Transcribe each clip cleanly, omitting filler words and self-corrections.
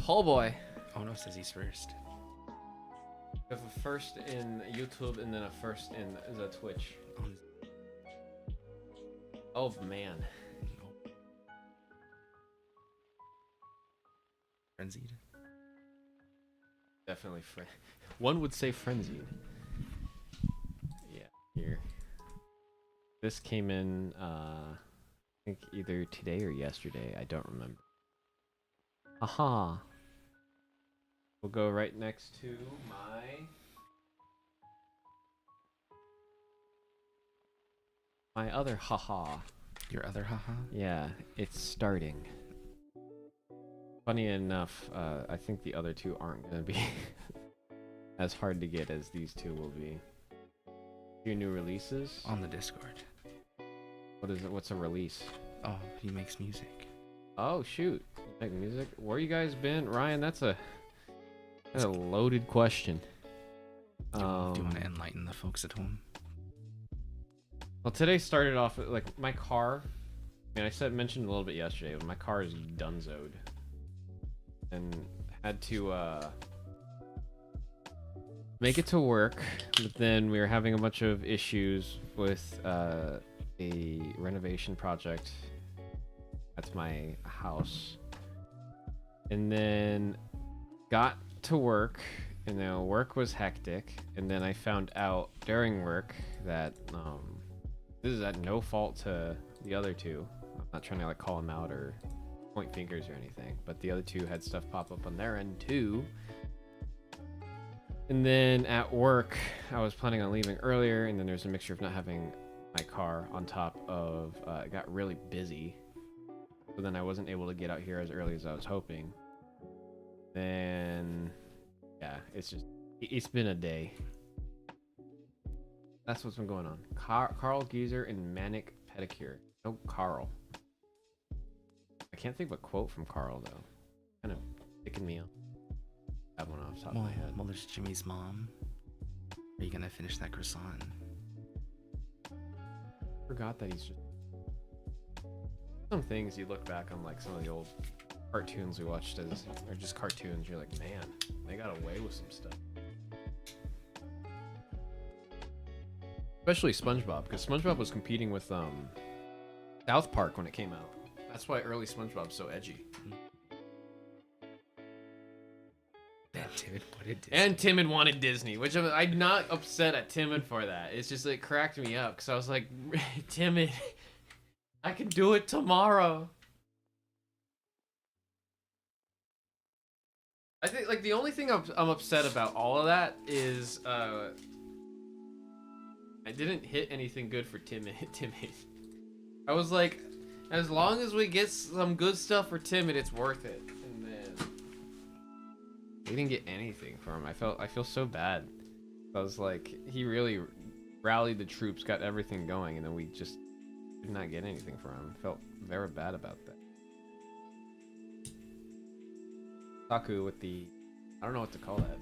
Oh boy. Oh no, it says he's first. We have a first in YouTube and then a first in the Twitch. Oh man. Frenzied. Definitely one would say frenzied. Yeah, here. This came in I think either today or yesterday, I don't remember. Aha. We'll go right next to my other haha. Your other haha? Yeah, it's starting. Funny enough, I think the other two aren't gonna be as hard to get as these two will be. Your new releases? On the Discord. What is it? What's a release? Oh, he makes music. Oh shoot. Make music? Where you guys been? Ryan, that's a loaded question. Do you want to enlighten the folks at home? Well, today started off like my car. I mean, mentioned a little bit yesterday, but my car is dunzoed, and had to make it to work. But then we were having a bunch of issues with a renovation project at my house, and then got to work, and then work was hectic, and then I found out during work that this is at no fault to the other two. I'm not trying to like call them out or point fingers or anything, but the other two had stuff pop up on their end too. And then at work, I was planning on leaving earlier, and then there's a mixture of not having my car on top of it got really busy, so then I wasn't able to get out here as early as I was hoping. Then yeah, it's been a day. That's what's been going on. Carl Geezer and Manic Pedicure. No Carl. I can't think of a quote from Carl though. Kind of picking me up. I have one off the top of my head. Well, there's Jimmy's mom. Are you gonna finish that croissant? Forgot that he's just some things you look back on, like some of the old cartoons we watched as, or just cartoons. You're like, man, they got away with some stuff. Especially SpongeBob, because SpongeBob was competing with South Park when it came out. That's why early SpongeBob's so edgy. And Timid wanted Disney, which I'm not upset at Timid for that. It's just it cracked me up because I was like, Timid, I can do it tomorrow. I think like the only thing I'm upset about all of that is I didn't hit anything good for Timid. I was like, as long as we get some good stuff for Timid, it's worth it. And then we didn't get anything from him. I feel so bad. I was like, he really rallied the troops, got everything going, and then we just did not get anything from him. Felt very bad about that. Saku with the, I don't know what to call that.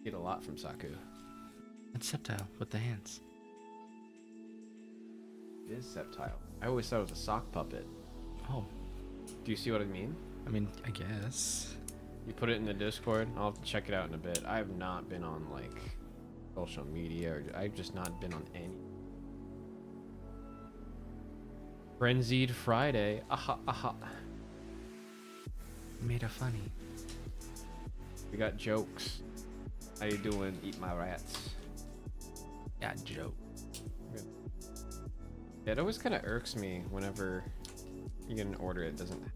Get a lot from Saku. It's Septile with the hands. It is Septile. I always thought it was a sock puppet. Oh. Do you see what I mean? I mean, I guess. You put it in the Discord. I'll have to check it out in a bit. I have not been on like social media, or I've just not been on any. Frenzied Friday. Aha, aha. Made a funny. We got jokes. How you doing? Eat my rats. Yeah, joke. Good. Yeah, it always kind of irks me whenever you get an order it doesn't have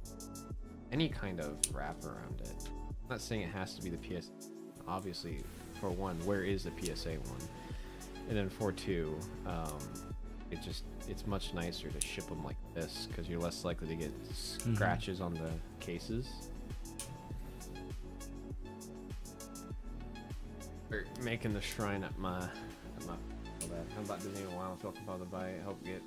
any kind of wrap around it. I'm not saying it has to be the PS. Obviously, for one, where is the PSA one? And then for two, it's much nicer to ship them like this because you're less likely to get scratches on the cases. We're making the shrine at my. I'm about Disney in a while. Talk about the buy. Help get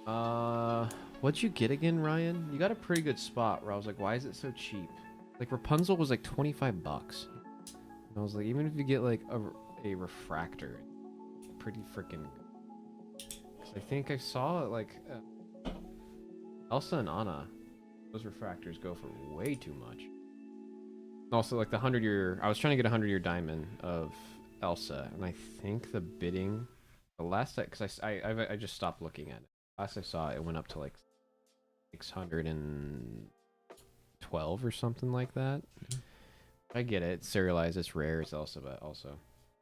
What'd you get again, Ryan? You got a pretty good spot where I was like, why is it so cheap? Like Rapunzel was like $25. And I was like, even if you get like a refractor, pretty freaking good. Cause I think I saw like Elsa and Anna, those refractors go for way too much. Also, like the 100-year, I was trying to get a 100-year diamond of Elsa, and I think the bidding, the last, because I just stopped looking at it. Last I saw, it went up to like 612 or something like that. I get it. It's serialized. It's rare. It's Elsa, but also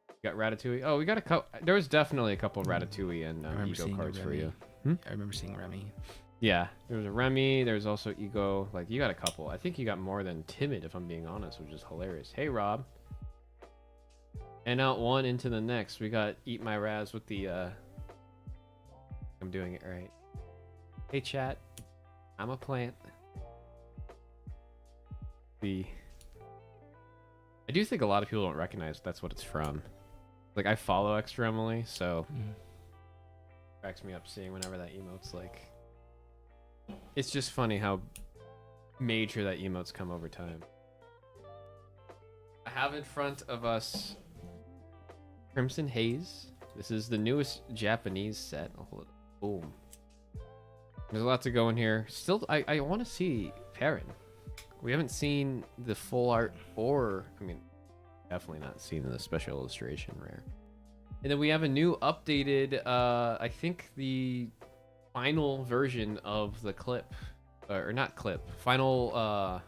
we got Ratatouille. Oh, we got a couple. There was definitely a couple of Ratatouille and Ego cards for you. I remember seeing Remy. Yeah, there was a Remy. There's also Ego. Like, you got a couple. I think you got more than Timid, if I'm being honest, which is hilarious. Hey, Rob. And out one into the next. We got Eat My Raz with the, I'm doing it right. Hey, chat. I'm a plant. I do think a lot of people don't recognize that's what it's from. Like, I follow Extra Emily, so... cracks me up seeing whenever that emote's like... It's just funny how major that emote's come over time. I have in front of us Crimson Haze. This is the newest Japanese set. I'll hold it. Boom. There's a lot to go in here. Still, I want to see Perrin. We haven't seen the full art or, I mean, definitely not seen the special illustration rare. And then we have a new updated, I think the final version of the clip, or not clip, final,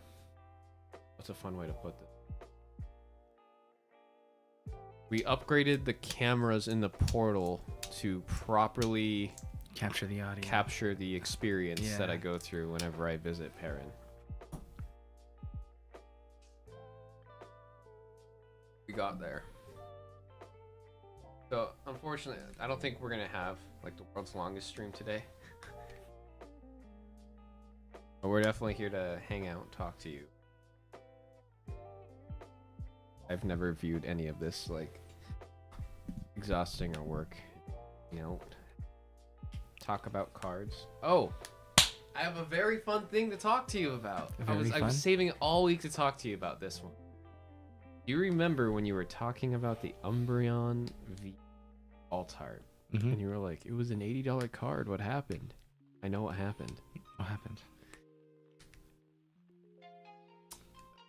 what's a fun way to put this? We upgraded the cameras in the portal to properly capture the audio, capture the experience that I go through whenever I visit Perrin. We got there. So, unfortunately, I don't think we're gonna have like the world's longest stream today. But we're definitely here to hang out and talk to you. I've never viewed any of this like exhausting or work. You know, talk about cards. Oh, I have a very fun thing to talk to you about. I was saving all week to talk to you about this one. Do you remember when you were talking about the Umbreon V Alt-Art? And you were like, it was an $80 card. What happened? I know what happened. What happened?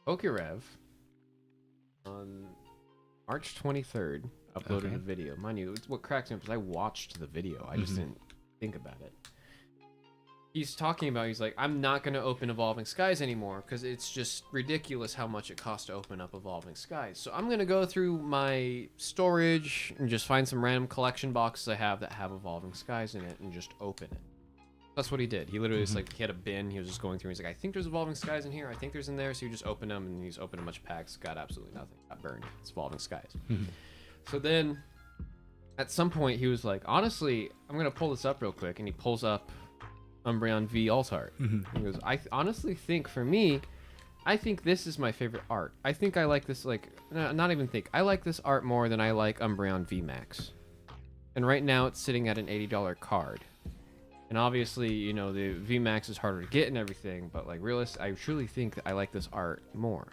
Pokerev on March 23rd uploaded a video. Mind you, what cracks me up is I watched the video. I just didn't think about it. He's talking about, he's like, I'm not going to open Evolving Skies anymore because it's just ridiculous how much it costs to open up Evolving Skies. So I'm going to go through my storage and just find some random collection boxes I have that have Evolving Skies in it and just open it. That's what he did. He literally just like, he had a bin. He was just going through. He's like, I think there's Evolving Skies in here. I think there's in there. So you just open them and he's opened a bunch of packs. Got absolutely nothing. Got burned. It's Evolving Skies. So then at some point he was like, honestly, I'm going to pull this up real quick. And he pulls up Umbreon V Alt-Art. He goes, I honestly think for me, I think this is my favorite art. I think I like this, like, not even think. I like this art more than I like Umbreon V Max. And right now it's sitting at an $80 card. And obviously, you know, the V Max is harder to get and everything, but like I truly think that I like this art more.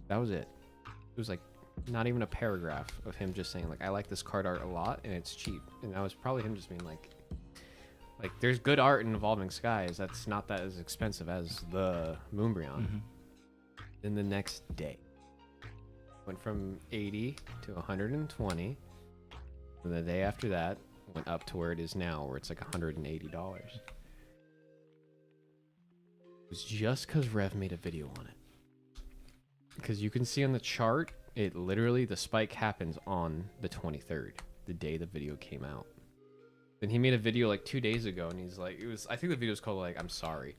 That was it. It was like not even a paragraph of him just saying like, I like this card art a lot and it's cheap. And that was probably him just being like there's good art in Evolving Skies. That's not that as expensive as the Moonbreon. Then the next day, went from 80 to 120. And the day after that, went up to where it is now, where it's like $180. It was just because Rev made a video on it. Because you can see on the chart, it literally, the spike happens on the 23rd, the day the video came out. Then he made a video like 2 days ago, and he's like, I think the video was called like, I'm sorry.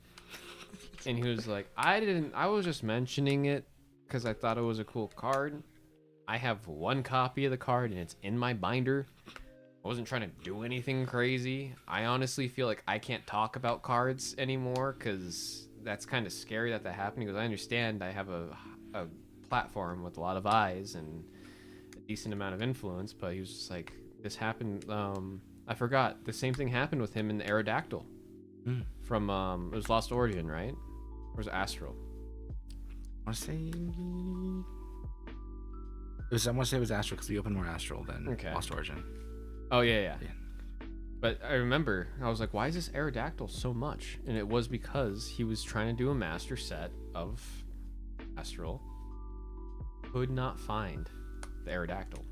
And he was like, I was just mentioning it because I thought it was a cool card. I have one copy of the card and it's in my binder. I wasn't trying to do anything crazy. I honestly feel like I can't talk about cards anymore because that's kind of scary that happened. Because I understand I have a platform with a lot of eyes and a decent amount of influence, but he was just like, this happened I forgot. The same thing happened with him in the Aerodactyl. From, it was Lost Origin, right? Or was it Astral? I want to say it was Astral because we opened more Astral than Lost Origin. Oh, yeah. But I remember, I was like, why is this Aerodactyl so much? And it was because he was trying to do a master set of Astral. Could not find the Aerodactyl.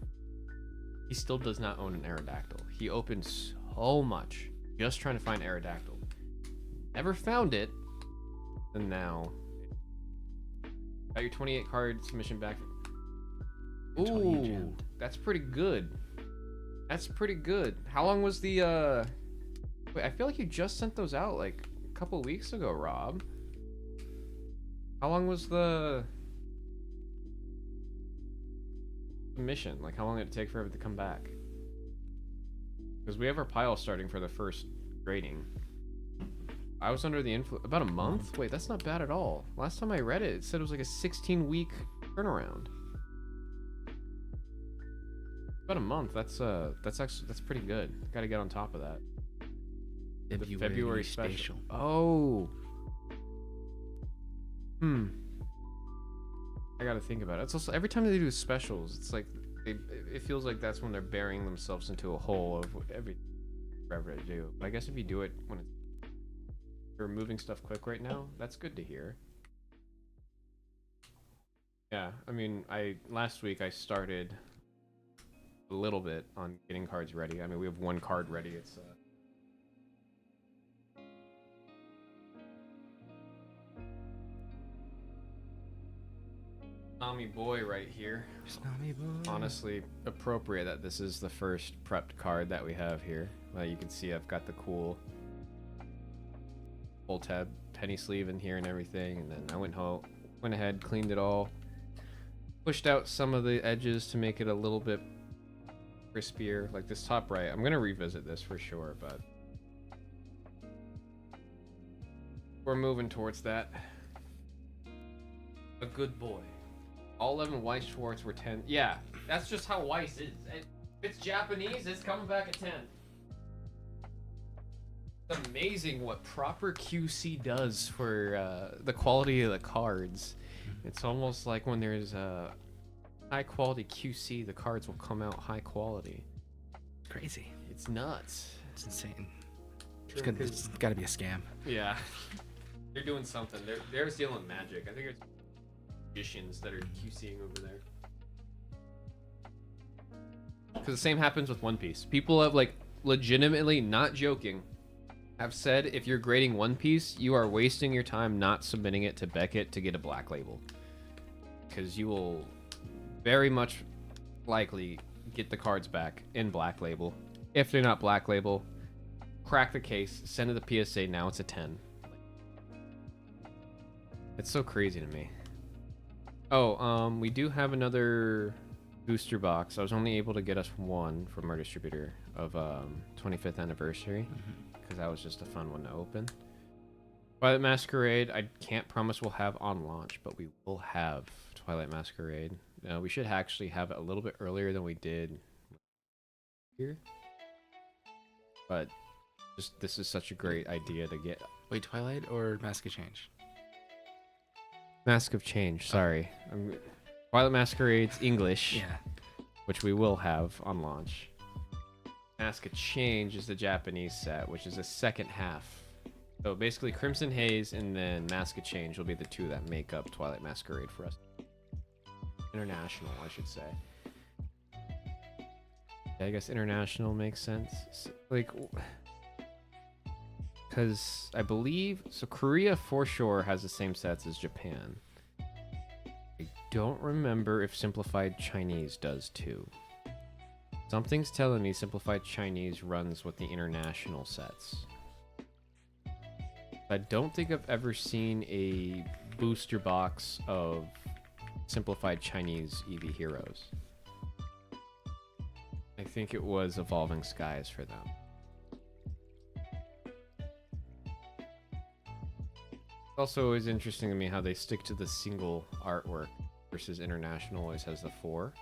He still does not own an Aerodactyl. He opened so much just trying to find Aerodactyl. Never found it. And now... Got your 28 card submission back. Ooh, that's pretty good. That's pretty good. How long was the wait, I feel like you just sent those out like a couple weeks ago, Rob. How long was the submission? Like how long did it take for it to come back? Because we have our pile starting for the first grading. I was under the influence about a month? Wait, that's not bad at all. Last time I read it, it said it was like a 16-week turnaround. About a month. That's pretty good. Gotta get on top of that. The February special. Oh. I gotta think about it. It's also every time they do specials, it's like it feels like that's when they're burying themselves into a hole of whatever they do. But I guess if you do it when you're moving stuff quick right now, that's good to hear. Yeah, I mean, last week I started a little bit on getting cards ready. I mean, we have one card ready. It's Tsunami Boy right here. Tsunami Boy. Honestly, appropriate that this is the first prepped card that we have here. You can see I've got the cool full tab penny sleeve in here and everything, and then I went ahead, cleaned it all, pushed out some of the edges to make it a little bit crispier, like this top right. I'm gonna revisit this for sure, but we're moving towards that. A good boy. All 11 Weiss Schwartz were 10. Yeah, that's just how Weiss is. If it's Japanese, it's coming back at 10. It's amazing what proper QC does for the quality of the cards. It's almost like when there's a high quality QC, the cards will come out high quality. It's crazy. It's nuts. It's insane. It's got to be a scam. Yeah. They're doing something. They're stealing magic. I think it's magicians that are QCing over there. Because the same happens with One Piece. People have like legitimately, not joking, have said if you're grading One Piece, you are wasting your time not submitting it to Beckett to get a black label. Because you will very much likely get the cards back in black label. If they're not black label, crack the case, send it to PSA, now it's a 10. It's so crazy to me. Oh, we do have another booster box. I was only able to get us one from our distributor of 25th anniversary. Because that was just a fun one to open. Twilight Masquerade, I can't promise we'll have on launch, but we will have Twilight Masquerade. We should actually have it a little bit earlier than we did here. But just this is such a great idea to get. Wait, Twilight or Mask of Change? Mask of Change, sorry. Twilight Masquerade's English, Yeah. which we will have on launch. Mask of Change is the Japanese set, which is the second half. So basically Crimson Haze and then Mask of Change will be the two that make up Twilight Masquerade for us. International, I should say. Yeah, I guess international makes sense. Like, because I believe, so Korea for sure has the same sets as Japan. I don't remember if Simplified Chinese does too. Something's telling me Simplified Chinese runs with the international sets. I don't think I've ever seen a booster box of Simplified Chinese EV Heroes. I think it was Evolving Skies for them. Also, is interesting to me how they stick to the single artwork versus international always has the 4.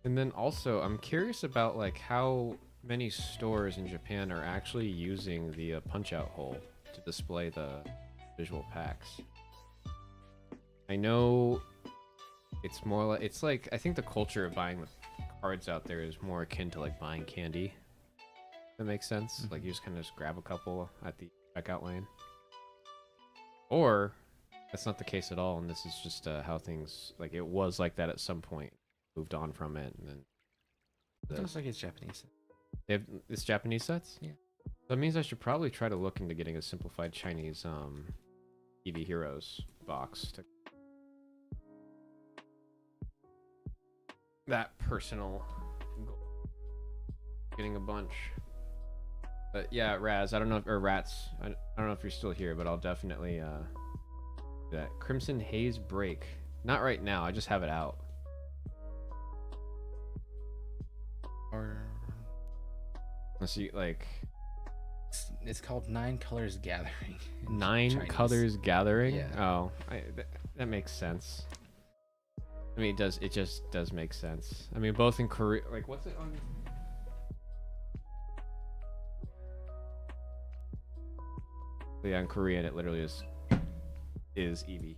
And then also, I'm curious about like how many stores in Japan are actually using the punch-out hole to display the visual packs. I know it's more like I think the culture of buying the cards out there is more akin to like buying candy. That makes sense. Like you just kind of just grab a couple at the checkout lane. Or that's not the case at all, and this is just how things like it was like that at some point. Moved on from it, and then It looks like it's Japanese. they have it's Japanese sets. Yeah. That means I should probably try to look into getting a simplified Chinese EV Heroes box to that personal goal. Getting a bunch. But yeah, Raz, I don't know if, or Rats, I don't know if you're still here, but I'll definitely do that. Crimson Haze Break. Not right now, I just have it out. Or Let's see, like it's called Nine Colors Gathering. in Nine Chinese. Colors Gathering. Yeah. Oh, that makes sense. I mean, it just does make sense. I mean, both in Korea, like what's it on? Yeah, in Korean, it literally is EV.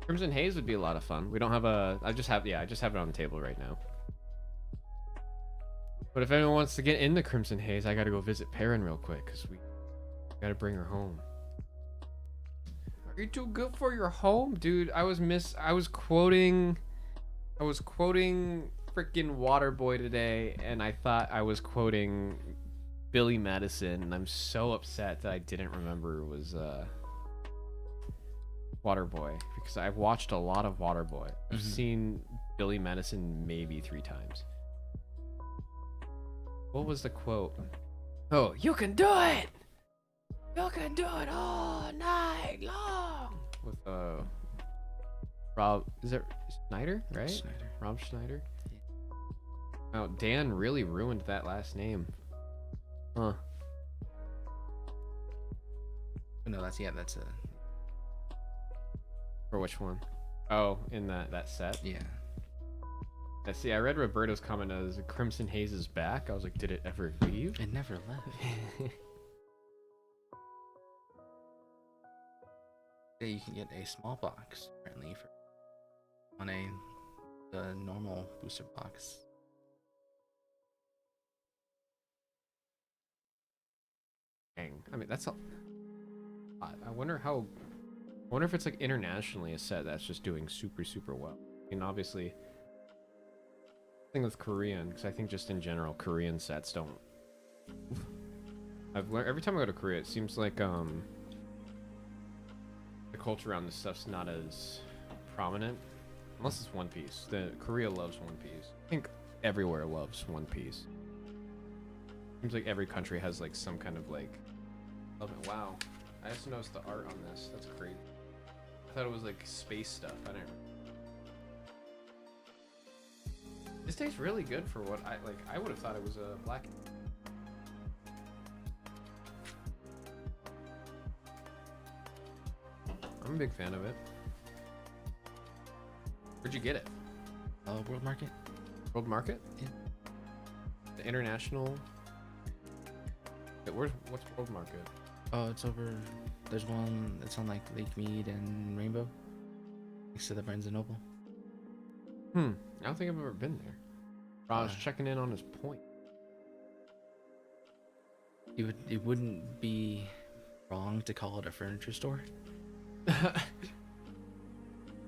Crimson Haze would be a lot of fun. We don't have a. I just have it on the table right now. But if anyone wants to get into Crimson Haze, I gotta go visit Perrin real quick because we gotta bring her home. Are you too good for your home, dude? I was quoting freaking Waterboy today, and I thought I was quoting Billy Madison, and I'm so upset that I didn't remember it was Waterboy because I've watched a lot of Waterboy. I've seen Billy Madison maybe 3 times. What was the quote? Oh, you can do it! You can do it all night long! With Rob, is it Schneider, right? Schneider. Rob Schneider? Oh, Dan really ruined that last name. Huh. No, that's a For which one? Oh, in that set? yeah. I see, I read Roberto's comment as Crimson Haze is back. I was like, did it ever leave? It never left. Yeah, you can get a small box apparently on the normal booster box. Dang. I mean, that's a. I wonder if it's like internationally a set that's just doing super, super well. I mean, obviously, thing with Korean, because I think just in general, Korean sets don't. I've learned every time I go to Korea, it seems like the culture around this stuff's not as prominent, unless it's One Piece. Korea loves One Piece. I think everywhere loves One Piece. Seems like every country has like some kind of like. Wow, I just noticed the art on this. That's crazy. I thought it was like space stuff. I didn't. This tastes really good for what I like. I would have thought it was a black. I'm a big fan of it. Where'd you get it? World Market. World Market? Yeah. The international. What's World Market? Oh, it's over. There's one that's on like Lake Mead and Rainbow, next to the Barnes and Noble. I don't think I've ever been there. Raj checking in on his point. It wouldn't be wrong to call it a furniture store.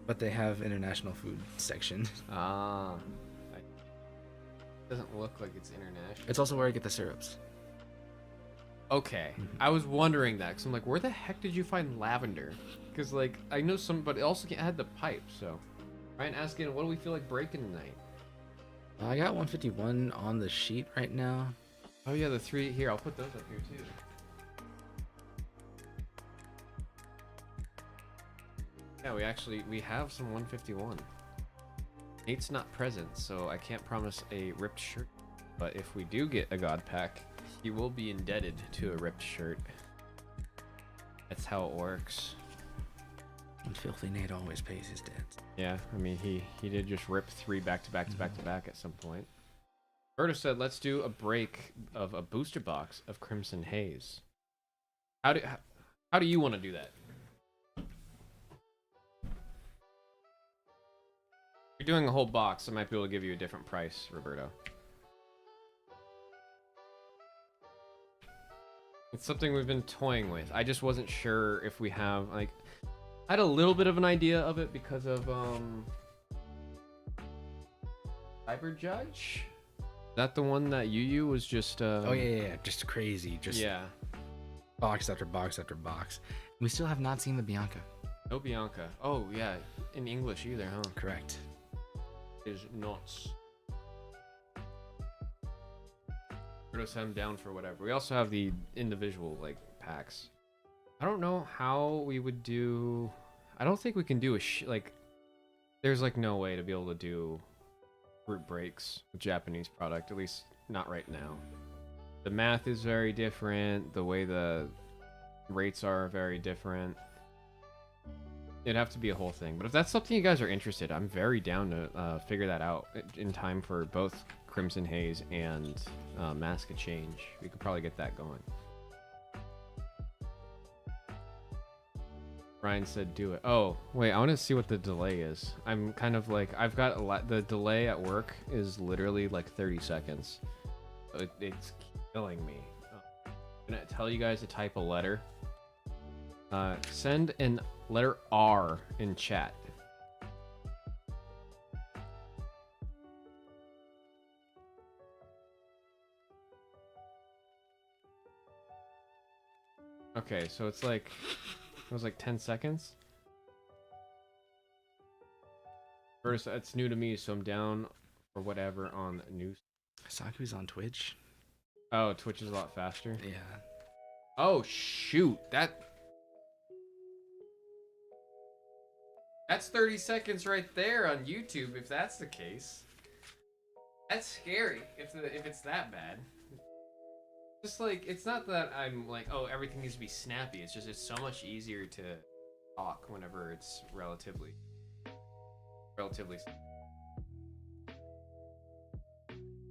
But they have international food section. It doesn't look like it's international. It's also where I get the syrups. Okay, I was wondering that because I'm like, where the heck did you find lavender? Because like I know some, but it also had the pipe. So, Ryan asking, what do we feel like breaking tonight? I got 151 on the sheet right now. Oh yeah, the 3 here. I'll put those up here too. Yeah, we have some 151. Nate's not present, so I can't promise a ripped shirt. But if we do get a God Pack, he will be indebted to a ripped shirt. That's how it works. And Filthy Nate always pays his debts. Yeah, I mean, he did just rip 3 back to back to back to back at some point. Berta said, let's do a break of a booster box of Crimson Haze. How do you want to do that? If you're doing a whole box, I might be able to give you a different price, Roberto. It's something we've been toying with. I just wasn't sure if we have, like... I had a little bit of an idea of it because of, Cyber Judge? Is that the one that Yu was just, Oh, yeah. Just crazy. Just yeah. box after box after box. We still have not seen the Bianca. No Bianca. Oh, yeah. In English either, huh? Correct. Is nuts. We're just I'm down for whatever. We also have the individual like packs. I don't know how we would do. I don't think we can do like. There's like no way to be able to do group breaks with Japanese product. At least not right now. The math is very different. The way the rates are very different. It'd have to be a whole thing. But if that's something you guys are interested, I'm very down to figure that out in time for both Crimson Haze and Mask of Change. We could probably get that going. Ryan said do it. Oh, wait, I want to see what the delay is. I'm kind of like, I've got a lot, the delay at work is literally like 30 seconds. It's killing me. I'm going to tell you guys to type a letter. Send an letter R in chat. Okay, so it's like, it was like 10 seconds. First, it's new to me, so I'm down for whatever on news. I saw he was on Twitch. Oh, Twitch is a lot faster. Yeah. Oh, shoot. That's 30 seconds right there on YouTube, if that's the case. That's scary, if it's that bad. Just like, it's not that I'm like, oh, everything needs to be snappy. It's just, it's so much easier to talk whenever it's relatively.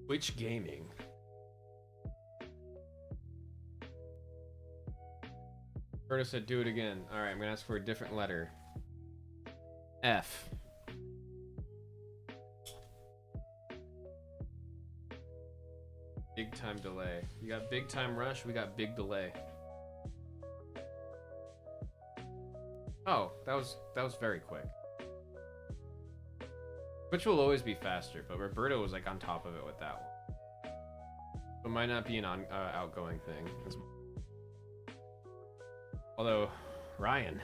Twitch gaming. Berta said, do it again. Alright, I'm gonna ask for a different letter. F. Big time delay. You got big time rush, we got big delay. Oh, that was very quick. Which will always be faster, but Roberto was like on top of it with that one. It might not be an outgoing thing. Although, Ryan.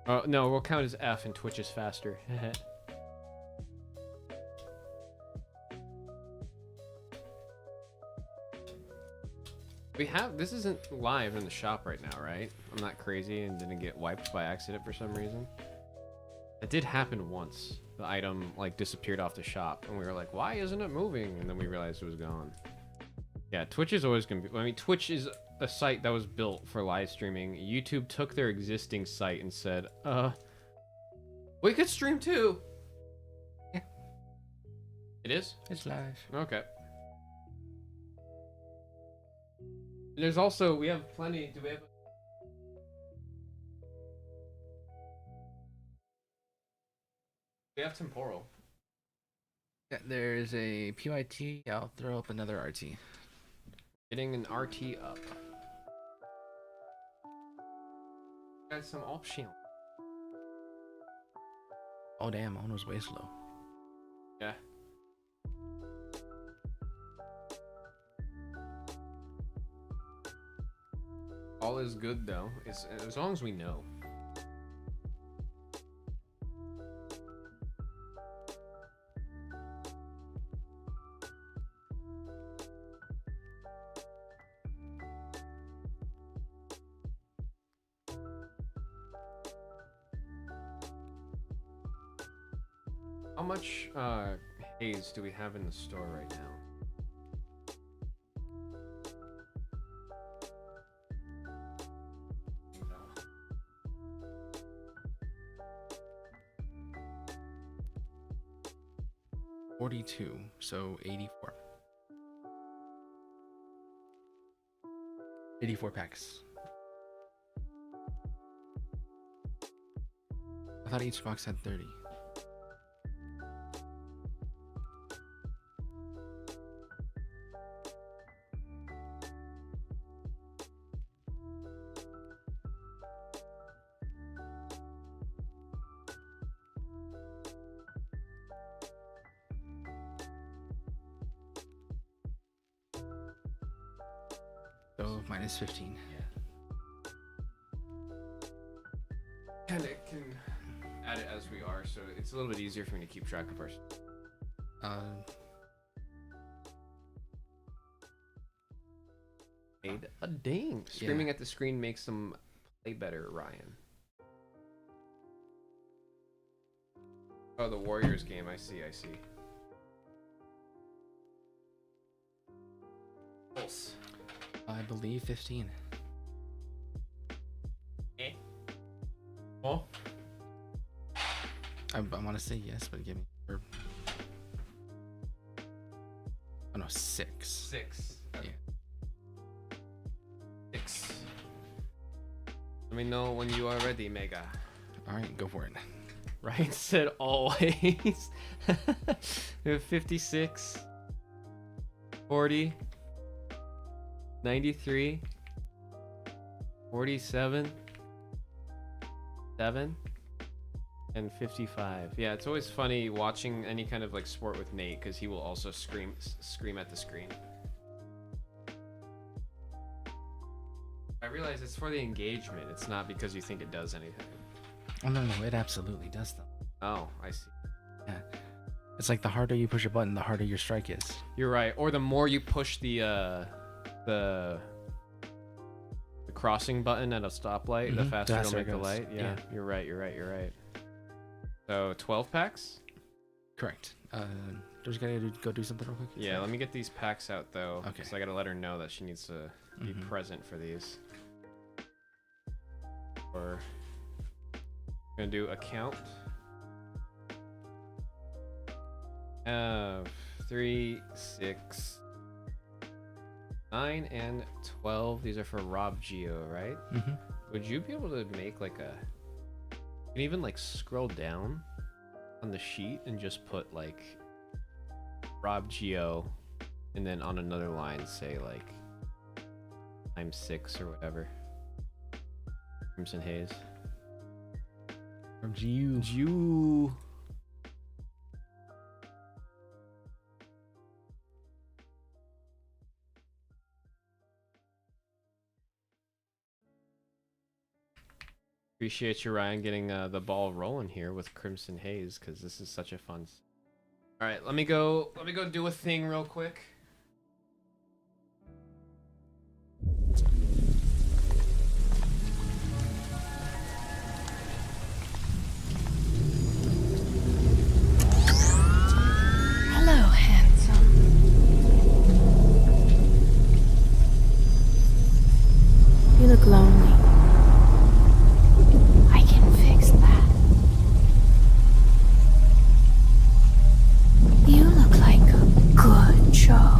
Oh, no, we'll count as F and Twitch is faster. This isn't live in the shop right now, right? I'm not crazy and didn't get wiped by accident for some reason. It did happen once. The item like disappeared off the shop and we were like, why isn't it moving? And then we realized it was gone. Yeah, Twitch is always gonna be, I mean, Twitch is a site that was built for live streaming. YouTube took their existing site and said, we could stream too. Yeah. It is? It's live. Okay. There's also, we have plenty, do we have... We have Temporal. Yeah, there's a PYT. I'll throw up another RT. Getting an RT up. Got some option. Oh damn, mine was way slow. Yeah. All is good though, as long as we know. How much haze do we have in the store right now? 42, so 84. 84 packs. I thought each box had 30. So minus 15. Kind of can add it as we are, so it's a little bit easier for me to keep track of ours. Made a ding. Screaming at the screen makes them play better, Ryan. Oh, the Warriors game. I see. Pulse. I believe 15. Oh. I want to say yes, but give me. Oh no, 6. 6. Yeah. 6. Let me know when you are ready, Mega. All right, go for it. Ryan said always. We have 56, 40, 93, 47, 7, and 55. Yeah, it's always funny watching any kind of like sport with Nate because he will also scream at the screen. I realize it's for the engagement. It's not because you think it does anything. Oh no, it absolutely does though. Oh, I see. Yeah, it's like the harder you push a button, the harder your strike is. You're right. Or the more you push the crossing button at a stoplight, the faster it'll make the light. Yeah, you're right. So 12 packs? Correct. Just gotta go do something real quick. Yeah, let me get these packs out though. Okay. Because I gotta let her know that she needs to be present for these. Or gonna do account. 3, 6, 9, and 12. These are for Rob Geo, right? Would you be able to make like a... You can even like scroll down on the sheet and just put like Rob Geo, and then on another line say like times 6 or whatever. Crimson Haze. From GU. GU. Appreciate you, Ryan, getting the ball rolling here with Crimson Haze because this is such a fun. All right, let me go do a thing real quick. Hello, handsome. You look lonely. I can fix that. You look like a good show.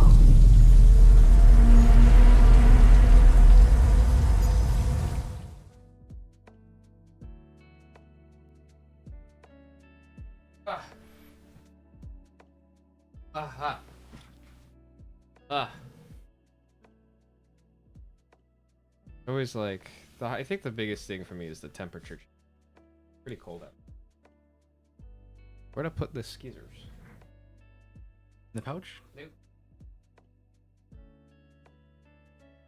Always like I think the biggest thing for me is the temperature. Pretty cold out. Where'd I put the skeezers? The pouch? Nope.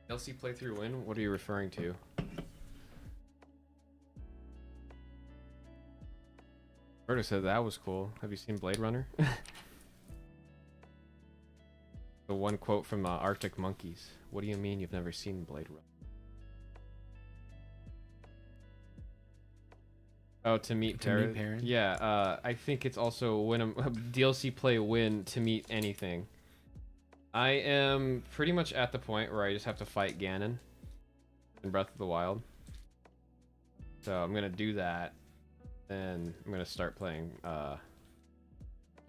DLC playthrough win? What are you referring to? Roberta said that was cool. Have you seen Blade Runner? The one quote from Arctic Monkeys. What do you mean you've never seen Blade Runner? Oh, to meet Perrin? Yeah, I think it's also win a DLC play win to meet anything. I am pretty much at the point where I just have to fight Ganon in Breath of the Wild. So I'm gonna do that, then I'm gonna start playing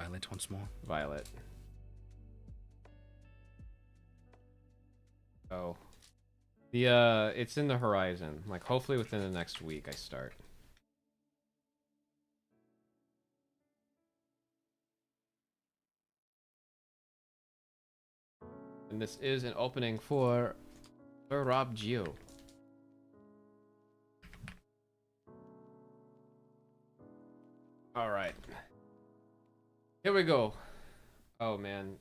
Violet once more. Violet. Oh. It's in the horizon. Like, hopefully within the next week I start. And this is an opening for Rob Geo. All right. Here we go. Oh man,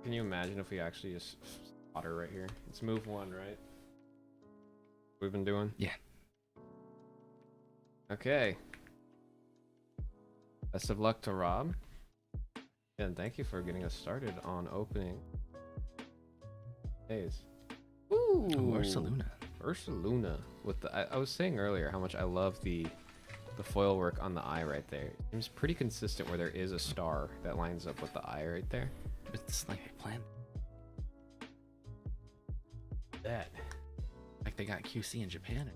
can you imagine if we actually just spot her right here? It's move 1, right? We've been doing? Yeah. Okay. Best of luck to Rob. And thank you for getting us started on opening days. Ooh, Ursaluna. Ursaluna. With the I was saying earlier how much I love the foil work on the eye right there. It seems pretty consistent where there is a star that lines up with the eye right there. It's like a plan. That. Like they got QC in Japan.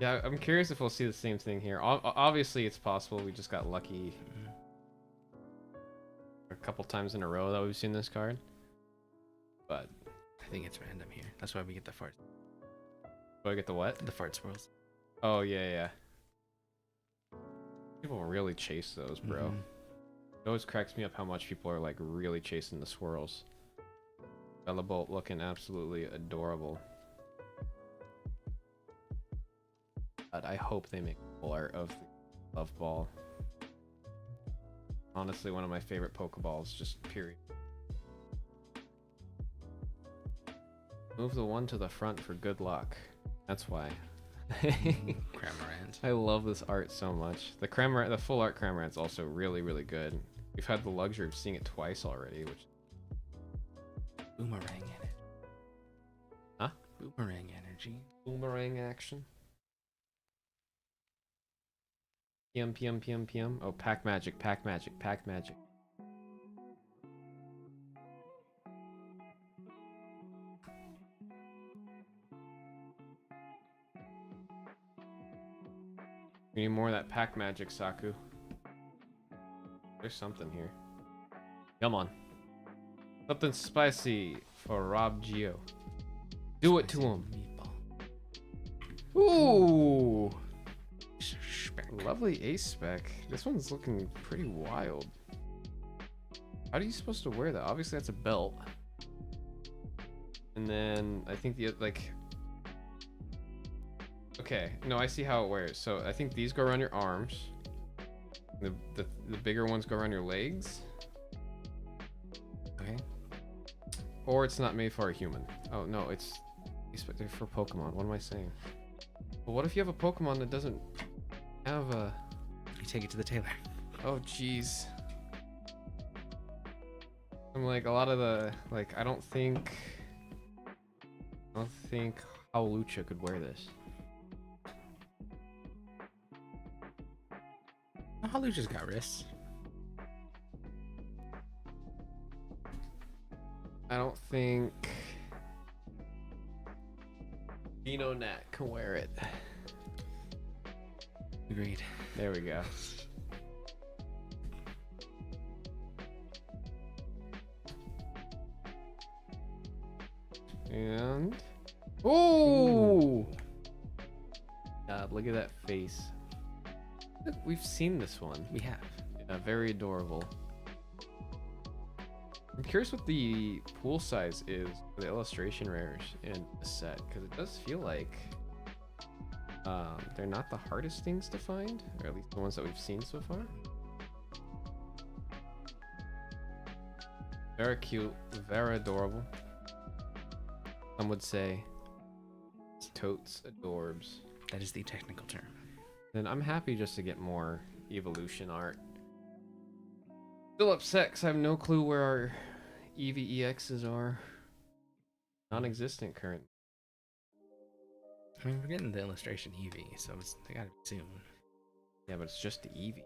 Yeah, I'm curious if we'll see the same thing here. Obviously, it's possible we just got lucky a couple times in a row that we've seen this card. But I think it's random here. That's why we get the fart. do I get the what? The fart swirls. Oh, yeah. People really chase those, bro. It always cracks me up how much people are like really chasing the swirls. Bella Bolt looking absolutely adorable. But I hope they make full art of the Love Ball. Honestly, one of my favorite Pokeballs, just period. Move the 1 to the front for good luck. That's why. Cramorant. I love this art so much. The full art Cramorant's also really, really good. We've had the luxury of seeing it twice already, which... Boomerang energy. Huh? Boomerang energy. Boomerang action. PM. Oh, pack magic. We need more of that pack magic, Saku. There's something here. Come on. Something spicy for Rob Geo. Do it to him. Meatball. Ooh! Spec. Lovely ace spec. This one's looking pretty wild. How are you supposed to wear that? Obviously that's a belt. And then I think the like... Okay, no, I see how it wears. So I think these go around your arms. The bigger ones go around your legs. Okay. Or it's not made for a human. Oh no, it's they're for Pokemon. What am I saying? But what if you have a Pokemon that doesn't have a... You take it to the tailor. Oh jeez. I'm like a lot of the like I don't think Howlucha could wear this. Holly just got wrists. I don't think Dino Nat can wear it. Agreed. There we go. And oh, God, look at that face. Look, we've seen this one. We have. Yeah, very adorable. I'm curious what the pool size is for the illustration rares in the set, because it does feel like they're not the hardest things to find, or at least the ones that we've seen so far. Very cute, very adorable. Some would say totes adorbs. That is the technical term. Then I'm happy just to get more evolution art. Still upset 'cause I have no clue where our EVEXs are. Non-existent current. I mean, we're getting the illustration Eevee, so they gotta be soon. Yeah, but it's just the Eevee.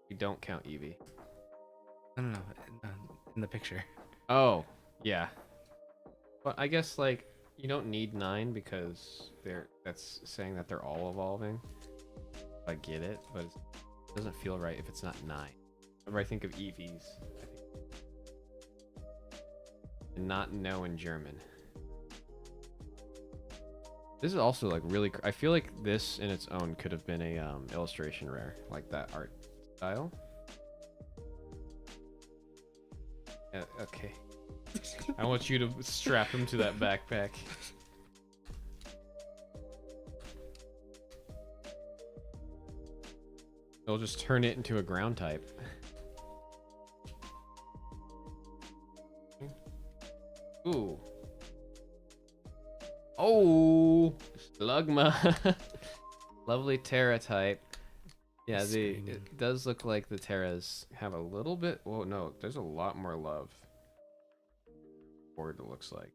We don't count Eevee. No, in the picture. Oh, yeah. But I guess like you don't need 9 because that's saying that they're all evolving. I get it, but it doesn't feel right if it's not 9. Whenever I think of EVs, I think and not no in German. This is also like really. I feel like this in its own could have been a illustration rare, like that art style. Yeah, okay. I want you to strap him to that backpack. They'll just turn it into a ground type. Ooh. Oh, Slugma. Lovely Terra type. Yeah, it does look like the Terras have a little bit. Well, no, there's a lot more love. Board it looks like.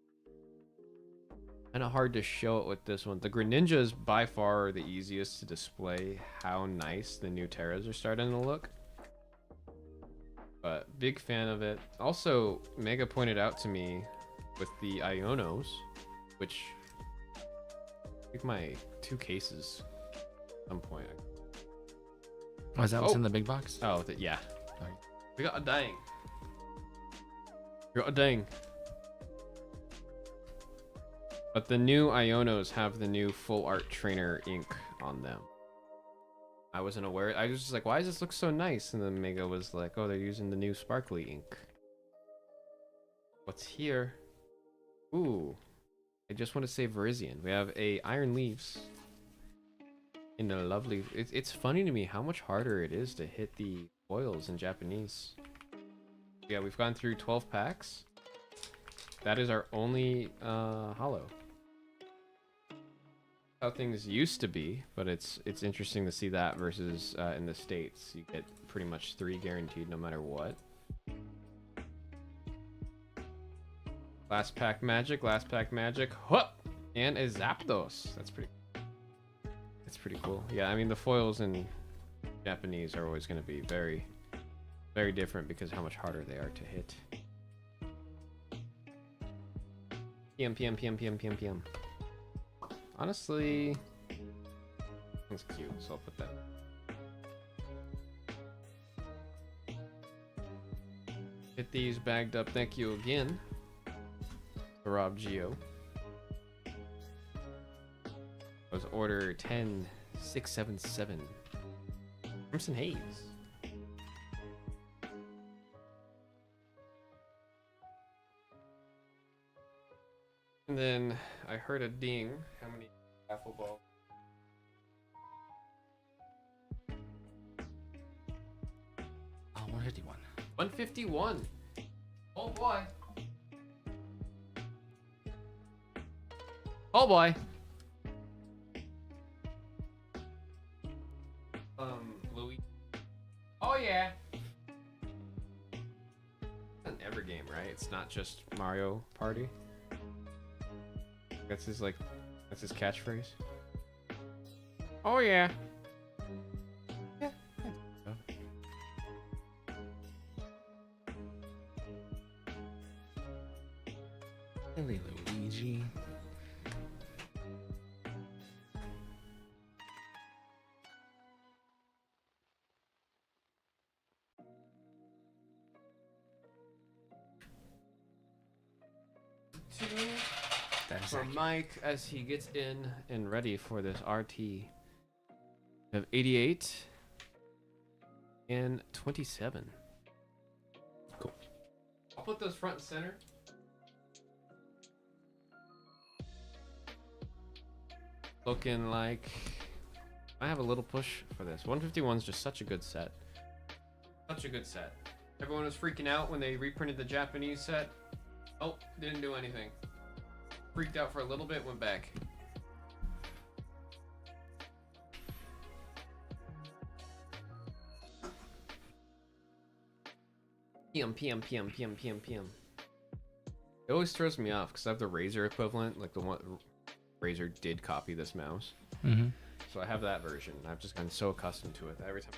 Kind of hard to show it with this one. The Greninja is by far the easiest to display how nice the new Terras are starting to look. But big fan of it. Also, Mega pointed out to me with the Ionos, which I think my 2 cases at some point. Oh, is that what's in the big box? Oh, yeah. We got a dang. We got a dang. But the new Ionos have the new full art trainer ink on them. I wasn't aware. I was just like, why does this look so nice? And then Mega was like, oh, they're using the new sparkly ink. What's here? Ooh. I just want to say Verizian. We have a Iron Leaves. In a lovely... It's funny to me how much harder it is to hit the foils in Japanese. Yeah, we've gone through 12 packs. That is our only holo. How things used to be, but it's interesting to see that versus in the States. You get pretty much 3 guaranteed no matter what. Last pack magic, Whoop! And a Zapdos. That's pretty cool. Yeah, I mean the foils in Japanese are always going to be very, very different because how much harder they are to hit. PM. Honestly, it's cute, so I'll put that. Get these bagged up. Thank you again, Rob Geo. That was order 10677. Crimson Haze. And then I heard a ding. How many apple balls? Oh, 151. 151. Oh boy. Oh boy. Louis. Oh yeah. It's an ever game, right? It's not just Mario Party. That's his catchphrase. Oh yeah. Yeah. Silly Luigi. For Mike as he gets in and ready for this RT. We have 88 and 27. Cool. I'll put those front and center. Looking like I have a little push for this. 151 is just such a good set. Such a good set. Everyone was freaking out when they reprinted the Japanese set. Oh, didn't do anything. Freaked out for a little bit, went back. PM. It always throws me off because I have the Razer equivalent, like the one Razer did copy this mouse. Mm-hmm. So I have that version. I've just gotten so accustomed to it that every time.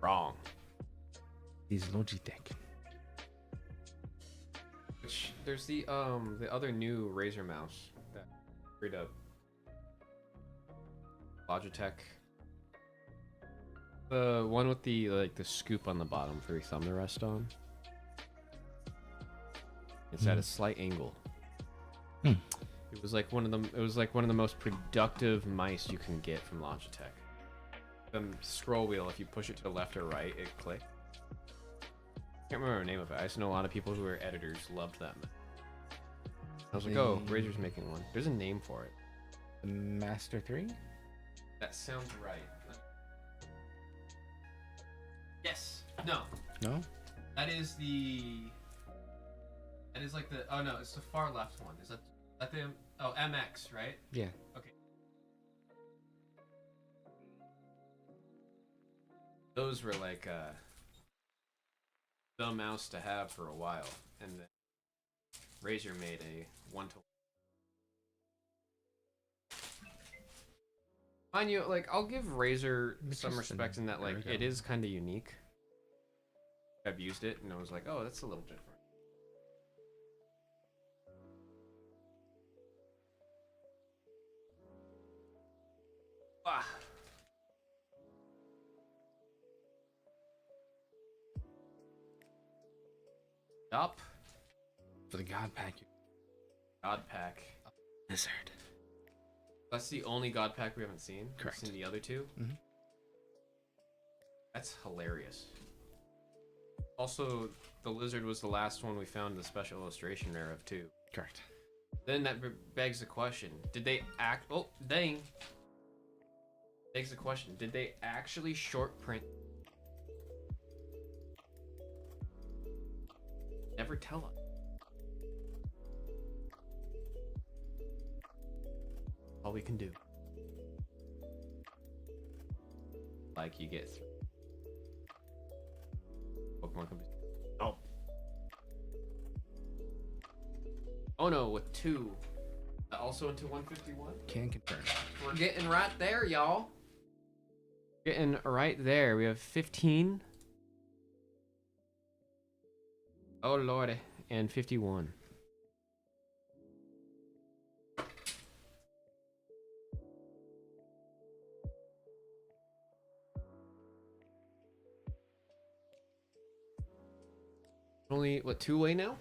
Wrong. These Logitech. Which there's the other new Razer mouse that freed up. Logitech. The one with the like the scoop on the bottom for your thumb to rest on. It's at a slight angle. Hmm. It was like one of them. It was like one of the most productive mice you can get from Logitech. The scroll wheel, if you push it to the left or right, it clicks. I can't remember the name of it. I just know a lot of people who are editors loved that. I was like, oh, Razer's making one. There's a name for it. The Master 3? That sounds right. Yes. No. No? That is the. That is like the. Oh no, it's the far left one. Is that the? Oh, MX, right? Yeah. Okay. Those were like the mouse to have for a while, and then Razer made a one-to-one. Mind you, like I'll give Razer some respect in that, like it is kind of unique. I've used it, and I was like, oh, that's a little different. Ah. Up For the God Pack. God Pack. Lizard. That's the only God Pack we haven't seen. Correct. We've seen the other two. Mhm. That's hilarious. Also, the lizard was the last one we found the special illustration rare of too. Correct. Then that begs the question: did they act? Oh, dang! Begs the question: did they actually short print? Never tell us. All we can do. Like you get through. Pokemon Company. Oh. Oh no, with 2. Also into 151. Can confirm. We're getting right there, y'all. Getting right there. We have 15. Oh lordy. And 51. Only, what, 2-way now?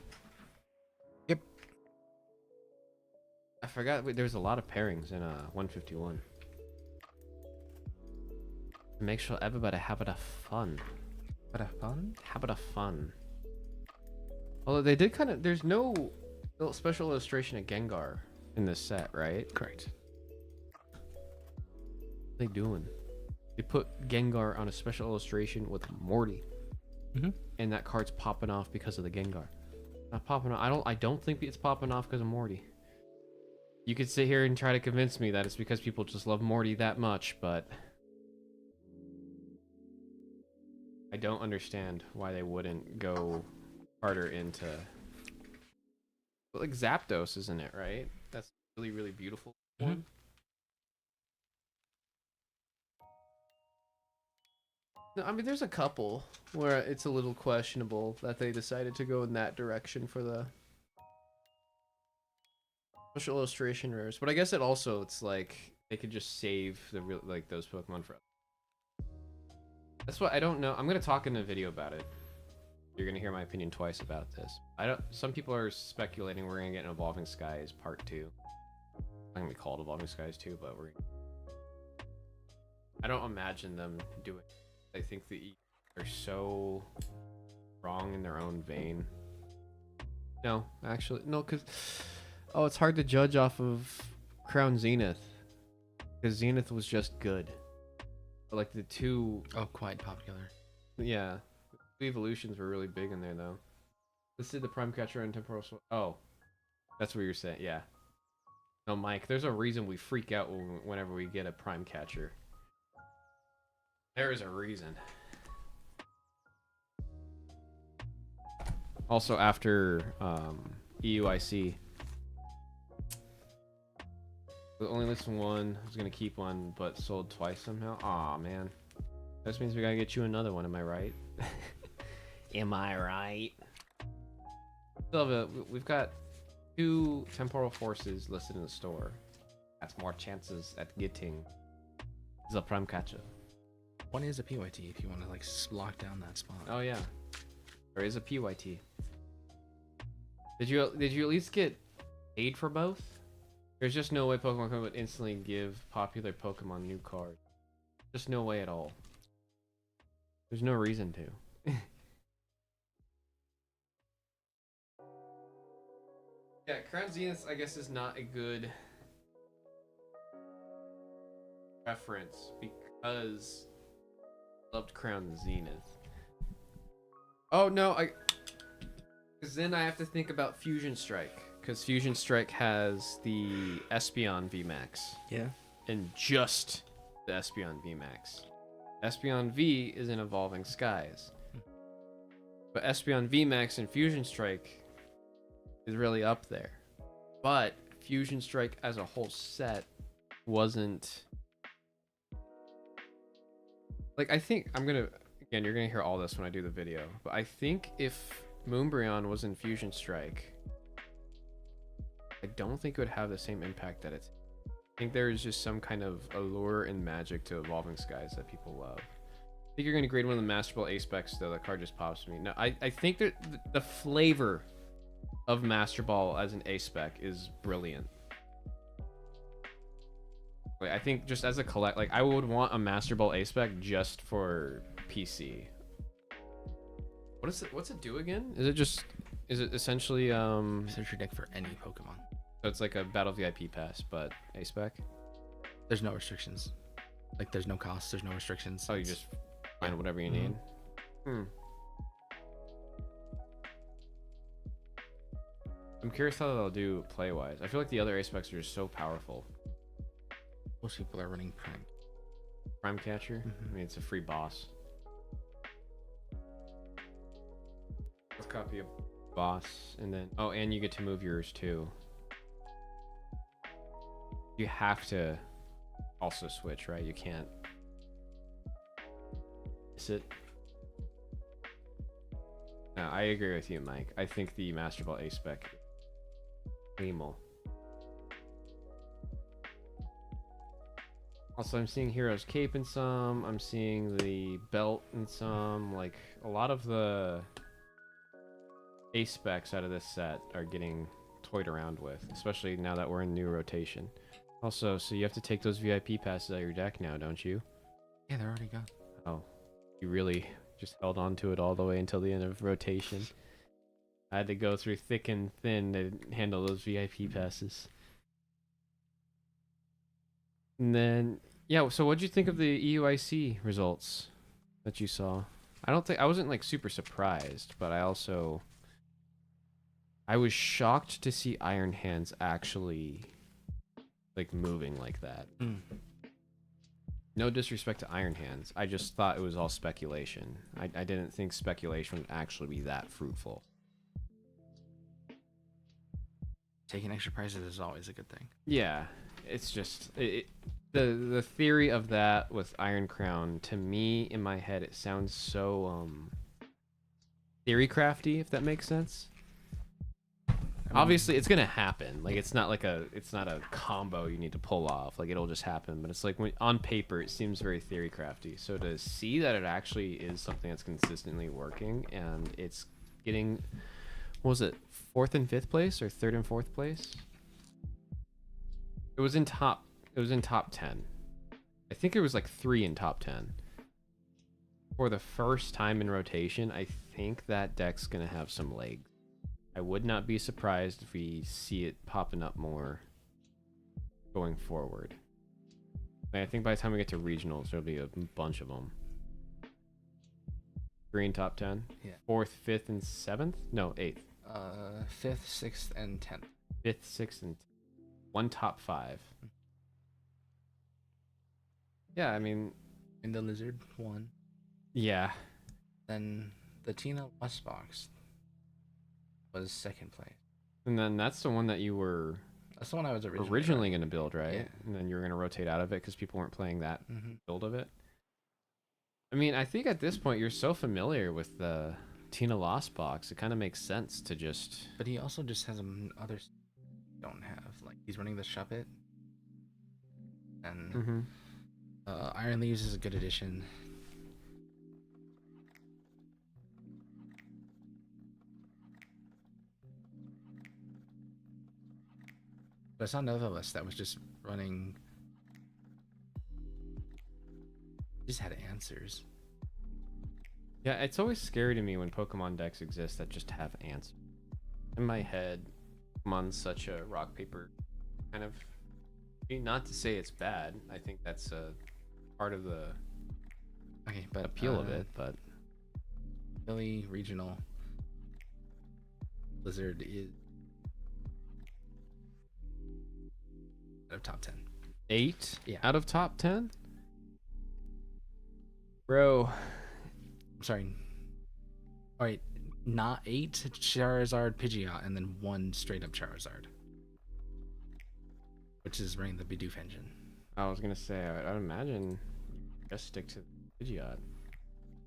Yep. I forgot there's a lot of pairings in 151. Make sure everybody have a fun. What a fun? Have a fun. Although they did kind of, there's no special illustration of Gengar in this set, right? Correct. What are they doing? They put Gengar on a special illustration with Morty. Mm-hmm. And that card's popping off because of the Gengar. Not popping off. I don't think it's popping off because of Morty. You could sit here and try to convince me that it's because people just love Morty that much, but I don't understand why they wouldn't go harder into, like, Zapdos, isn't it, right? That's really, really beautiful one. Mm-hmm. No, I mean, there's a couple where it's a little questionable that they decided to go in that direction for the special illustration rares. But I guess it's like they could just save the real, like, those Pokemon for. That's what I don't know. I'm gonna talk in a video about it. You're gonna hear my opinion twice about this. Some people are speculating we're gonna get an Evolving Skies Part 2. It's not gonna be called Evolving Skies 2, but I don't imagine them doing. I think they're so wrong in their own vein. No, actually, no, because it's hard to judge off of Crown Zenith, because Zenith was just good. But like the two, Quite popular. yeah, the evolutions were really big in there though. Let's see the Prime Catcher and Temporal. Oh, that's what you're saying, yeah. No, Mike, there's a reason we freak out whenever we get a Prime Catcher. There is a reason. Also, after EUIC, we only listed one. I was gonna keep one, but sold twice somehow. Aw, man. That means we gotta get you another one. Am I right? Am I right? We've got 2 Temporal Forces listed in the store. That's more chances at getting Is a prime catcher. One is a PYT if you want to like lock down that spot. Oh yeah. There is a PYT. Did you at least get paid for both? There's just no way Pokemon Company would instantly give popular Pokemon new cards. Just no way at all. There's no reason to. Yeah, Crown Zenith, I guess, is not a good reference because I loved Crown Zenith. Oh no, because then I have to think about Fusion Strike, because Fusion Strike has the Espeon VMAX. Yeah. And just the Espeon VMAX. Espeon V is in Evolving Skies. But Espeon VMAX and Fusion Strike is really up there. But Fusion Strike as a whole set wasn't... Like, I think I'm gonna... Again, you're gonna hear all this when I do the video. But I think if Moonbryon was in Fusion Strike, I don't think it would have the same impact that it's... I think there is just some kind of allure and magic to Evolving Skies that people love. I think you're going to grade one of the Master Ball Ace specs, though. That card just pops to me. No, I think that the flavor of Master Ball as an Ace spec is brilliant. Like, I think just as a collect, like I would want a Master Ball Ace spec just for PC. What is it? What's it do again? Is it essentially Search your deck for any Pokemon. So it's like a Battle VIP pass, but Ace spec? There's no restrictions. Like there's no cost, there's no restrictions. Oh, you just find whatever you need. I'm curious how they'll do play wise. I feel like the other Ace specs are just so powerful. Most people are running Prime. Prime Catcher? I mean, it's a free boss. Let's copy a boss and then... Oh, and you get to move yours too. You have to also switch, right? You can't miss it. No, I agree with you, Mike. I think the Master Ball Ace spec is minimal. Also, I'm seeing Hero's Cape in some. I'm seeing the belt in some. Like, a lot of the Ace specs out of this set are getting toyed around with, especially now that we're in new rotation. Also, so you have to take those VIP passes out of your deck now, don't you? Yeah, they're already gone. Oh, you really just held on to it all the way until the end of rotation. I had to go through thick and thin to handle those VIP passes. And then, yeah, so what'd you think of the EUIC results that you saw? I wasn't like super surprised, but I was shocked to see Iron Hands actually like moving like that. No disrespect to Iron Hands. I just thought it was all speculation. I didn't think speculation would actually be that fruitful. Taking extra prizes is always a good thing. Yeah, it's just the theory of that with Iron Crown, to me in my head it sounds so theory crafty, if that makes sense. Obviously it's gonna happen. Like it's not a combo you need to pull off. Like it'll just happen. But it's like on paper it seems very theory crafty. So to see that it actually is something that's consistently working and it's getting, what was it, 4th and 5th place or 3rd and 4th place? It was in top 10. I think it was like 3 in top 10. For the first time in rotation, I think that deck's gonna have some legs. I would not be surprised if we see it popping up more going forward. I think by the time we get to regionals, there'll be a bunch of them. 3 in top 10? Yeah. 4th, 5th, and 7th? No, 8th. 5th, 6th, and 10th. 5th, 6th, and 1 top 5. Yeah, I mean... In the Lizard, 1. Yeah. Then the Tina West box was 2nd place. And then that's the one that you were... That's the one I was originally going to build, right? Yeah. And then you were going to rotate out of it because people weren't playing that build of it. I mean, I think at this point you're so familiar with the Tina Lost box, it kind of makes sense to just... But he also just has others don't have. Like, he's running the Shuppet. And Iron Leaves is a good addition. But I saw another list that was just running. Just had answers. Yeah, it's always scary to me when Pokemon decks exist that just have answers. In my head, Pokemon's such a rock paper kind of. Not to say it's bad. I think that's a part of the appeal of it, but Philly regional Blizzard is out of top 10. 8 Yeah. out of top 10. Bro, I'm sorry. All right, not 8 Charizard, Pidgeot, and then 1 straight up Charizard, which is running the Bidoof engine. I was gonna say I'd imagine just stick to Pidgeot.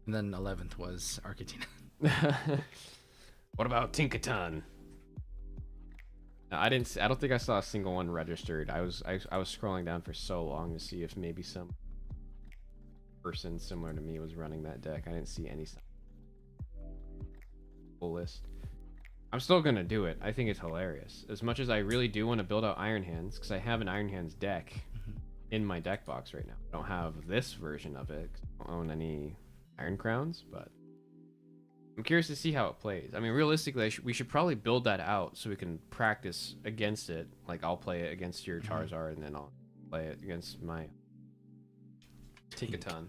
And then 11th was Arcatina. What about Tinkaton? No, I don't think I saw a single one registered. I was scrolling down for so long to see if maybe some person similar to me was running that deck. I didn't see any full list. I'm still gonna do it. I think it's hilarious. As much as I really do want to build out Iron Hands, because I have an Iron Hands deck in my deck box right now. I don't have this version of it. 'Cause I don't own any Iron Crowns, but I'm curious to see how it plays. I mean, realistically, we should probably build that out so we can practice against it. Like, I'll play it against your Charizard, and then I'll play it against my Tinkaton.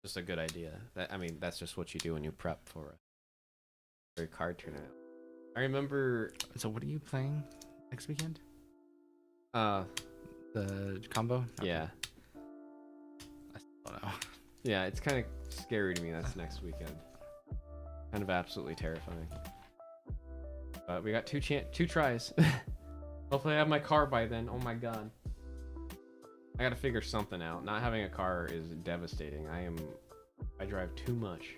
Just a good idea. I mean, that's just what you do when you prep for a card tournament. I remember. So what are you playing next weekend? The combo? Yeah. I don't know. Yeah, it's kind of scary to me. That's next weekend. Kind of absolutely terrifying. But we got two tries. Hopefully I have my car by then. Oh my god. I gotta figure something out. Not having a car is devastating. I drive too much.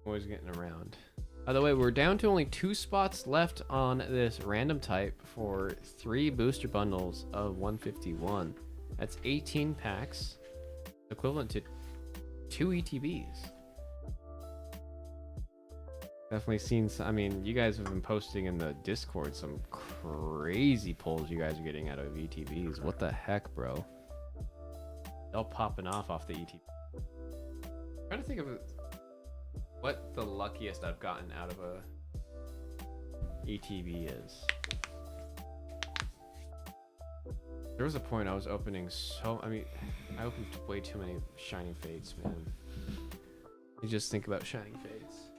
Always getting around. By the way, we're down to only 2 spots left on this random type for 3 booster bundles of 151. That's 18 packs, equivalent to 2 ETBs. Definitely seen some, I mean, you guys have been posting in the Discord some crazy pulls you guys are getting out of ETBs. What the heck, bro? They're popping off the ETB. I'm trying to think of what the luckiest I've gotten out of a ETB is. There was a point I was opening I opened way too many Shining Fates, man. You just think about Shining Fates.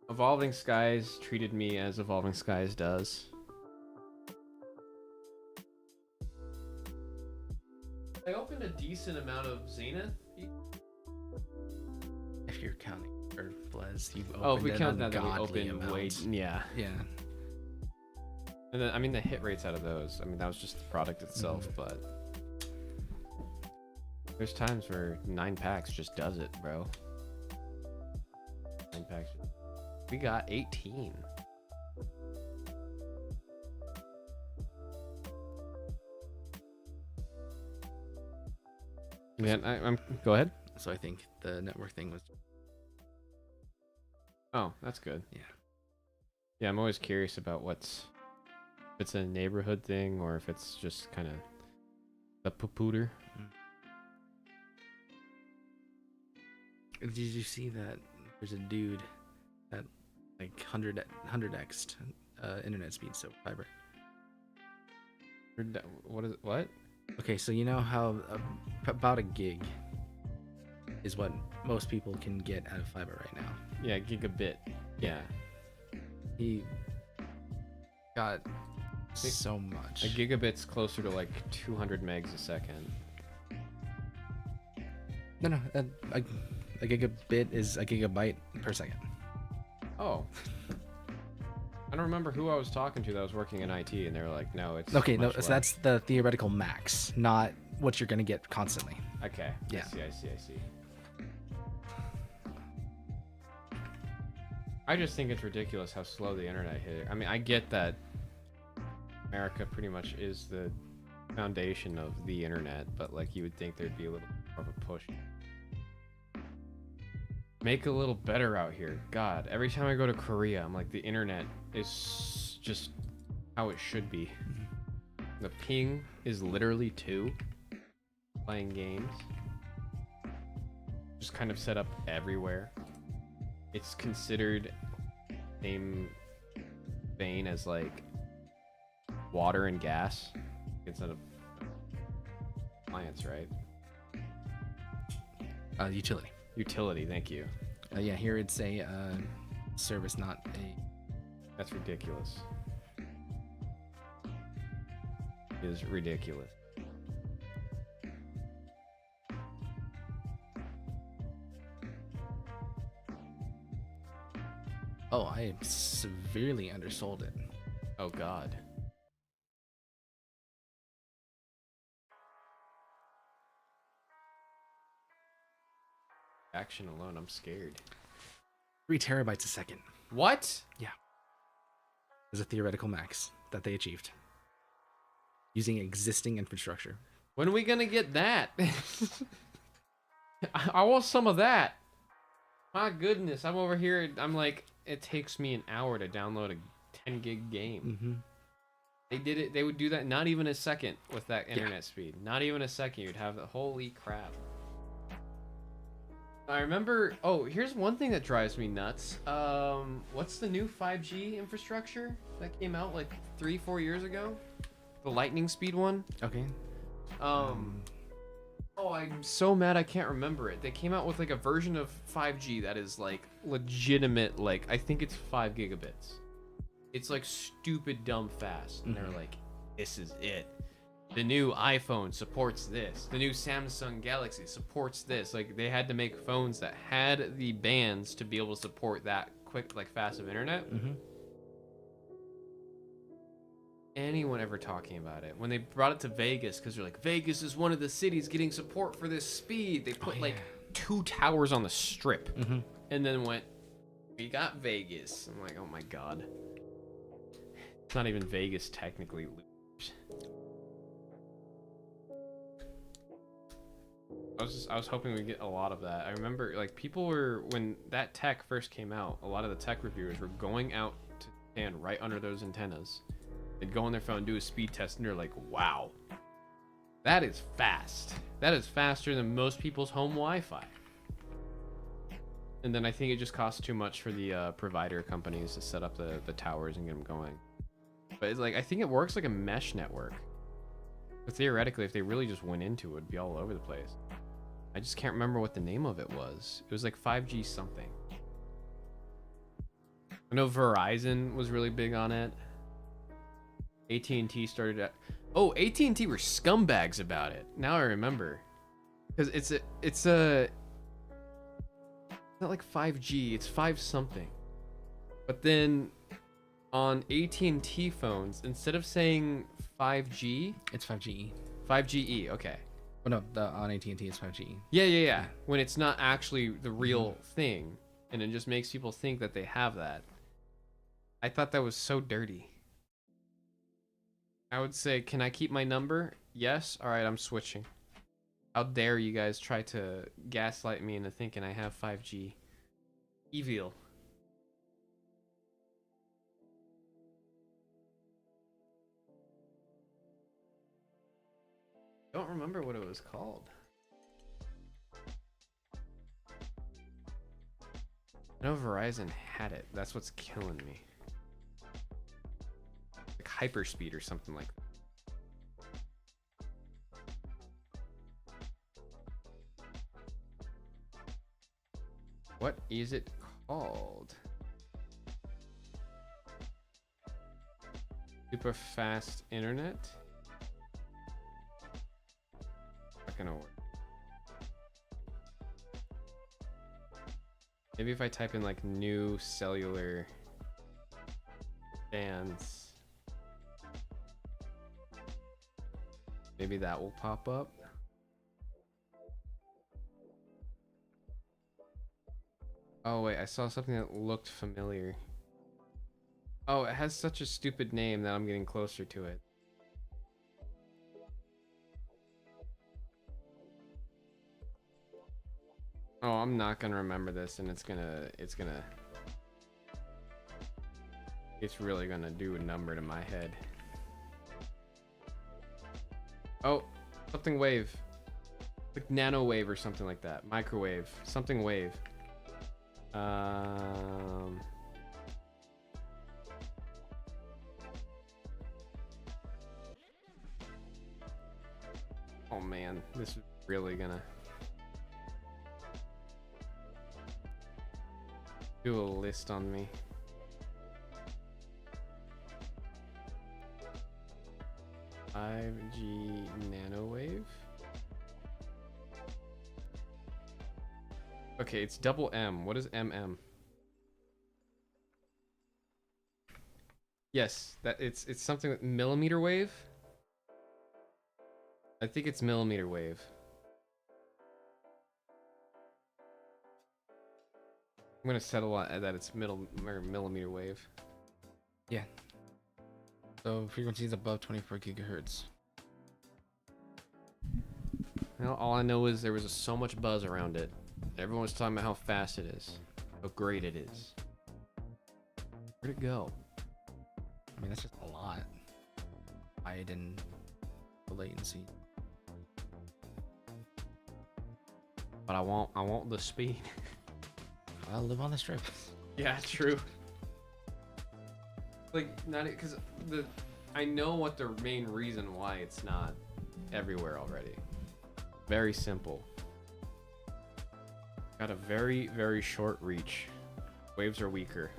Evolving Skies treated me as Evolving Skies does. I opened a decent amount of Zenith. If you're counting Earth Blizz, you opened Oh, if we count that, then we ungodly opened way. amounts. Yeah. Yeah. And then, I mean, the hit rates out of those, I mean, that was just the product itself, but there's times where 9 packs just does it, bro. 9 packs. We got 18. Man, I'm go ahead. So I think the network thing was. Oh, that's good. Yeah. Yeah, I'm always curious about if it's a neighborhood thing or if it's just kind of a pooter. Did you see that there's a dude that like 100x internet speed, so fiber? What is it? What? Okay, so you know how about a gig is what most people can get out of fiber right now. Yeah, gigabit. Yeah. He got so much. A gigabit's closer to like 200 megs a second. No, a gigabit is a gigabyte per second. Oh. I don't remember who I was talking to that was working in IT, and they were like, "No, it's okay." No, much so less." that's the theoretical max, not what you're gonna get constantly. Okay. Yeah. I see. I just think it's ridiculous how slow the internet hit. I mean, I get that America pretty much is the foundation of the internet, but like you would think there'd be a little more of a push. Make a little better out here. God, every time I go to Korea, I'm like, the internet is just how it should be. The ping is literally 2. Playing games. Just kind of set up everywhere. It's considered same vein as like water and gas instead of appliance, right? Utility. Utility, thank you. Yeah, here it's a service, not a. That's ridiculous. It is ridiculous. Oh, I severely undersold it. Oh God. Action alone, I'm scared. 3 terabytes a second What? is a theoretical max that they achieved using existing infrastructure. When are we gonna get that? I want some of that. My goodness, I'm over here. I'm like, it takes me an hour to download a 10 gig game. Mm-hmm. They did it. They would do that not even a second with that internet speed. Not even a second. You'd have the holy crap. I remember. Oh, here's one thing that drives me nuts. What's the new 5G infrastructure that came out like 3-4 years ago? The lightning speed one. Okay. Oh, I'm so mad I can't remember it. They came out with like a version of 5G that is like legitimate, like I think it's 5 gigabits. It's like stupid dumb fast. And they're like, this is it. The new iPhone supports this. The new Samsung Galaxy supports this. Like they had to make phones that had the bands to be able to support that quick, like fast of internet. Anyone ever talking about it? When they brought it to Vegas, because they're like, Vegas is one of the cities getting support for this speed. They put like 2 towers on the strip, and then went, we got Vegas. I'm like, oh my God. It's not even Vegas technically. I was hoping we'd get a lot of that. I remember like people were, when that tech first came out, a lot of the tech reviewers were going out to stand right under those antennas. They'd go on their phone, do a speed test, and they're like, wow, that is fast. That is faster than most people's home Wi-Fi. And then I think it just costs too much for the provider companies to set up the towers and get them going. But it's like, I think it works like a mesh network. But theoretically, if they really just went into it, it'd be all over the place. I just can't remember what the name of it was. It was like 5G something. I know Verizon was really big on it. AT&T started at... Oh, AT&T were scumbags about it. Now I remember. Because it's not like 5G, it's 5 something. But then on AT&T phones, instead of saying 5G, It's 5GE. 5GE, okay. Oh no, on AT&T it's 5GE. Yeah. When it's not actually the real thing, and it just makes people think that they have that. I thought that was so dirty. I would say, can I keep my number? Yes. All right, I'm switching. How dare you guys try to gaslight me into thinking I have 5G? Evil. Don't remember what it was called. I know Verizon had it. That's what's killing me. Like hyperspeed or something like that. What is it called? Super fast internet? Not gonna work. Maybe if I type in like new cellular bands, maybe that will pop up. Oh wait, I saw something that looked familiar. Oh, it has such a stupid name that I'm getting closer to it. Oh, I'm not gonna remember this, and it's really gonna do a number to my head. Oh, something wave. Like nano wave or something like that. Microwave. Something wave. Oh man, this is really gonna do a list on me. (5G nanowave). Okay, it's double M. What is MM? Yes, that it's something with millimeter wave. I think it's millimeter wave. I'm gonna settle on that it's millimeter wave. Yeah. So frequencies above 24 gigahertz. Well, all I know is there was so much buzz around it. Everyone was talking about how fast it is, how great it is. Where'd it go? I mean, that's just a lot. Hide and the latency. But I want the speed. I'll live on the strip. Yeah, true. Like, not because I know what the main reason why it's not everywhere already. Very simple. Got a very, very short reach. Waves are weaker.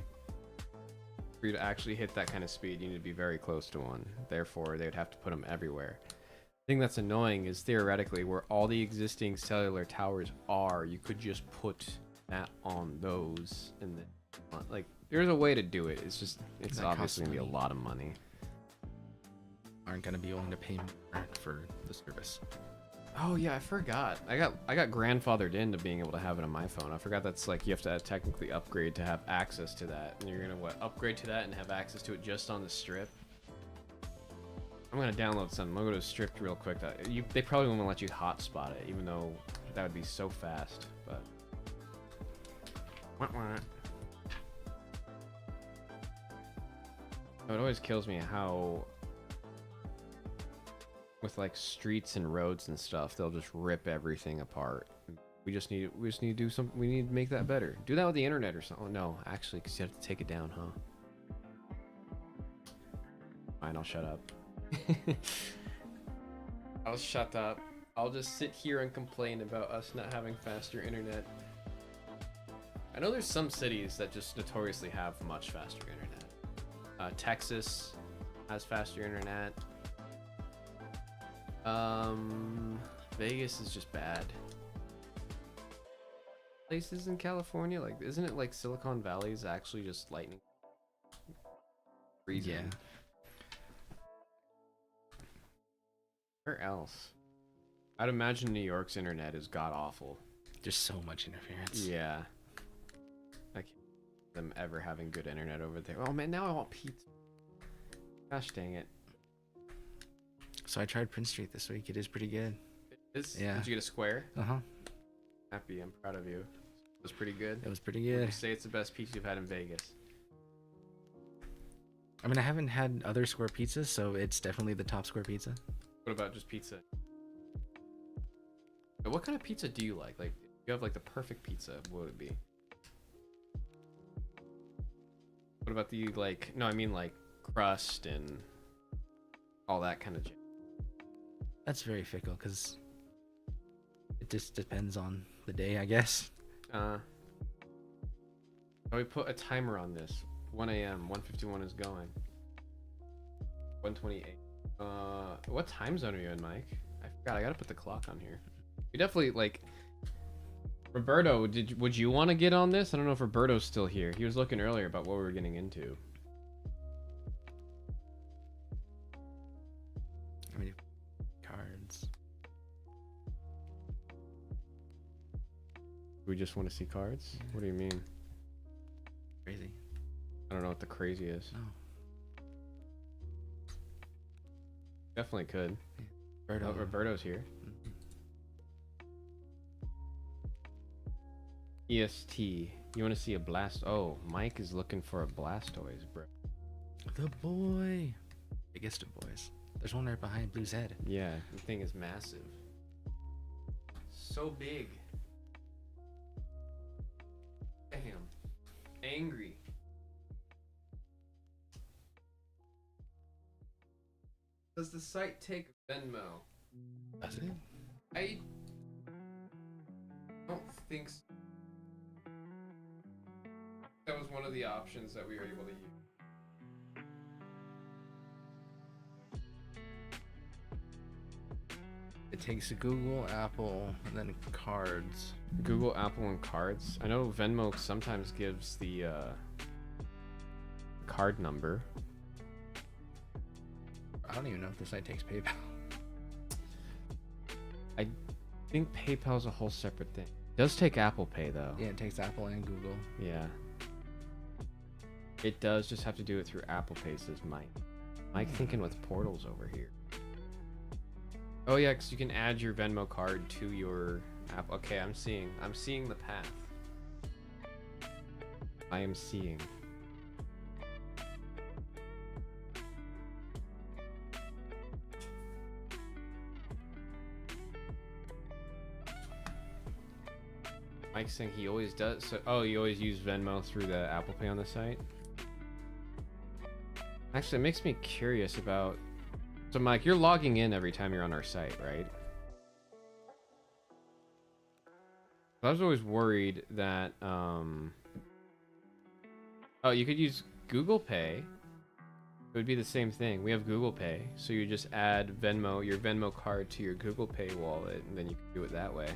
For you to actually hit that kind of speed, you need to be very close to one. Therefore, they would have to put them everywhere. The thing that's annoying is theoretically where all the existing cellular towers are, you could just put that on those, and then like there's a way to do it. It's just it's obviously gonna be a lot of money. Aren't gonna be willing to pay more for the service. Oh yeah, I forgot. I got grandfathered into being able to have it on my phone. I forgot that's like you have to technically upgrade to have access to that, and you're gonna upgrade to that and have access to it just on the strip. I'm gonna download something. I'm gonna go to Strip real quick. They probably won't let you hotspot it, even though that would be so fast. But it always kills me how, with like streets and roads and stuff, they'll just rip everything apart. We just need to do something. We need to make that better. Do that with the internet or something. Oh, no, actually, because you have to take it down, huh? Fine, I'll shut up. I'll shut up. I'll just sit here and complain about us not having faster internet. I know there's some cities that just notoriously have much faster internet. Texas has faster internet. Vegas is just bad. Places in California, like, isn't it like Silicon Valley is actually just lightning? Freezing. Yeah. Where else? I'd imagine New York's internet is god awful. There's so much interference. Yeah. I can't see them ever having good internet over there. Oh man, now I want pizza. Gosh dang it. So I tried Prince Street this week. It is pretty good. Yeah. Did you get a square? Uh-huh. Happy, I'm proud of you. It was pretty good. It was pretty Would good. you say it's the best pizza you've had in Vegas? I mean, I haven't had other square pizzas, so it's definitely the top square pizza. What about just pizza? What kind of pizza do you like? Like, if you have like the perfect pizza, what would it be? What about the like? No, I mean like crust and all that kind of. That's very fickle because it just depends on the day, I guess. We put a timer on this. 1 a.m. 1:51 is going. 1:28. What time zone are you in, Mike? I forgot. I gotta put the clock on here. We definitely like. Roberto, would you want to get on this? I don't know if Roberto's still here. He was looking earlier about what we were getting into. I mean, cards. We just want to see cards? What do you mean? Crazy. I don't know what the crazy is. No. Definitely could. Yeah. Roberto's here. EST. You want to see a blast? Oh, Mike is looking for a Blastoise, bro. The boy. Biggest of boys. There's one right behind Blue's head. Yeah, the thing is massive. So big. Damn. Angry. Does the site take Venmo? That's it. I don't think so. That was one of the options that we were able to use. It takes Google, Apple, and then cards. Google, Apple, and cards. I know Venmo sometimes gives the card number. I don't even know if the site takes PayPal. I think PayPal's a whole separate thing. It does take Apple Pay though. Yeah, it takes Apple and Google. Yeah. It does just have to do it through Apple Pay, says Mike. Mike thinking with portals over here. Oh yeah, because you can add your Venmo card to your app. Okay, I'm seeing the path. I am seeing. Mike's saying he always does. So, oh, you always use Venmo through the Apple Pay on the site? Actually, it makes me curious about... So, Mike, you're logging in every time you're on our site, right? I was always worried that... Oh, you could use Google Pay. It would be the same thing. We have Google Pay, so you just add Venmo, your Venmo card to your Google Pay wallet, and then you can do it that way.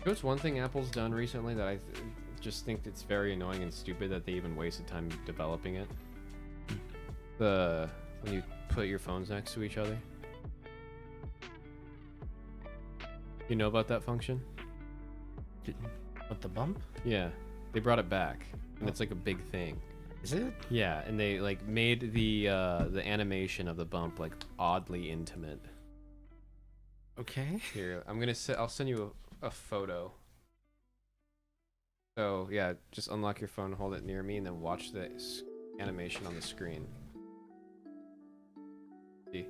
What's one thing Apple's done recently that I just think it's very annoying and stupid that they even wasted time developing it? When you put your phones next to each other. You know about that function? What, the bump? Yeah, they brought it back, and it's like a big thing. Is it? Yeah, and they like made the animation of the bump like oddly intimate. Okay. Here, I'll send you a photo. So yeah, just unlock your phone, hold it near me, and then watch the animation on the screen. See?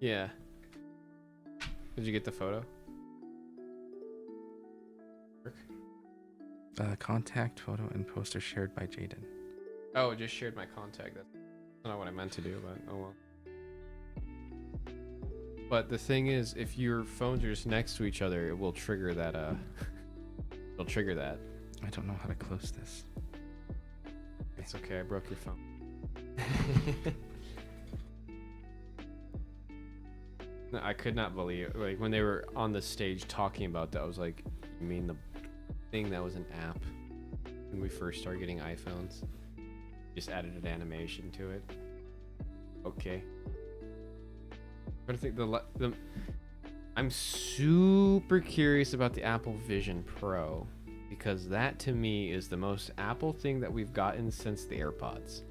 Yeah. Did you get the photo? Contact, photo, and poster shared by Jaden. Oh, it just shared my contact. That's not what I meant to do, but oh well. But the thing is, if your phones are just next to each other, it will trigger that, it'll trigger that. I don't know how to close this. It's okay, I broke your phone. No, I could not believe it. Like, when they were on the stage talking about that, I was like, you mean the thing that was an app when we first started getting iPhones? Just added an animation to it. Okay. But I think I'm super curious about the Apple Vision Pro, because that to me is the most Apple thing that we've gotten since the AirPods.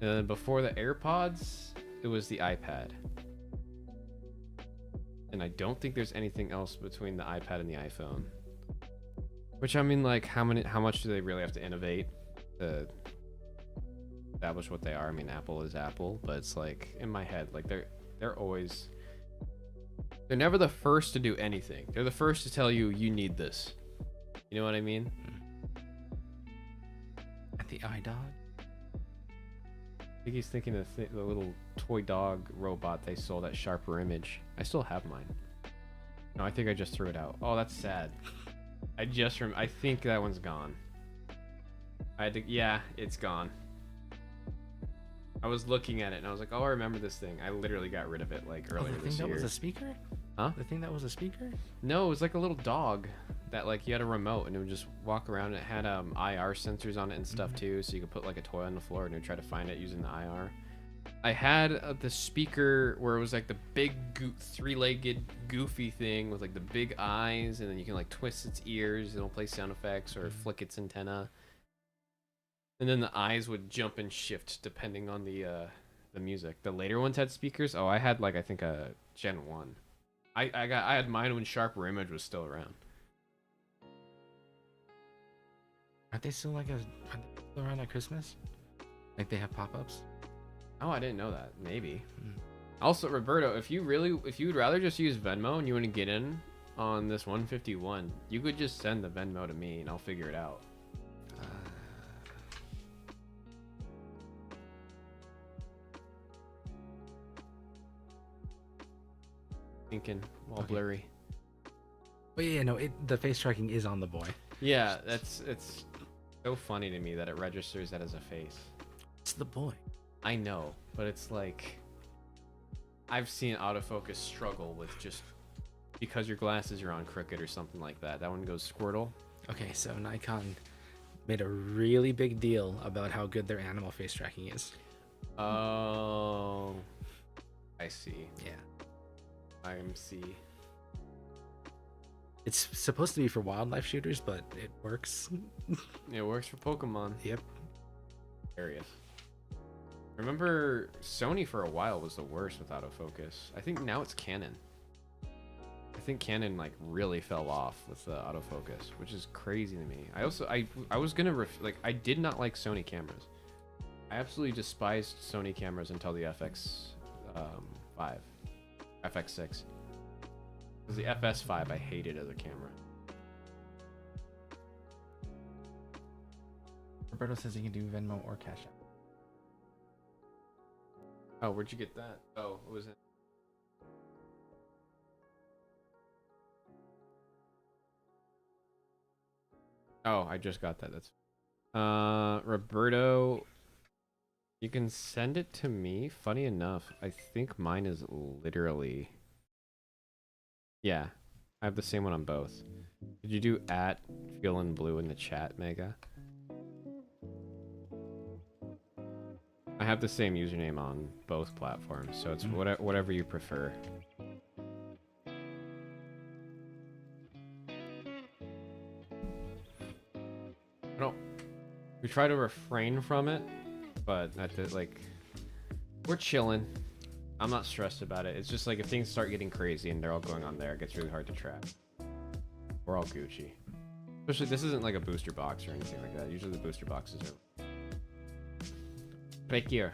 And then before the AirPods, it was the iPad. And I don't think there's anything else between the iPad and the iPhone. Which, I mean, like, how much do they really have to innovate to establish what they are? I mean, Apple is Apple, but it's like, in my head, like, they're never the first to do anything. They're the first to tell you, you need this. You know what I mean? At the iDog? I think he's thinking of the little toy dog robot they sold at Sharper Image. I still have mine. No, I think I just threw it out. Oh, that's sad. I think that one's gone. Yeah, it's gone. I was looking at it and I was like, oh, I remember this thing. I literally got rid of it like earlier this year. The thing that was a speaker? Huh? The thing that was a speaker? No, it was like a little dog that like you had a remote and it would just walk around. And it had IR sensors on it and stuff too, so you could put like a toy on the floor and it would try to find it using the IR. I had the speaker where it was like the big three-legged goofy thing with like the big eyes, and then you can like twist its ears and it'll play sound effects or flick its antenna. And then the eyes would jump and shift depending on the music. The later ones had speakers. Oh, I had like I think a Gen 1. I had mine when Sharper Image was still around. Aren't they still around at Christmas? Like they have pop-ups? Oh, I didn't know that. Maybe. Also, Roberto, if you'd rather just use Venmo and you want to get in on this 151, you could just send the Venmo to me and I'll figure it out. Thinking all blurry. But yeah, no, the face tracking is on the boy. Yeah, it's so funny to me that it registers that as a face. It's the boy. I know, but it's like I've seen autofocus struggle with just because your glasses are on crooked or something like that. That one goes Squirtle. Okay, so Nikon made a really big deal about how good their animal face tracking is. Oh, I see. Yeah. IMC. It's supposed to be for wildlife shooters, but it works. It works for Pokemon. Yep. Hilarious. Remember, Sony for a while was the worst with autofocus. I think now it's Canon. I think Canon like really fell off with the autofocus, which is crazy to me. I was gonna I did not like Sony cameras. I absolutely despised Sony cameras until the FX5, FX6. Because the FS5 I hated as a camera. Roberto says he can do Venmo or Cash App. Oh, where'd you get that? Oh, it was in. Oh, I just got that. That's Roberto, you can send it to me. Funny enough, I think mine is literally, yeah, I have the same one on both. Did you do @feelinblue in the chat, Mega? I have the same username on both platforms, so it's whatever you prefer. We try to refrain from it, but we're chilling. I'm not stressed about it. It's just like if things start getting crazy and they're all going on there, it gets really hard to track. We're all Gucci. Especially, this isn't like a booster box or anything like that. Usually the booster boxes are right here.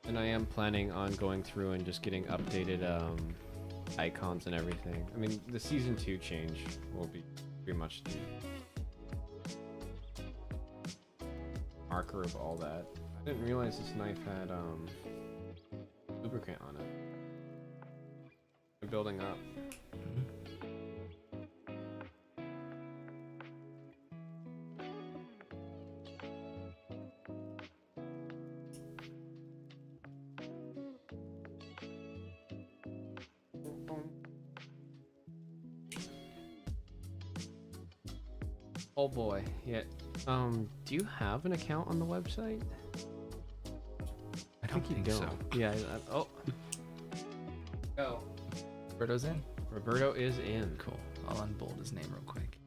And I am planning on going through and just getting updated icons and everything. I mean, the season 2 change will be pretty much the marker of all that. I didn't realize this knife had lubricant on it. I'm building up. Oh boy, yeah. Do you have an account on the website? I don't think so. Yeah. Oh. Go. Roberto's in. Roberto is in. Cool. I'll unbold his name real quick.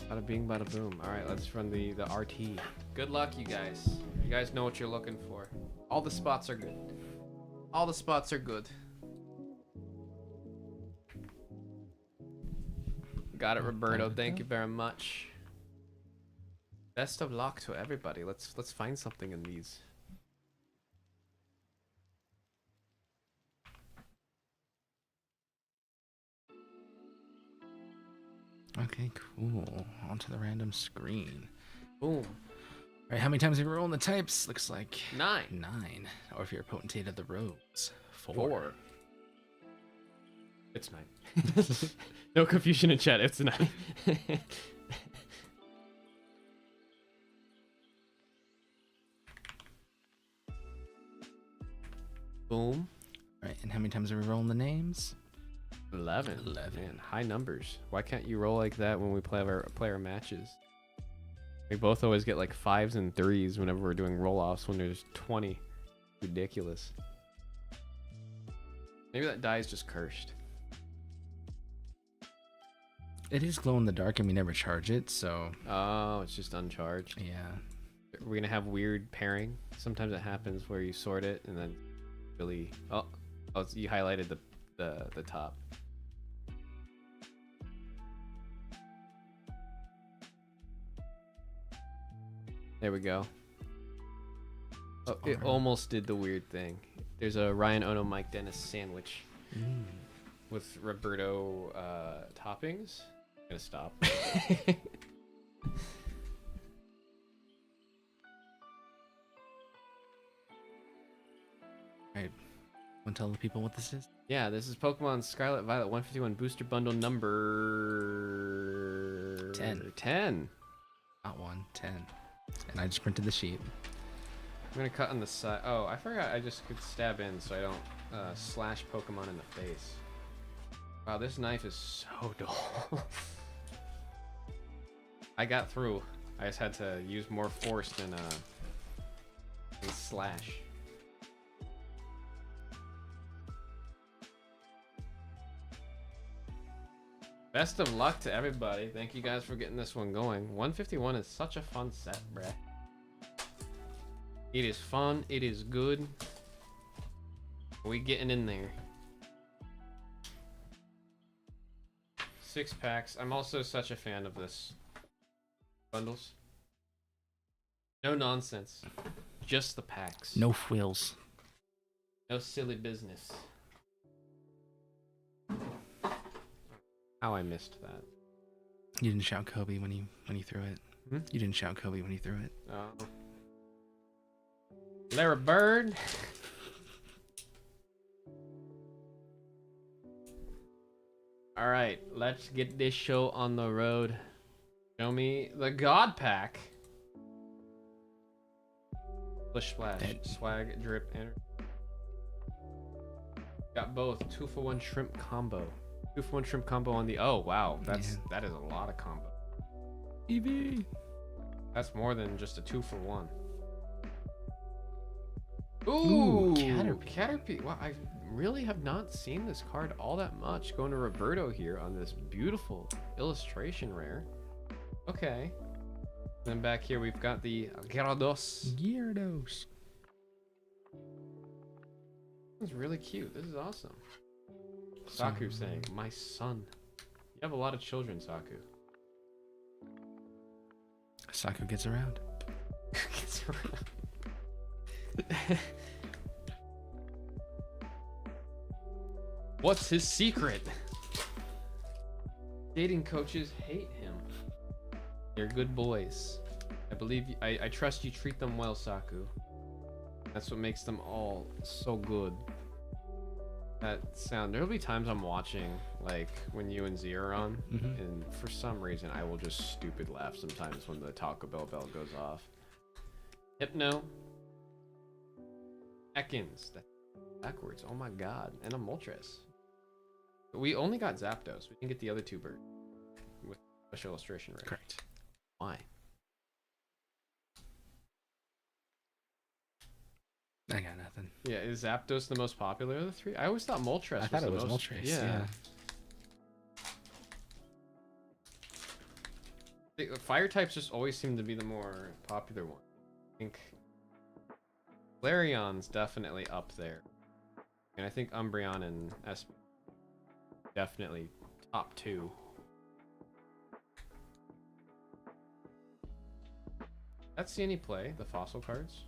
Bada bing, bada boom. All right, let's run the RT. Good luck, you guys. You guys know what you're looking for. All the spots are good. All the spots are good. Got it, Roberto. Thank you very much. Best of luck to everybody. Let's find something in these. Okay, cool. Onto the random screen. Boom. All right, how many times have you rolled the types? Looks like 9. 9. Or if you're a potentate of the rogues, 4. 4. It's 9. No confusion in chat. It's 9. Boom. All right, and how many times are we rolling the names? 11. 11. Man, high numbers. Why can't you roll like that when we play our matches? We both always get like 5s and 3s whenever we're doing roll-offs when there's 20. Ridiculous. Maybe that die is just cursed. It is glow in the dark, and we never charge it, so Oh, it's just uncharged. yeah. We're gonna have weird pairing. Sometimes it happens where you sort it and then really you highlighted the top. There we go. Oh, it Alright. almost did the weird thing. There's a Ryan Ono Mike Dennis sandwich with Roberto toppings. I'm gonna stop. Alright. Want to tell the people what this is? Yeah, this is Pokemon Scarlet Violet 151 Booster Bundle number 10. 10. Not 1, 10. And I just printed the sheet. I'm gonna cut on the side. Oh, I forgot I just could stab in so I don't slash Pokemon in the face. Wow, this knife is so dull. I got through. I just had to use more force than slash. Best of luck to everybody. Thank you guys for getting this one going. 151 is such a fun set, bruh. It is fun. It is good. We getting in there. 6 packs. I'm also such a fan of this. Bundles. No nonsense. Just the packs. No frills. No silly business. How I missed that. You didn't shout Kobe when you threw it. Hmm? You didn't shout Kobe when you threw it. Oh. Larry Bird. All right, let's get this show on the road. Show me the God Pack. Splish Splash, Swag, Drip, and got both 2-for-1 shrimp combo. 2-for-1 shrimp combo on the. Oh wow, that is a lot of combo. EV. That's more than just a 2-for-1. Ooh, Caterpie. Wow, I really have not seen this card all that much. Going to Roberto here on this beautiful illustration rare. Okay. Then back here we've got the Gyarados. Gyarados. This is really cute. This is awesome. Saku saying, "My son." You have a lot of children, Saku. Saku gets around. Gets around. What's his secret? Dating coaches hate him. They're good boys. I believe I trust you treat them well, Saku. That's what makes them all so good. That sound. There'll be times I'm watching, like when you and Z are on, and for some reason I will just stupid laugh sometimes when the Taco Bell bell goes off. Hypno. Ekans. That's backwards. Oh my god. And a Moltres. But we only got Zapdos. We didn't get the other 2 birds with special illustration, right? Correct. Why? I got nothing. Yeah, is Zapdos the most popular of the 3? I always thought Moltres. I thought it was most... Moltres. Yeah. Fire types just always seem to be the more popular one. I think Flareon's definitely up there, and I think Umbreon and Esp definitely top 2. Let's see any play the fossil cards.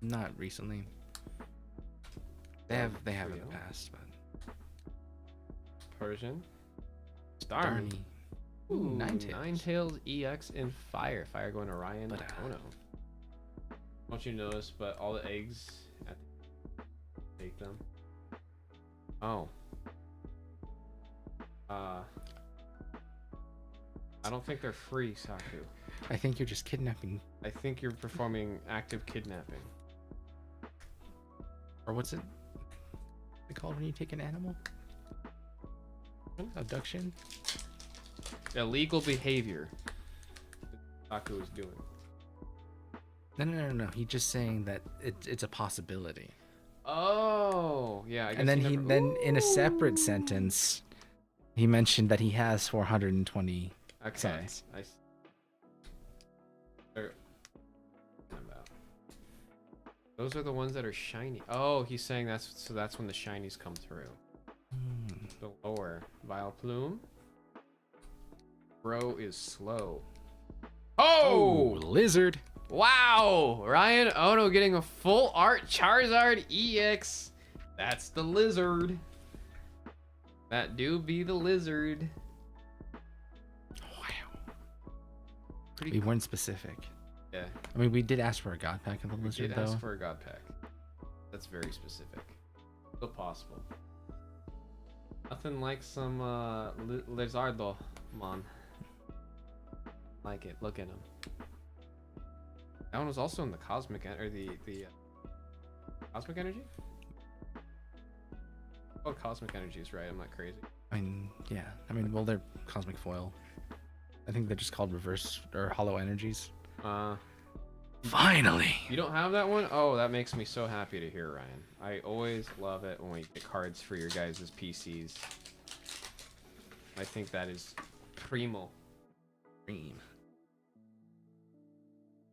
Not recently. They have in the past, but Persian. Starmie. Ooh, Ninetales. Ninetales EX in fire. Fire going to Ryan. But, Oh no. Don't you notice, but all the eggs take them. Oh. I don't think they're free, Saku. I think you're just kidnapping. I think you're performing active kidnapping. Or what's it? They called when you take an animal? Abduction? Illegal behavior. Taku is doing. No. He's just saying that it's a possibility. Oh, yeah. I guess And then never... then in a separate sentence, he mentioned that he has 420 Okay. sons. I see. About. Those are the ones that are shiny. Oh, he's saying that's when the shinies come through. The lower Vile Plume. Bro is slow. Oh! Lizard. Wow! Ryan Ono getting a full art Charizard EX. That's the lizard. That do be the lizard. Wow. Pretty We cool. weren't specific. Yeah. I mean, we did ask for a god pack of the We lizard, did though. ask for a god pack. That's very specific. Still possible. Nothing like some Lizardo, man. Like it. Look at him. That one was also in the cosmic or the cosmic energy. Oh, cosmic energy is right. I'm not crazy. I mean, yeah. I mean, well, they're cosmic foil. I think they're just called reverse or hollow energies. Finally. You don't have that one? Oh, that makes me so happy to hear, Ryan. I always love it when we get cards for your guys' PCs. I think that is primo. Cream.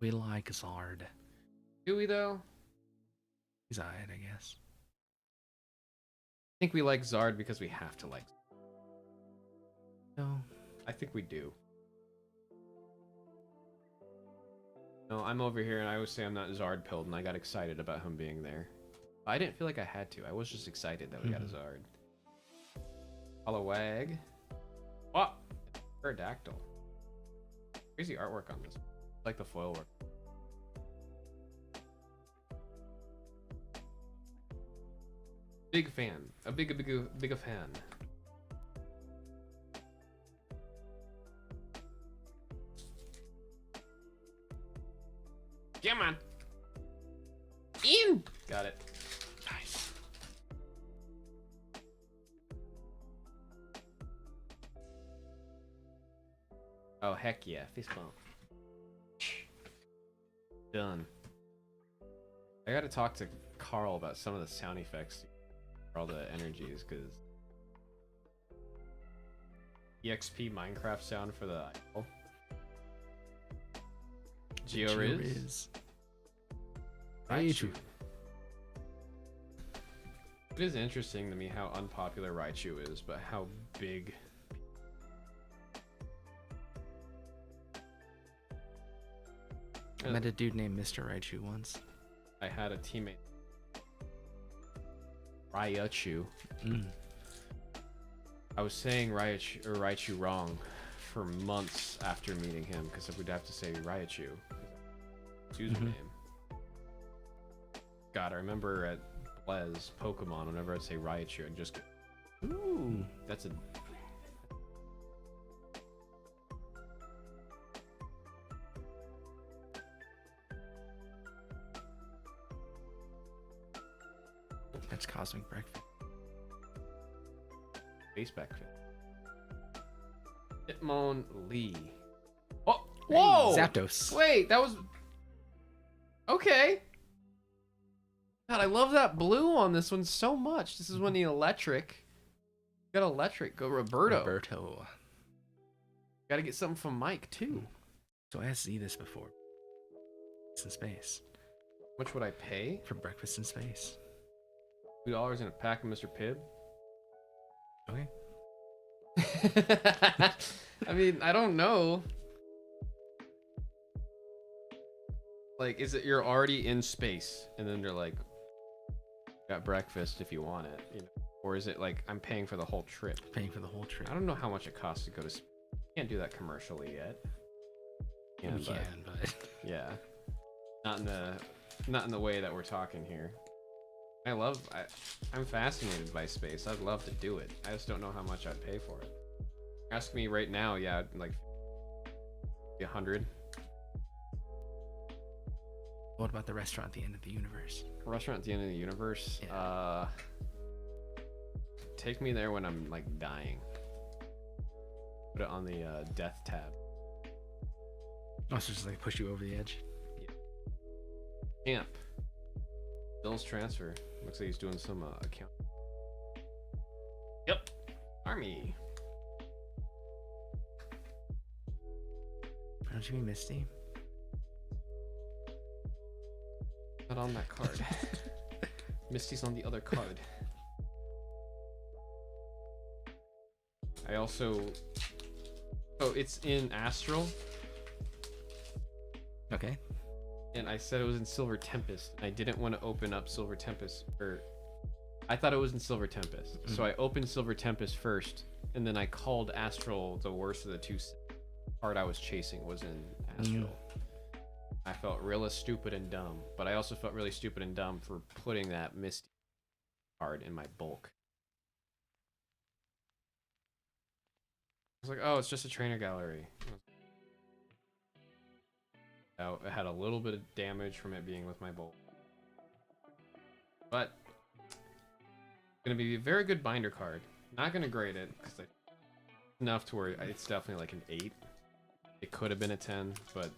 We like Zard. Do we though? He's alright, I guess. I think we like Zard because we have to like. No. I think we do. No, I'm over here and I always say I'm not Zard pilled and I got excited about him being there. I didn't feel like I had to. I was just excited that we got a Zard. Holowag. Oh! Pterodactyl. Crazy artwork on this. I like the foil work. Big fan. A big fan. Come on. In. Got it. Nice. Oh, heck yeah. Fist bump. Done. I gotta talk to Carl about some of the sound effects for all the energies, because EXP Minecraft sound for the idol. Georiz. Raichu. It is interesting to me how unpopular Raichu is, but how big. I met a dude named Mr. Raichu once. I had a teammate, Raichu. I was saying Raichu wrong for months after meeting him because we'd have to say Raichu. Username. God, I remember at Blaze Pokemon, whenever I'd say Raichu, I'd just go, ooh, that's a. That's Cosmic Breakfast. Base back fit. Hitmon Lee. Oh, Hey, whoa! Zapdos. Wait, that was okay. God, I love that blue on this one so much. This is when the electric. Got electric. Go Roberto. Got to get something from Mike too. So I asked Z this before. It's in space. How much would I pay? For breakfast in space. $2 in a pack of Mr. Pibb. Okay. I mean, I don't know. Like, is it you're already in space and then they're like, got breakfast if you want it, you know? Or is it like I'm paying for the whole trip? Paying for the whole trip. I don't know how much it costs to go to space. Can't do that commercially yet. We can, but yeah, not in the way that we're talking here. I'm fascinated by space. I'd love to do it. I just don't know how much I'd pay for it. Ask me right now, yeah, like 100. What about the restaurant at the end of the universe? Restaurant at the end of the universe. Yeah. take me there when I'm like dying. Put it on the death tab. Oh, so just like push you over the edge. Camp. Bill's transfer. Looks like he's doing some account. Yep. Army. Don't you mean Misty? Not on that card. Misty's on the other card. I also... Oh, it's in Astral. Okay. And I said it was in Silver Tempest. I didn't want to open up Silver Tempest. Or I thought it was in Silver Tempest. So I opened Silver Tempest first. And then I called Astral the worst of the two. Card I was chasing was in Astral. I felt real stupid and dumb. But I also felt really stupid and dumb for putting that Misty card in my bulk. I was like, oh, it's just a trainer gallery. I had a little bit of damage from it being with my bolt. But it's gonna be a very good binder card. Not gonna grade it because enough to where it's definitely like an 8. It could have been a 10, but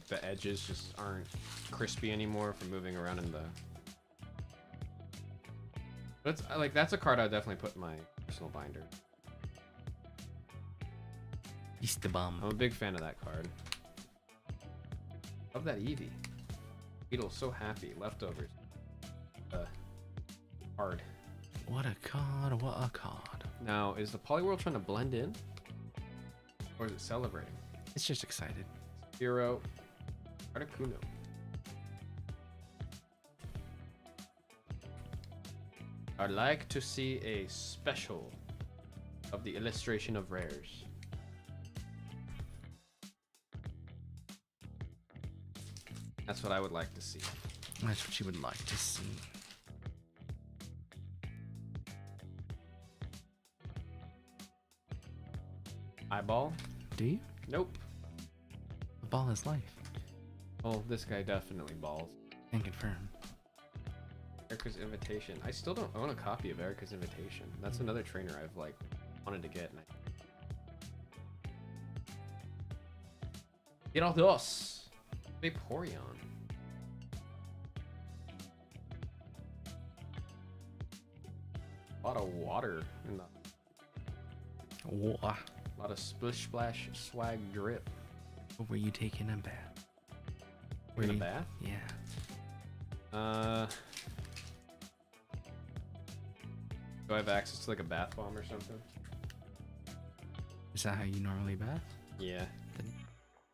the edges just aren't crispy anymore from moving around in the. But like that's a card I definitely put in my personal binder. Easter bomb. I'm a big fan of that card. Love that Eevee. Beetle's so happy. Leftovers. Hard. What a card, what a card. Now, is the Poliwhirl trying to blend in? Or is it celebrating? It's just excited. Zero. Articuno. I'd like to see a special of the illustration of rares. That's what I would like to see. That's what you would like to see. Eyeball? Do you? Nope. The ball is life. Oh, this guy definitely balls. Can confirm. Erica's Invitation. I still don't own a copy of Erica's Invitation. That's another trainer I've like wanted to get. Gyarados. Vaporeon. A lot of water in the. Whoa. A lot of splish splash swag drip. What were you taking a bath? Were in a bath? Yeah. Do I have access to like a bath bomb or something? Is that how you normally bath? Yeah.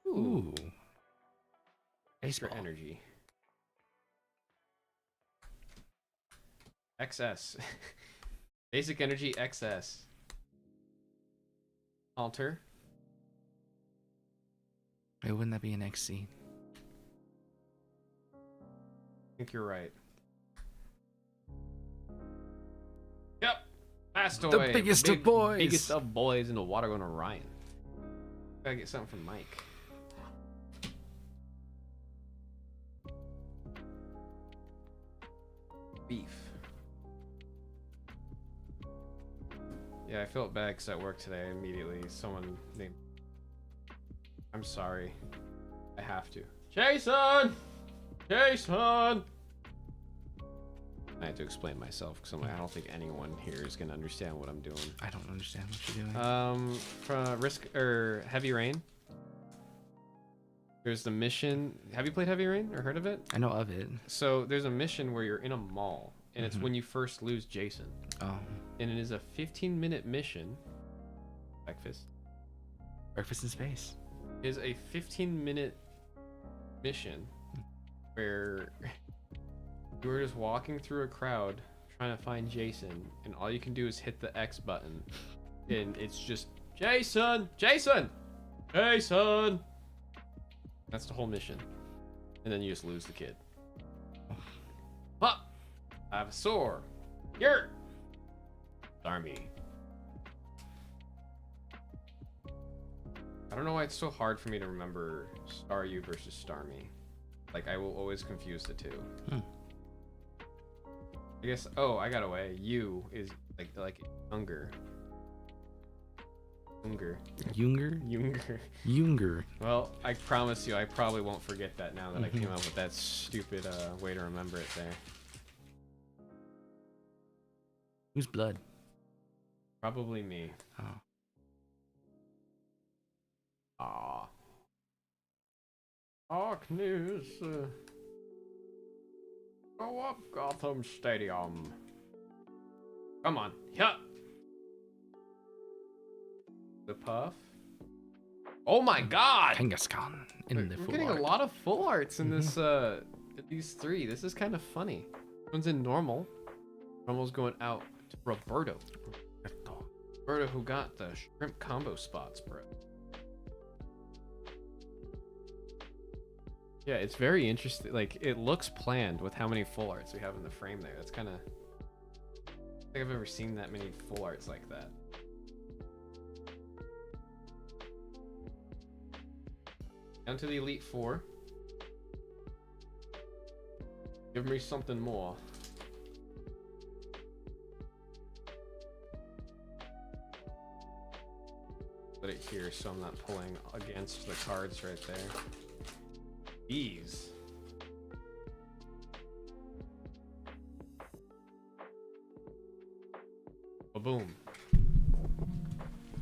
Ooh. Extra Baseball. energy. XS. Basic energy XS. Alter. Wait, wouldn't that be an XC? I think you're right. Yep. Passed away. The biggest of boys. Biggest of boys in the water going Orion. Gotta get something from Mike. Beef. Yeah, I felt bad because at work today, immediately someone named. I'm sorry. I have to. Jason! Jason! I had to explain myself because I'm like, I don't think anyone here is gonna understand what I'm doing. I don't understand what you're doing. From Risk or Heavy Rain. There's the mission. Have you played Heavy Rain or heard of it? I know of it. So there's a mission where you're in a mall, and it's when you first lose Jason. Oh. And it is a 15-minute mission. Breakfast. Breakfast in space. It is a 15-minute mission where you were just walking through a crowd trying to find Jason, and all you can do is hit the X button, and it's just Jason, Jason, Jason. That's the whole mission, and then you just lose the kid. Pop, I have a sore. Here, Army. I don't know why it's so hard for me to remember Staryu versus Starmie. Like, I will always confuse the two. I guess, oh, I got away. U is, like younger. Younger. Well, I promise you, I probably won't forget that now that I came up with that stupid way to remember it there. Whose blood? Probably me. Oh. Ah. Dark news. Go up, Gotham Stadium. Come on. Yeah. The puff. Oh my god! Kangaskhan in the We're full getting art. a lot of full arts in this these three. This is kind of funny. One's in normal. Normal's going out to Roberto. Roberto who got the shrimp combo spots, bro. Yeah, it's very interesting. Like, it looks planned with how many full arts we have in the frame there. That's kind of... I don't think I've ever seen that many full arts like that. Down to the Elite Four. Give me something more. Put it here so I'm not pulling against the cards right there. These. Ba-boom.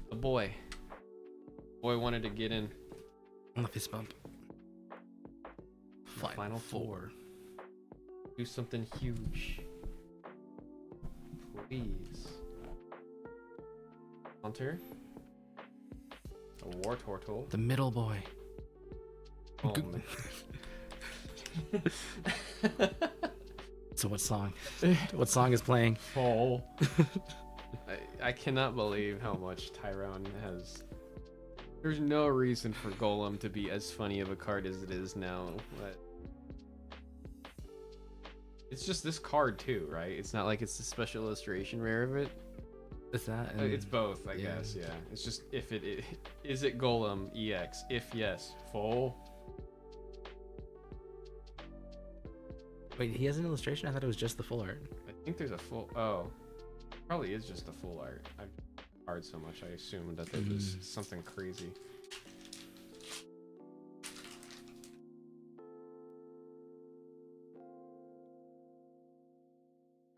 The boy. Boy wanted to get in. On the fist bump. Final four. Do something huge. Please. Hunter. A war turtle. The middle boy. Oh, man. So what song? What song is playing? Fall. I cannot believe how much Tyrone has. There's no reason for Golem to be as funny of a card as it is now. But it's just this card too, right? It's not like it's the special illustration rare of it. Is that? It's both, I guess. Yeah. It's just if it is it Golem EX. If yes, full. Wait, he has an illustration? I thought it was just the full art. I think there's a full. Oh, probably is just the full art. I've card so much, I assumed that there was something crazy.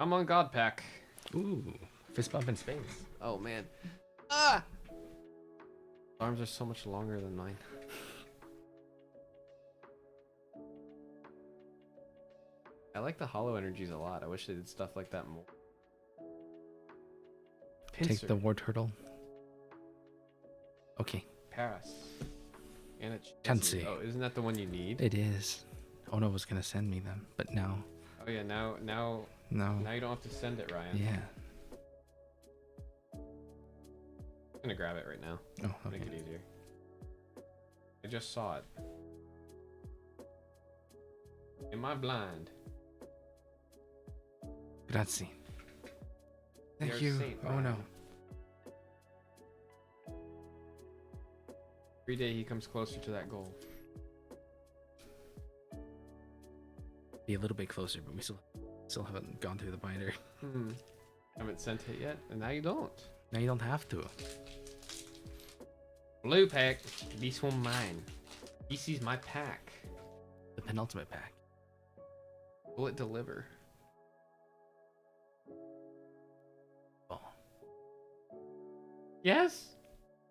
I'm on God Pack. Ooh, fist bump in space. Oh man. Ah! Arms are so much longer than mine. I like the hollow energies a lot. I wish they did stuff like that more. Pincer. Take the war turtle. Okay. Pass. And a Chansey. Oh, isn't that the one you need? It is. Ono was gonna send me them, but now. Oh yeah, now No. you don't have to send it, Ryan. Yeah. I'm gonna grab it right now. Oh, okay. Make it easier. I just saw it. Am I blind? Grazie. Thank You're a you. saint, Oh Ryan. no. Every day he comes closer to that goal. Be a little bit closer, but we still haven't gone through the binder. Haven't sent it yet, and now you don't. Now you don't have to. Blue pack. This one mine. This is my pack. The penultimate pack. Will it deliver? Oh. Yes.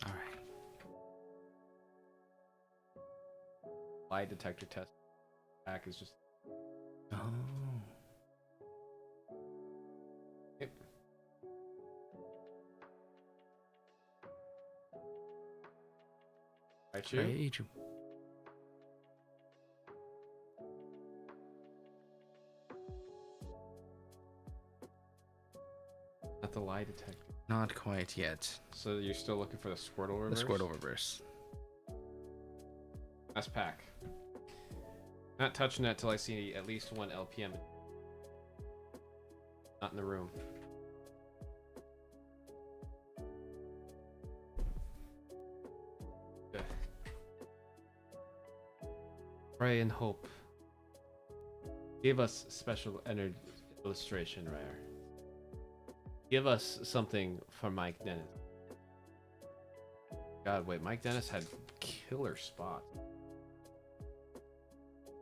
All right. Lie detector test. Pack is just. Oh. Yep. Right, you. Right, you. Not the lie detector. Not quite yet. So you're still looking for the Squirtle reverse? The Squirtle reverse. Last pack. Not touching that till I see at least one LPM. Not in the room. Good. Pray and hope. Give us special energy illustration rare. Give us something for Mike Dennis. God, wait, Mike Dennis had killer spots.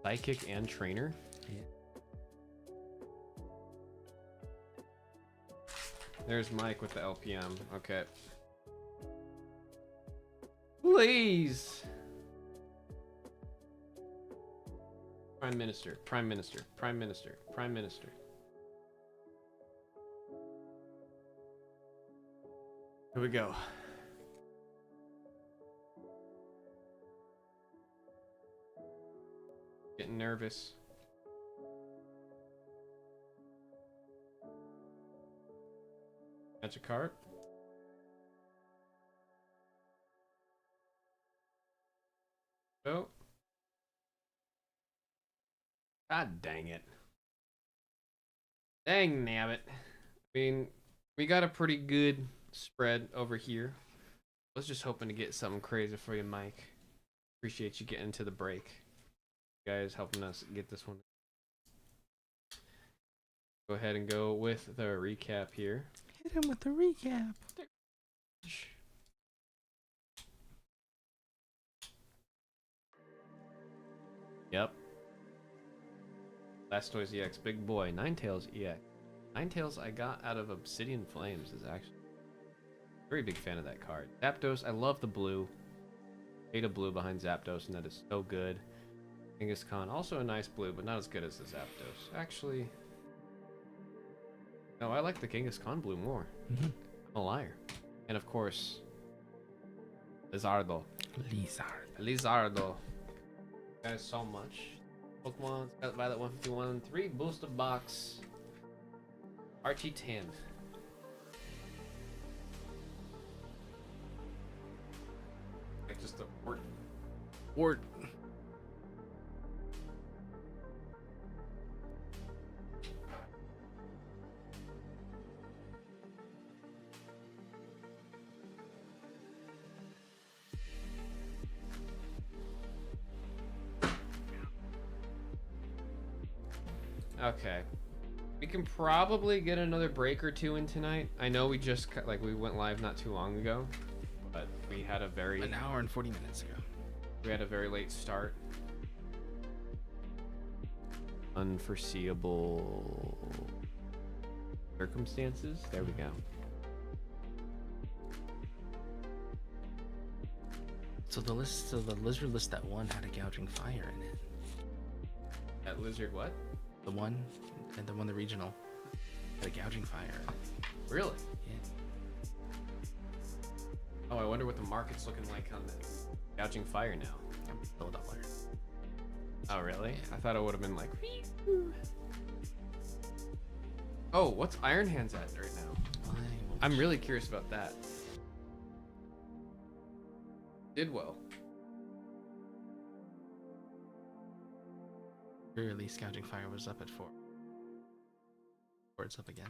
Psychic and trainer? Yeah. There's Mike with the LPM. Okay. Please! Prime Minister, Prime Minister, Prime Minister, Prime Minister. Here we go. Getting nervous. Magic card. Oh. God dang it. Dang nabbit. I mean, we got a pretty good spread over here. I was just hoping to get something crazy for you, Mike. Appreciate you getting to the break. You guys helping us get this one. Go ahead and go with the recap here. Hit him with the recap. Yep. Blastoise EX, big boy. Ninetales EX. Ninetales I got out of Obsidian Flames is actually very big fan of that card. Zapdos, I love the blue. Beta blue behind Zapdos, and that is so good. Kangaskhan, also a nice blue, but not as good as the Zapdos. Actually, no, I like the Kangaskhan blue more. I'm a liar. And of course, Lizardo. Lizardo. Guys, so much. Pokemon, Scarlet Violet 151, 3 booster box. RT10. Like just a word. Okay. We can probably get another break or two in tonight. I know we just we went live not too long ago, but we had a very an hour and 40 minutes ago. We had a very late start. Unforeseeable circumstances. There we go. So the lizard list that won had a gouging fire in it. That lizard what? The one the regional had a gouging fire. Really? Yeah. Oh, I wonder what the market's looking like on the gouging fire now. Still $1. Oh, really? Yeah. I thought it would have been like. Oh, what's Iron Hands at right now? I'm really curious about that. Did well. Release gouging fire was up at 4. Or it's up again.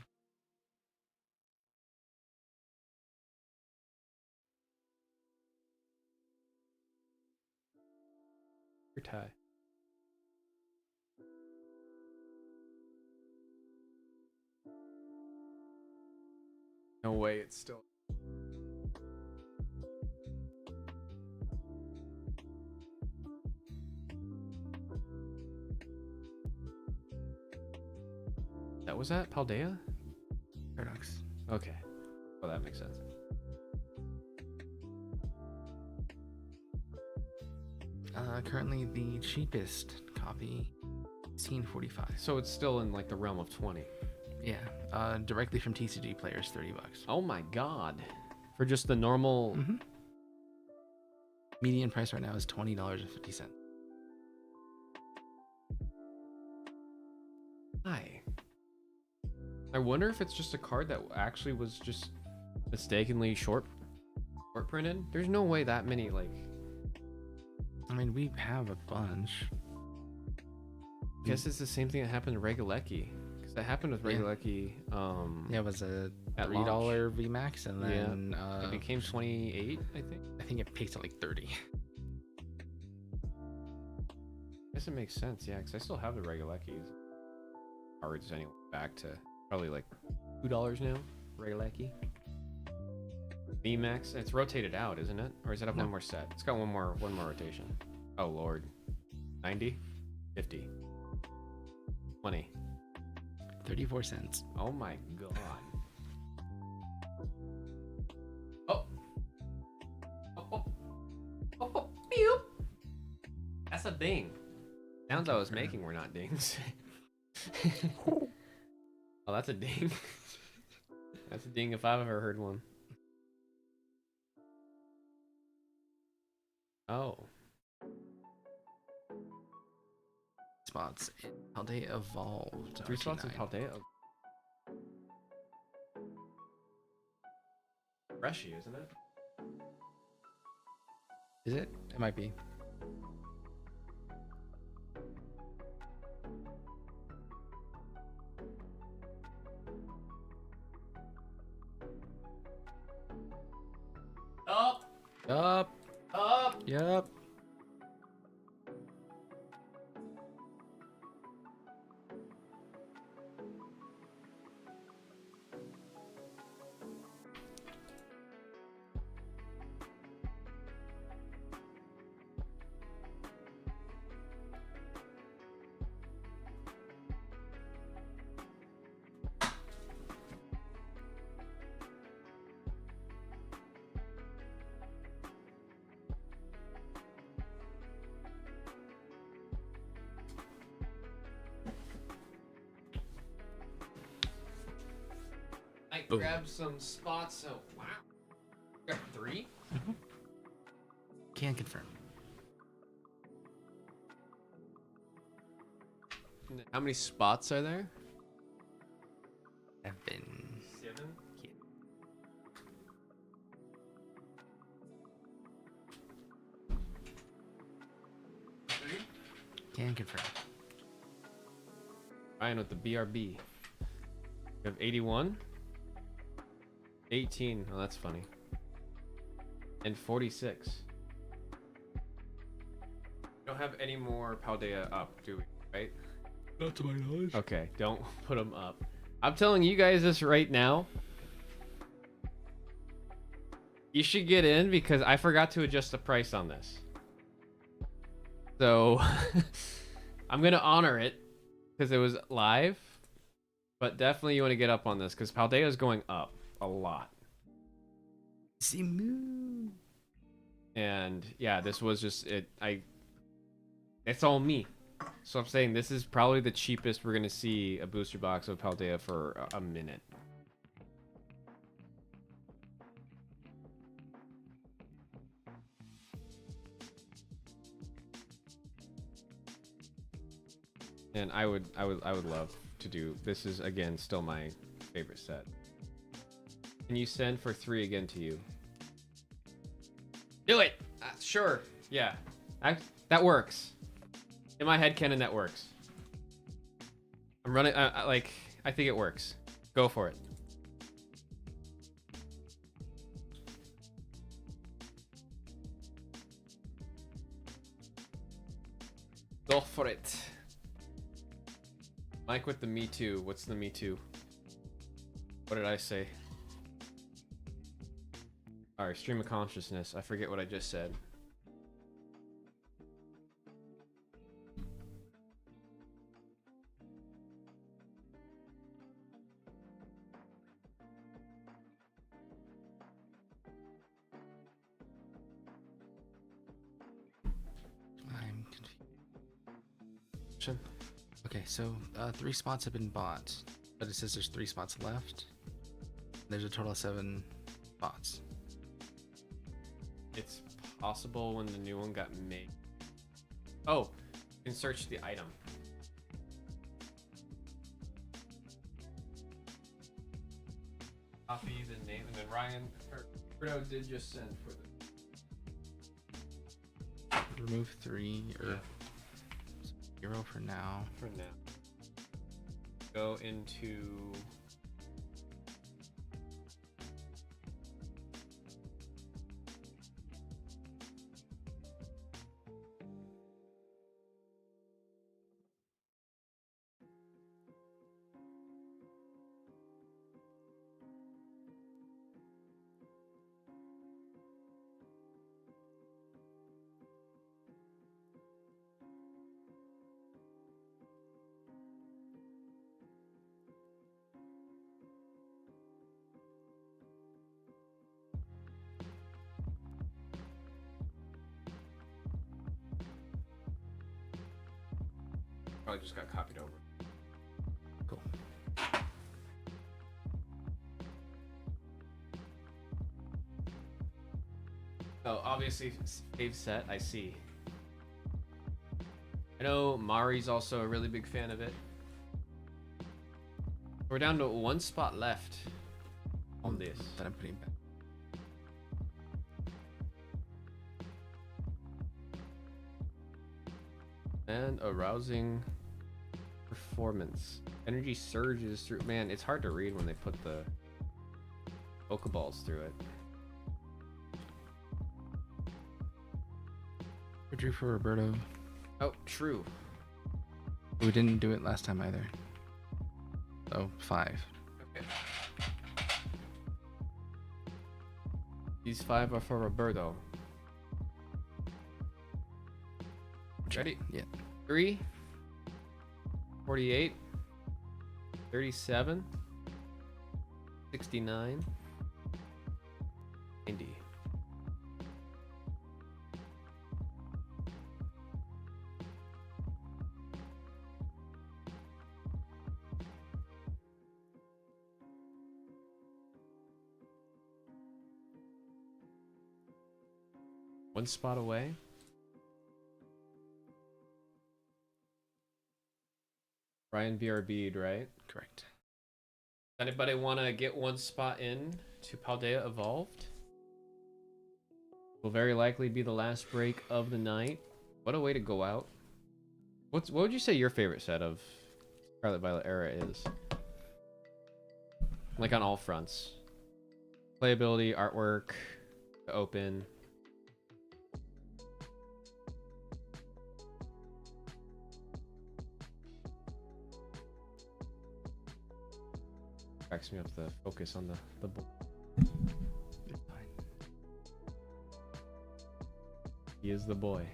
Your tie. No way, it's still. That was that Paldea? Paradox. Okay. Well, that makes sense. Currently the cheapest copy, $16.45. So it's still in like the realm of 20. Yeah. Directly from TCG players, $30. Oh my god. For just the normal. Median price right now is $20.50. Hi. I wonder if it's just a card that actually was just mistakenly short printed. There's no way that many I mean, we have a bunch. I guess it's the same thing that happened to Regalecki. Because that happened with Regalecki. Yeah, it was a at $3 launch. VMAX, and then It became 28, I think. I think it peaked at like 30. I guess it makes sense, yeah, because I still have the Regaleckis cards anyway, back to probably like $2 now. Raylecky. VMAX. It's rotated out, isn't it? Or does it have one more set? It's got one more rotation. Oh lord. 90? 50. 20. 34 cents. Oh my god. Oh. Oh, pew. That's a ding. Sounds I was making were not dings. Oh, that's a ding. That's a ding if I've ever heard one. Oh. Spots in Paldea evolved. 3 spots in RT9. Paldea. Freshy, isn't it? Is it? It might be. Up! Up. Up! Yep. I Boom. grabbed some spots. Oh, wow. Got 3? Can confirm. How many spots are there? 7. 7. Yeah. Can confirm. Ryan with the BRB. We have 81. 18. Oh, that's funny. And 46. We don't have any more Paldea up, do we? Right? Not to my knowledge. Okay, don't put them up. I'm telling you guys this right now. You should get in because I forgot to adjust the price on this. So I'm going to honor it because it was live. But definitely you want to get up on this because Paldea is going up a lot. See moon. And yeah, this was just it. It's all me. So I'm saying this is probably the cheapest we're gonna see a booster box of Paldea for a minute. And I would love to do. This is again still my favorite set. Can you send for 3 again to you? Do it. Sure. Yeah. That works. In my head canon, that works. I'm running. I think it works. Go for it. Go for it. Mike with the Me Too. What's the Me Too? What did I say? Alright, stream of consciousness. I forget what I just said. I'm confused. Okay, so 3 spots have been bought, but it says there's 3 spots left. There's a total of 7 spots. It's possible when the new one got made. Oh, you can search the item. Copies and name, and then Ryan or Bruno did just send for the Remove 3 or Yeah. 0 for now. for now. Go into Probably just got copied over. Cool. Oh, obviously save set. I see. I know Mari's also a really big fan of it. We're down to one spot left on this. That I'm putting back. And arousing performance. Energy surges through. Man, it's hard to read when they put the Pokeballs through it. We drew for Roberto. Oh, true. We didn't do it last time either. So 5. Okay. These 5 are for Roberto. Ready? Yeah. 3, 48, 37, 69, 90. One spot away. Ryan BRB'd, right? Correct. Anybody want to get one spot in to Paldea Evolved? Will very likely be the last break of the night. What a way to go out. What would you say your favorite set of Scarlet Violet era is? Like on all fronts. Playability, artwork, the open. Cracks me up the focus on the board. He is the boy.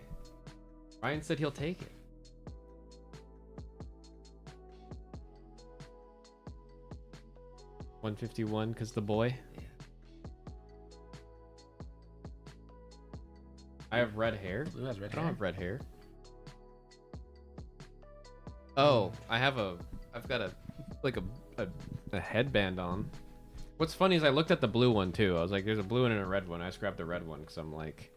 Ryan said he'll take it. $151 because the boy. Yeah. I have red hair. Blue has red I don't hair. have red hair. Oh, I've got a headband on. What's funny is I looked at the blue one too. I was like, there's a blue one and a red one. I just grabbed the red one because I'm like,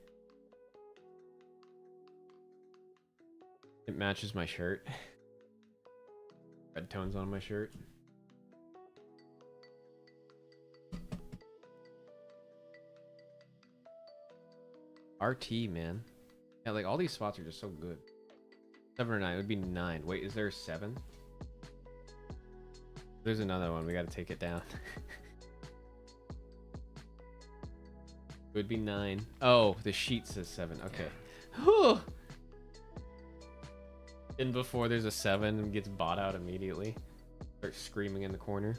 it matches my shirt. Red tones on my shirt. RT, man. Yeah, like all these spots are just so good. 7 or 9. It would be 9. Wait, is there a 7? There's another one. We gotta take it down. It would be 9. Oh, the sheet says 7. Okay. Whew. And before there's a 7 and gets bought out immediately. Start screaming in the corner.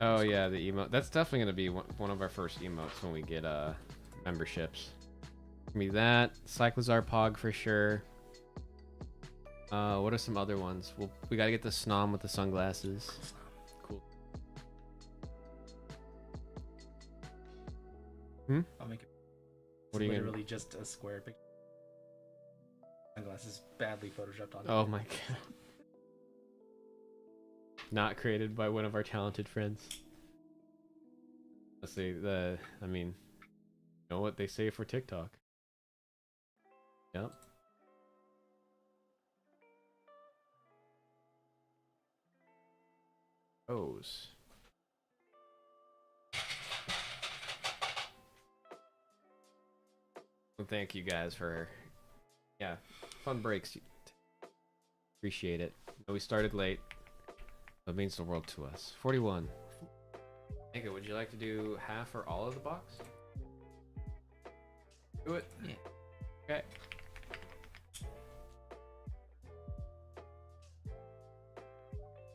Oh yeah, the emote. That's definitely gonna be one of our first emotes when we get memberships. Give me that. Cyclozar Pog for sure. What are some other ones? We gotta get the Snom with the sunglasses. Cool. I'll make it. What are you literally gonna? just a square picture. Sunglasses badly photoshopped on. Oh my god. Not created by one of our talented friends. Let's see, I mean, you know what they say for TikTok. Yep. O's. Well, thank you guys for, yeah, fun breaks. Appreciate it. We started late. That means the world to us. 41. Nika, would you like to do half or all of the box? Do it. Yeah.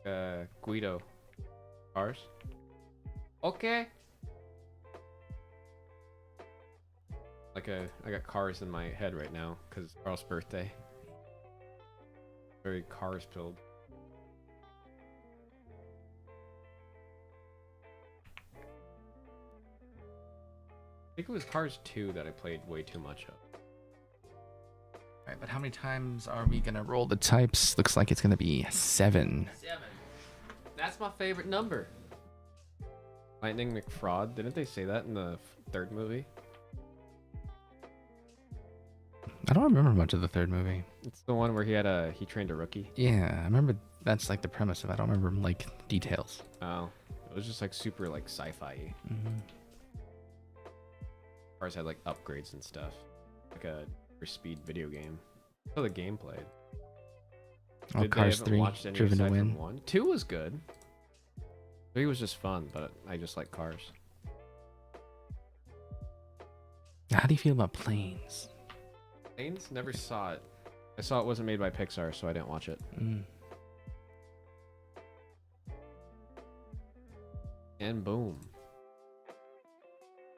Okay. Guido. Cars. Okay. I got cars in my head right now because it's Carl's birthday. Very cars filled. I think it was Cars 2 that I played way too much of. Alright, but how many times are we gonna roll the types? Looks like it's gonna be 7. 7. That's my favorite number. Lightning McFraud. Didn't they say that in the 3rd movie? I don't remember much of the 3rd movie. It's the one where he trained a rookie. Yeah, I remember that's like the premise of it. I don't remember like details. Oh, it was just like super like sci-fi. Mm-hmm. Cars had like upgrades and stuff, like a for speed video game. So the game played. Oh, Cars 3, Driven to Win. 1? 2 was good. 3 was just fun, but I just like cars. How do you feel about Planes? Planes? Never saw it. I saw it wasn't made by Pixar, so I didn't watch it. And boom.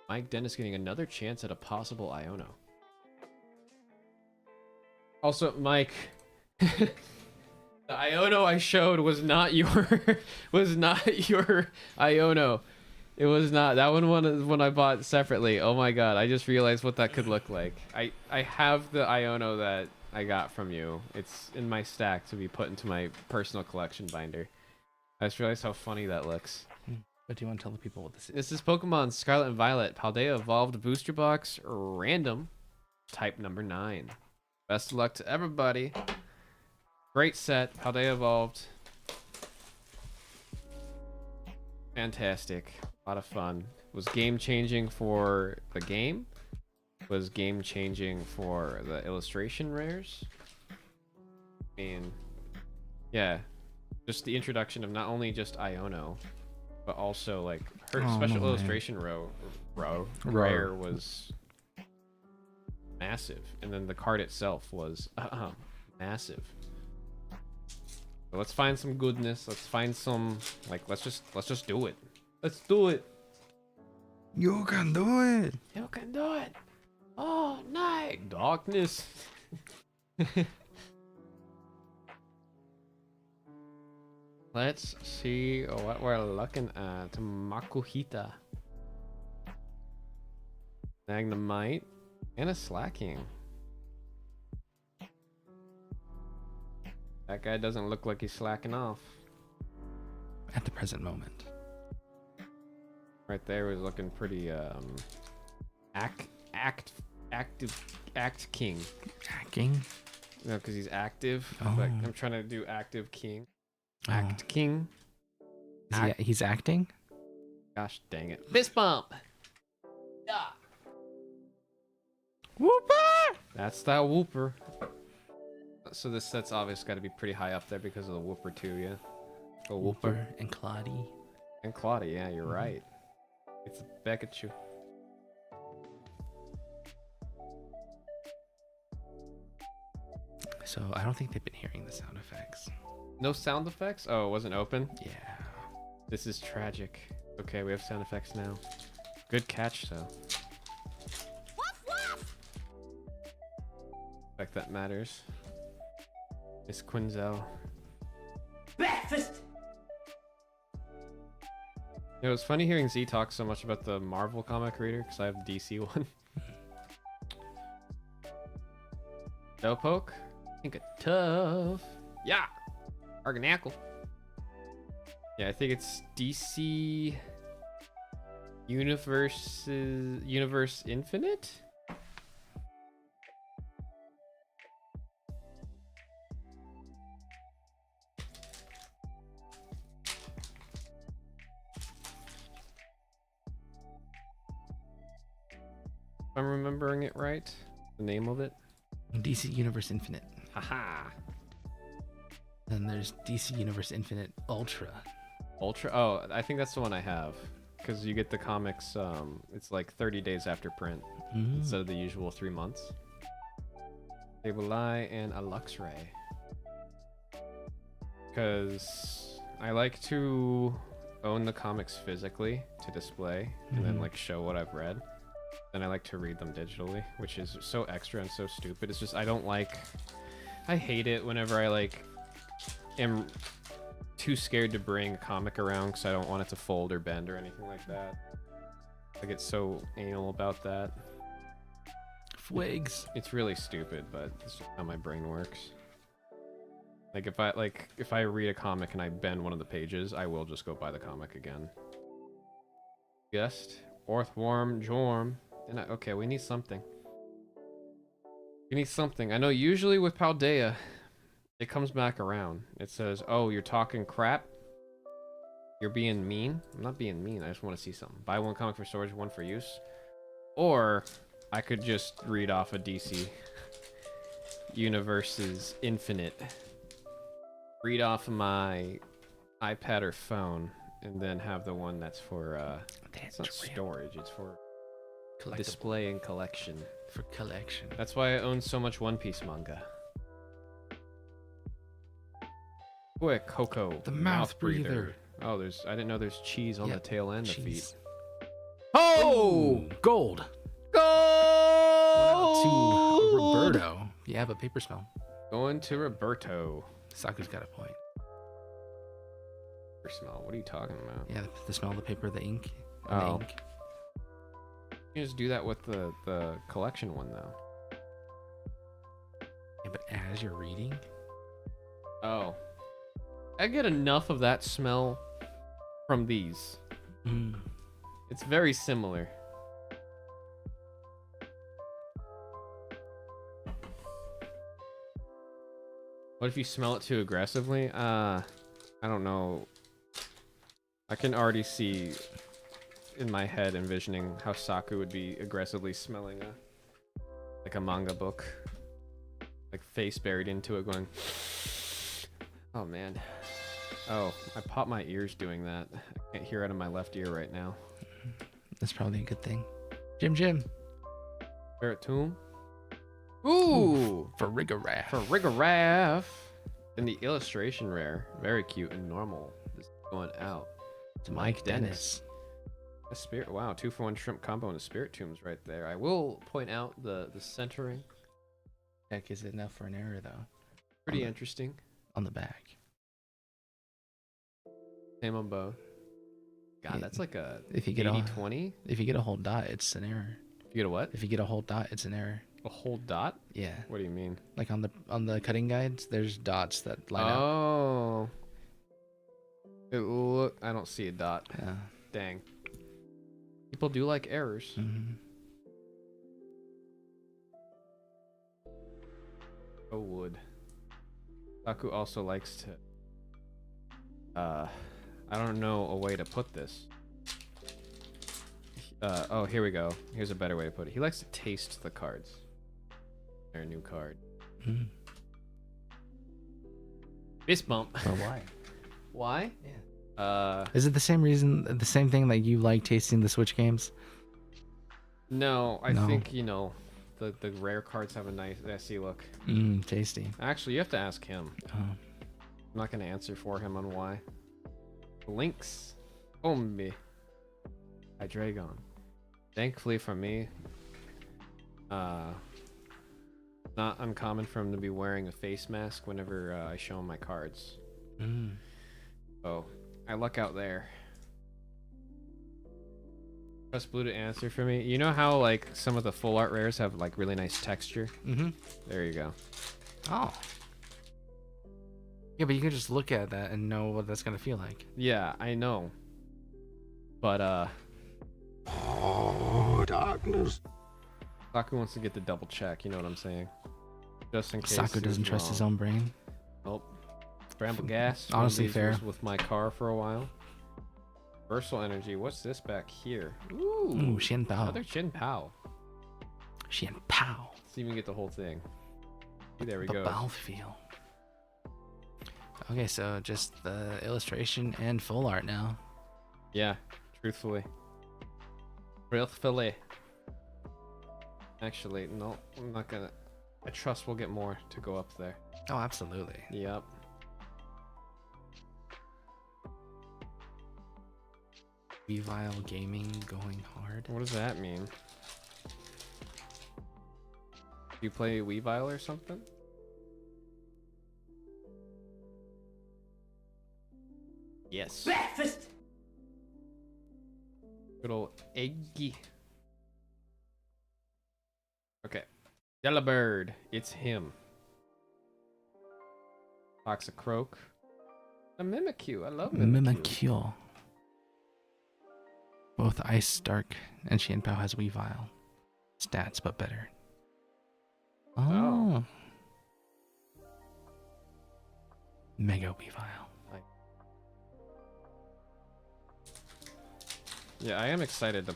Mike Dennis getting another chance at a possible Iono. Also, Mike, the Iono I showed was not your Iono. It was not. That one was one I bought separately. Oh my god, I just realized what that could look like. I have the Iono that I got from you. It's in my stack to be put into my personal collection binder. I just realized how funny that looks. But do you want to tell the people what this is? This is Pokemon Scarlet and Violet Paldea Evolved Booster Box Random Type number 9. Best of luck to everybody. Great set. Paldea Evolved. Fantastic. A lot of fun. Was game changing for the game. Was game changing for the illustration rares. I mean, yeah. Just the introduction of not only just Iono, but also like her special illustration rare was massive, and then the card itself was massive. So let's find some goodness. Let's find some let's just do it. Let's do it. You can do it. You can do it. Oh, night darkness. Let's see what we're looking at. Makuhita. Magnemite. And a Slacking. That guy doesn't look like he's slacking off. At the present moment. Right there was looking pretty act king. Acting? No, because he's active. Oh. But I'm trying to do active king. Act king. He's acting? Gosh dang it. Fist bump. Yeah. Whooper! That's that whooper. So this set's obviously got to be pretty high up there because of the whooper too, yeah? The Whooper and Claudie. And Claudia, yeah, you're right. It's back at you. So I don't think they've been hearing the sound effects. No sound effects? Oh, it wasn't open? Yeah. This is tragic. Okay, we have sound effects now. Good catch, though. Fact that matters. Miss Quinzel. Breakfast! It was funny hearing Z talk so much about the Marvel comic reader, because I have the DC one. Slowpoke? Think it tough. Yeah! Arganackle. Yeah, I think it's DC Universe Infinite? If I'm remembering it right, the name of it. DC Universe Infinite. Haha. Then there's DC Universe Infinite Ultra. Ultra? Oh, I think that's the one I have. Because you get the comics, it's like 30 days after print instead of the usual 3 months. Sableye and a Luxray. Because I like to own the comics physically to display and then like show what I've read. Then I like to read them digitally, which is so extra and so stupid. It's just I hate it whenever I am too scared to bring a comic around because I don't want it to fold or bend or anything like that. I get so anal about that. Twigs. It's really stupid, but it's just how my brain works. Like if I read a comic and I bend one of the pages, I will just go buy the comic again. Guest, Orthworm, Jorm. Okay, we need something. We need something. I know usually with Paldea, it comes back around. It says, "Oh, you're talking crap. You're being mean." I'm not being mean. I just want to see something. Buy one comic for storage, one for use. Or I could just read off a DC Universe's Infinite. Read off of my iPad or phone, and then have the one that's for it's not storage. It's for display and collection. For collection. That's why I own so much One Piece manga. Quick, Coco. The mouth breather. Oh, I didn't know there's cheese on the tail end of feet. Oh, gold. Go To Roberto. Yeah, but paper smell. Going to Roberto. Saku's got a point. Paper smell. What are you talking about? Yeah, the smell of the paper, the ink. Oh. The ink. You just do that with the collection one though. Yeah, but as you're reading. Oh. I get enough of that smell from these. It's very similar. What if you smell it too aggressively? I don't know. I can already see in my head envisioning how Saku would be aggressively smelling a manga book. Like face buried into it going, oh man. Oh, I popped my ears doing that. I can't hear out of my left ear right now. That's probably a good thing. Jim. Ferret Tomb. Ooh! For Rigoraph. For Rigoraph. And the illustration rare. Very cute and normal. This is going out to Mike Dennis. A spirit. Wow, 2-for-1 shrimp combo and a spirit tombs right there. I will point out the centering. Heck, is it enough for an error though? Pretty interesting. On the back. Same on both. God, Yeah, that's like a if you get 80-20. If you get a whole dot, it's an error. If you get a what? If you get a whole dot, it's an error. A whole dot? Yeah. What do you mean? Like on the cutting guides, there's dots that line up. Oh. I don't see a dot. Yeah. Dang. People do like errors. Mm-hmm. Oh, wood. Saku also likes to... I don't know a way to put this. Oh, here we go. Here's a better way to put it. He likes to taste the cards. Their new card. Mm. Fist bump. But why? Why? Yeah. Is it the same reason, the same thing like you like tasting the Switch games? No, I No. think, the rare cards have a nice messy look. Tasty. Actually, you have to ask him. Oh. I'm not going to answer for him on why. Links. Ombi. Hydreigon. Thankfully for me, not uncommon for him to be wearing a face mask whenever I show him my cards. Oh, I luck out there. Press blue to answer for me. You know how like some of the full art rares have like really nice texture? Mm-hmm. There you go. Oh. Yeah, but you can just look at that and know what that's gonna feel like. Yeah, I know. But Oh, darkness. Saku wants to get the double check, you know what I'm saying? Just in case. Saku doesn't trust his own brain. Nope. Bramble gas. Honestly, one of these fair. was with my car for a while. Versal energy. What's this back here? Ooh. Ooh, Shin Pao. Another Chin Pao. Shin Pao. Let's even get the whole thing. There we The go. mouthfeel. Okay, so just the illustration and full art now. Yeah, truthfully. Truthfully. Actually, no, I'm not gonna. I trust we'll get more to go up there. Oh, absolutely. Yep. Revile Gaming going hard. What does that mean? Do you play Weavile or something? Yes. Breakfast. Good old Eggy. Okay. Yellowbird. It's him. Toxicroak. A Mimikyu. I love Mimikyu. Mimikyu. Both Ice, Dark, and Xianpao has Weavile. Stats, but better. Oh. Mega Weavile. Yeah, I am excited to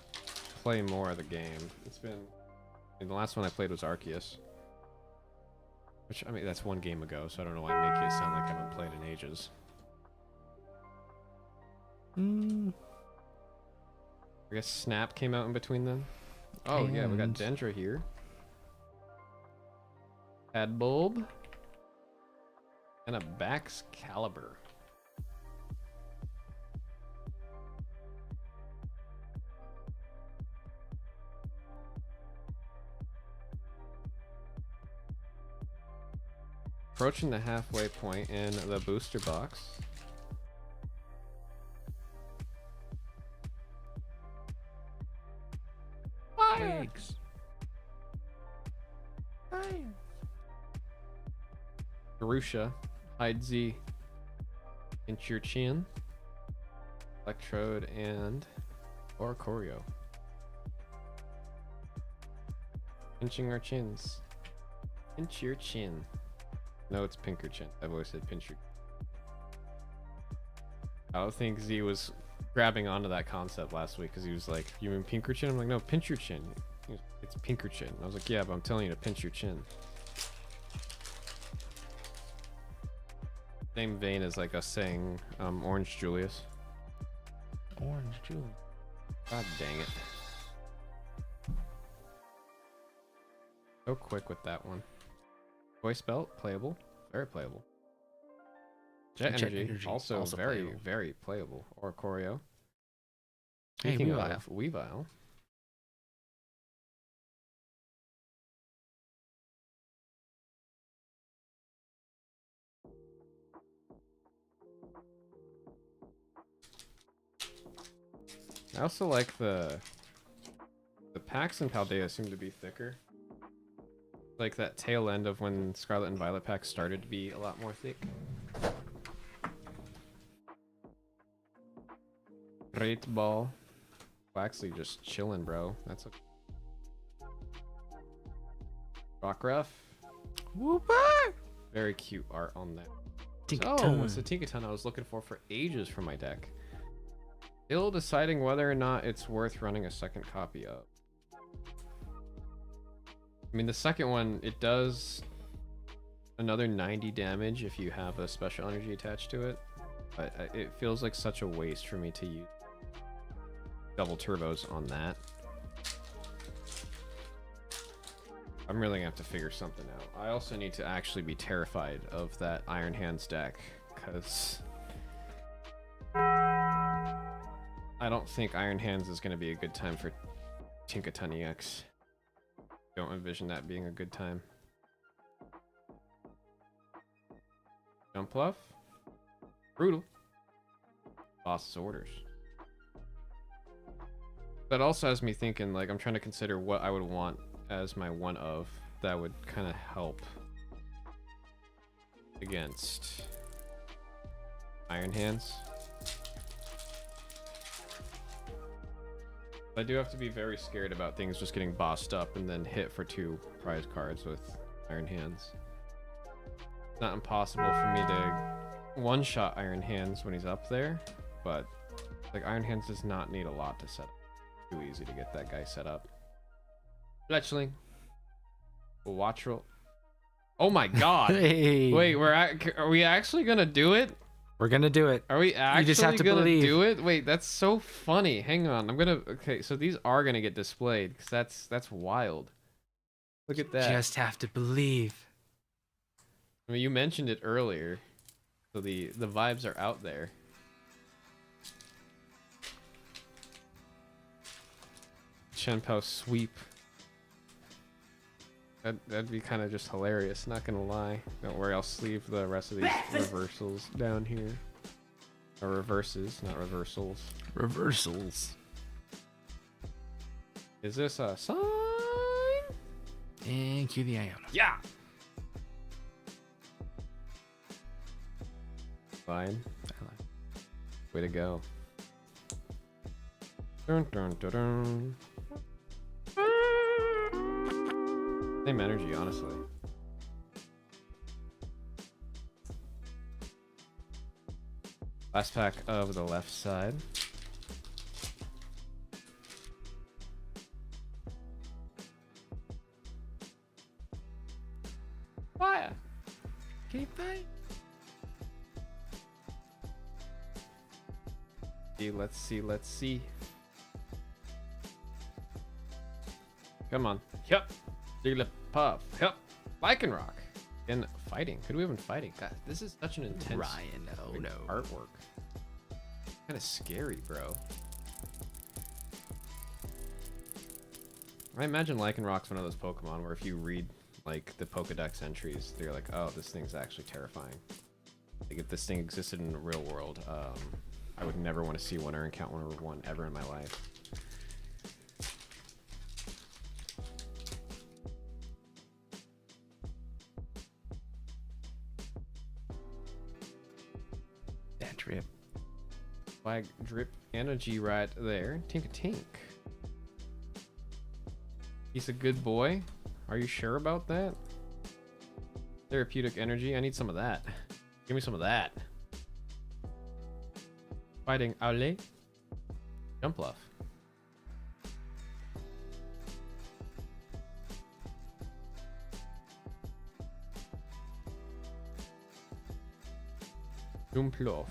play more of the game. It's been... the last one I played was Arceus. Which, I mean, that's one game ago, so I don't know why I make it sound like I haven't played in ages. I guess Snap came out in between them. Oh, yeah, we got And- Dendra here. Adbulb. And a Bax Caliber. Approaching the halfway point in the booster box. Eggs. Garusha, Hide Z, Inch Your Chin, Electrode, and Oricorio. Pinching our chins. Pinch your chin. No, it's Pinker Chin. I've always said pinch your. I don't think Z was grabbing onto that concept last week because he was like, "You mean Pinker Chin?" I'm like, "No, pinch your chin. It's Pinker Chin." I was like, "Yeah, but I'm telling you to pinch your chin." Same vein as like us saying Orange Julius. Orange Julius. God dang it. So quick with that one. Voice Belt, playable. Very playable. Jet Energy, also very, playable. very playable. Oricorio. Hey, Speaking Weavile. of Weavile. I also like the packs in Paldea seem to be thicker. Like that tail end of when Scarlet and Violet packs started to be a lot more thick. Great Ball. Waxley just chilling, bro. That's a Rockruff. Whooper! Very cute art on that. Tinkaton. Oh, it's the Tinkaton I was looking for ages for my deck. Still deciding whether or not it's worth running a second copy of. I mean, the second one, it does another 90 damage if you have a special energy attached to it. But it feels like such a waste for me to use double turbos on that. I'm really gonna have to figure something out. I also need to actually be terrified of that Iron Hands deck, because I don't think Iron Hands is gonna be a good time for Tinkaton EX. Don't envision that being a good time. Jump Bluff. Brutal. Boss's Orders. That also has me thinking, like, I'm trying to consider what I would want as my one of that would kind of help against Iron Hands. I do have to be very scared about things just getting bossed up and then hit for 2 prize cards with Iron Hands. It's not impossible for me to one-shot Iron Hands when he's up there, but like Iron Hands does not need a lot to set up. Too easy to get that guy set up. Fletchling. Wattrel. Oh my god. Hey. Wait, are we actually gonna do it? We're gonna do it. Are we actually just have to gonna believe. do it? Wait, that's so funny. Hang on, okay, so these are gonna get displayed because that's wild. Look at that. Just have to believe. I mean, you mentioned it earlier, so the vibes are out there. Shenpao sweep. That'd be kind of just hilarious, not gonna lie. Don't worry, I'll sleeve the rest of these reversals down here. Or reverses, not reversals. Reversals. Is this a sign? And cue the Iona. Yeah. Fine. Way to go. Dun, dun, dun, dun. Same energy, honestly. Last pack of the left side. Fire! Keep fighting. Let's see, let's see. Come on. Yep. Puff. Yep. Lycanroc. And fighting. Who do we have in fighting? God, this is such an intense Ryan, oh like, no. artwork. Kind of scary, bro. I imagine Lycanroc's one of those Pokemon where if you read like the Pokedex entries, they're like, oh, this thing's actually terrifying. Like if this thing existed in the real world, I would never want to see one or encounter one ever in my life. That trip. Flag drip energy right there. Tink a tink. He's a good boy. Are you sure about that? Therapeutic energy. I need some of that. Give me some of that. Fighting Aule. Jumpluff. Jumpluff.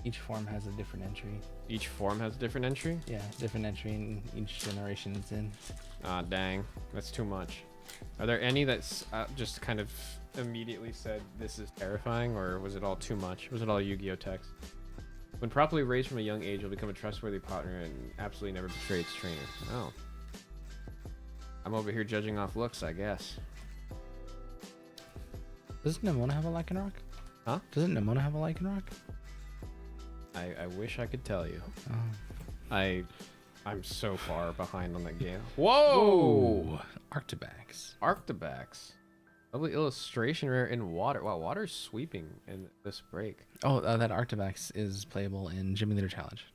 Each form has a different entry. Each form has a different entry? Yeah, different entry in each generation it's in. Ah, dang. That's too much. Are there any that's just kind of immediately said this is terrifying, or was it all too much? Was it all Yu-Gi-Oh text? When properly raised from a young age, you'll become a trustworthy partner and absolutely never betray its trainer. Oh. I'm over here judging off looks, I guess. Doesn't Nimona have a Lycanroc? Huh? Doesn't Nimona have a Lycanroc? I wish I could tell you. Oh. I'm so far behind on that game. Whoa! Arctibax. Arctibax. Lovely illustration rare in water. Wow, water's sweeping in this break. Oh, that Arctibax is playable in Jimmy Leader Challenge.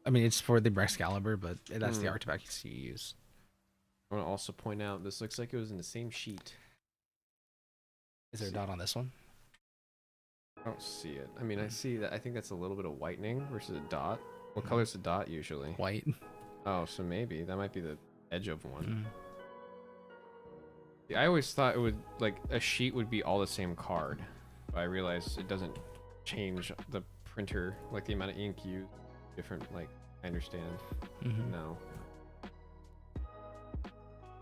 I mean, it's for the Brexcalibur, but that's the Arctibax you use. I want to also point out, this looks like it was in the same sheet. Is there a dot on this one? I don't see it. I mean, I see that. I think that's a little bit of whitening versus a dot. What color's the dot usually? White. Oh, so maybe that might be the edge of one. Yeah, I always thought it would, like, a sheet would be all the same card. But I realized it doesn't change the printer, like the amount of ink used. Different, like, I understand. No.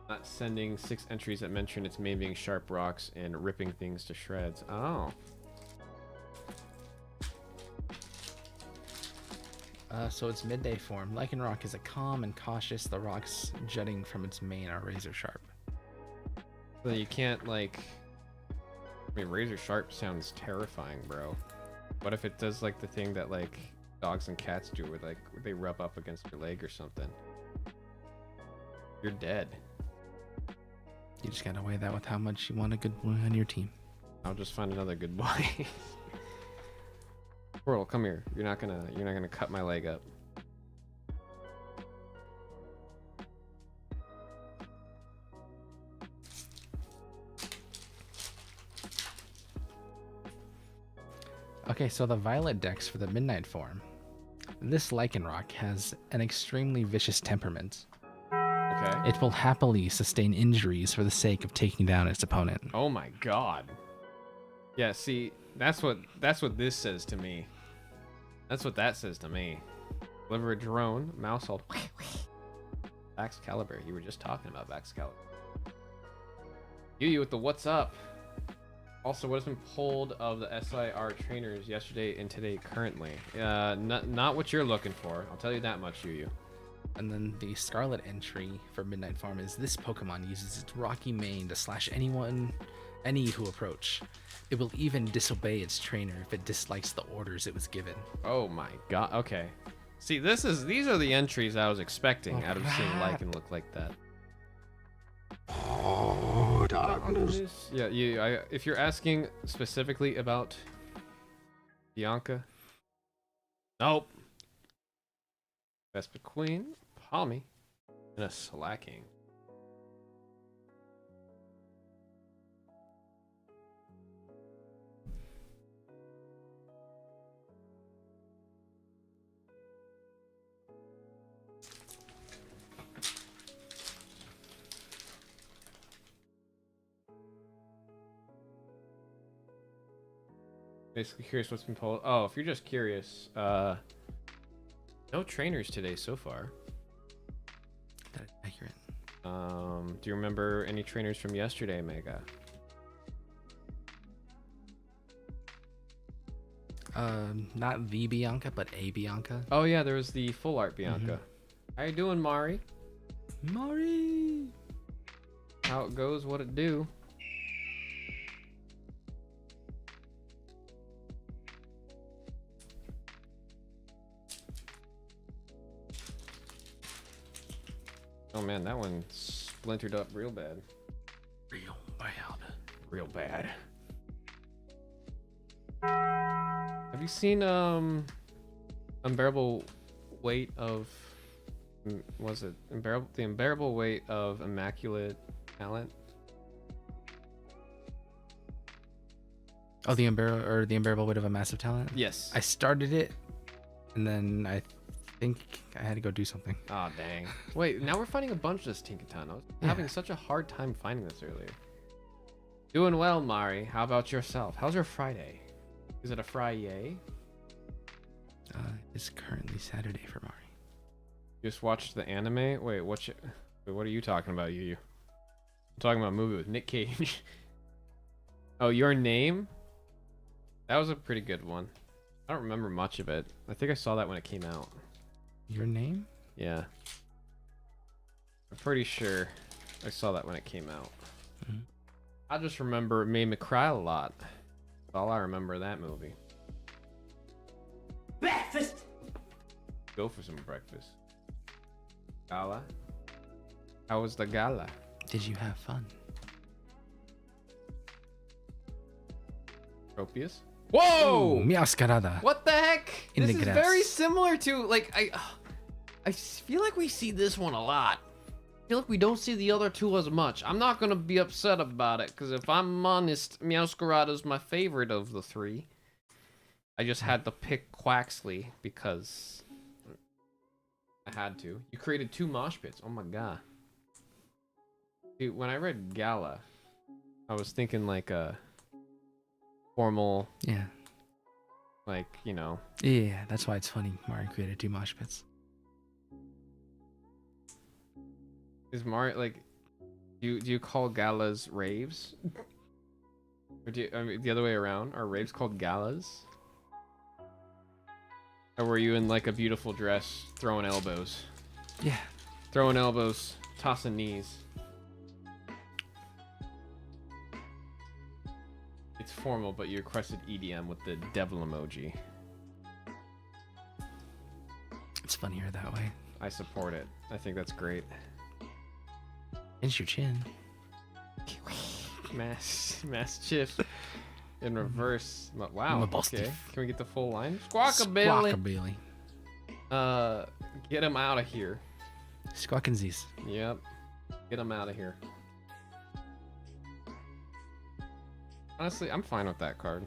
Not sending 6 entries that mention its main being sharp rocks and ripping things to shreds. Oh. So it's midday form. Lycanroc is a calm and cautious. The rocks jutting from its mane are razor sharp. So you can't, like... I mean, razor sharp sounds terrifying, bro. What if it does, like, the thing that, like, dogs and cats do, where, like, they rub up against your leg or something? You're dead. You just gotta weigh that with how much you want a good boy on your team. I'll just find another good boy. Squirrel, come here. You're not gonna cut my leg up. Okay, so the Violet Dex for the Midnight form. This Lycanroc has an extremely vicious temperament. Okay. It will happily sustain injuries for the sake of taking down its opponent. Oh my god. Yeah, see, that's what this says to me. That's what that says to me. Deliver a drone, mouse hold. Baxcalibur. You were just talking about Baxcalibur. You with the what's up? Also, what has been pulled of the SIR trainers yesterday and today currently? Not what you're looking for. I'll tell you that much, Yu. And then the Scarlet entry for Midnight Farm is this Pokemon uses its rocky mane to slash any who approach. It will even disobey its trainer if it dislikes the orders it was given. Oh my god. Okay. See, these are the entries I was expecting out of seeing Lycan look like that. Oh, darkness. Yeah, if you're asking specifically about Bianca, nope. Vespa Queen, Palmy, and a Slacking. Basically curious what's been pulled. Oh, if you're just curious, no trainers today so far. That is accurate. Do you remember any trainers from yesterday, Mega? Not the Bianca, but a Bianca. Oh yeah, there was the full art Bianca. How you doing, Mari? Mari. How it goes, what it do? Oh man, that one splintered up real bad. Real bad. Real bad. Have you seen Unbearable Weight of was it the Unbearable Weight of Immaculate Talent? Oh, the unbearable weight of a massive talent. Yes. I started it, and then I think I had to go do something. Oh dang. Wait, now we're finding a bunch of this Tinkaton. I was having such a hard time finding this earlier. Doing well, Mari. How about yourself? How's your Friday? Is it a Friday? It's currently Saturday for Mari. You just watched the anime? Wait, what are you talking about, Yu? I'm talking about a movie with Nick Cage. Oh, Your Name? That was a pretty good one. I don't remember much of it. I think I saw that when it came out. Your Name? Yeah. I'm pretty sure I saw that when it came out. I just remember it made me cry a lot. That's all I remember of that movie. Breakfast! Go for some breakfast. Gala? How was the gala? Did you have fun? Tropius? Whoa! Ooh, mi ascarada. What the heck? In This the is grass. very similar to, like, I feel like we see this one a lot. I feel like we don't see the other two as much. I'm not gonna be upset about it, because if I'm honest, Meowscarada's my favorite of the three. I just had to pick Quaxley because I had to. You created 2 mosh pits. Oh my god. Dude, when I read Gala, I was thinking like a formal, Yeah. like, you know. Yeah, that's why it's funny. Mari created 2 mosh pits. Is Mario like, do you call galas raves? Or do you, I mean, the other way around? Are raves called galas? Or were you in like a beautiful dress, throwing elbows? Yeah. Throwing elbows, tossing knees. It's formal, but you requested EDM with the devil emoji. It's funnier that way. I support it. I think that's great. It's your chin. Mass chiff in reverse. Wow. I'm a Okay. busty. Can we get the full line? Squawkabilly. Squawkabilly. Get him out of here. Squawkinsies. Yep. Get him out of here. Honestly, I'm fine with that card.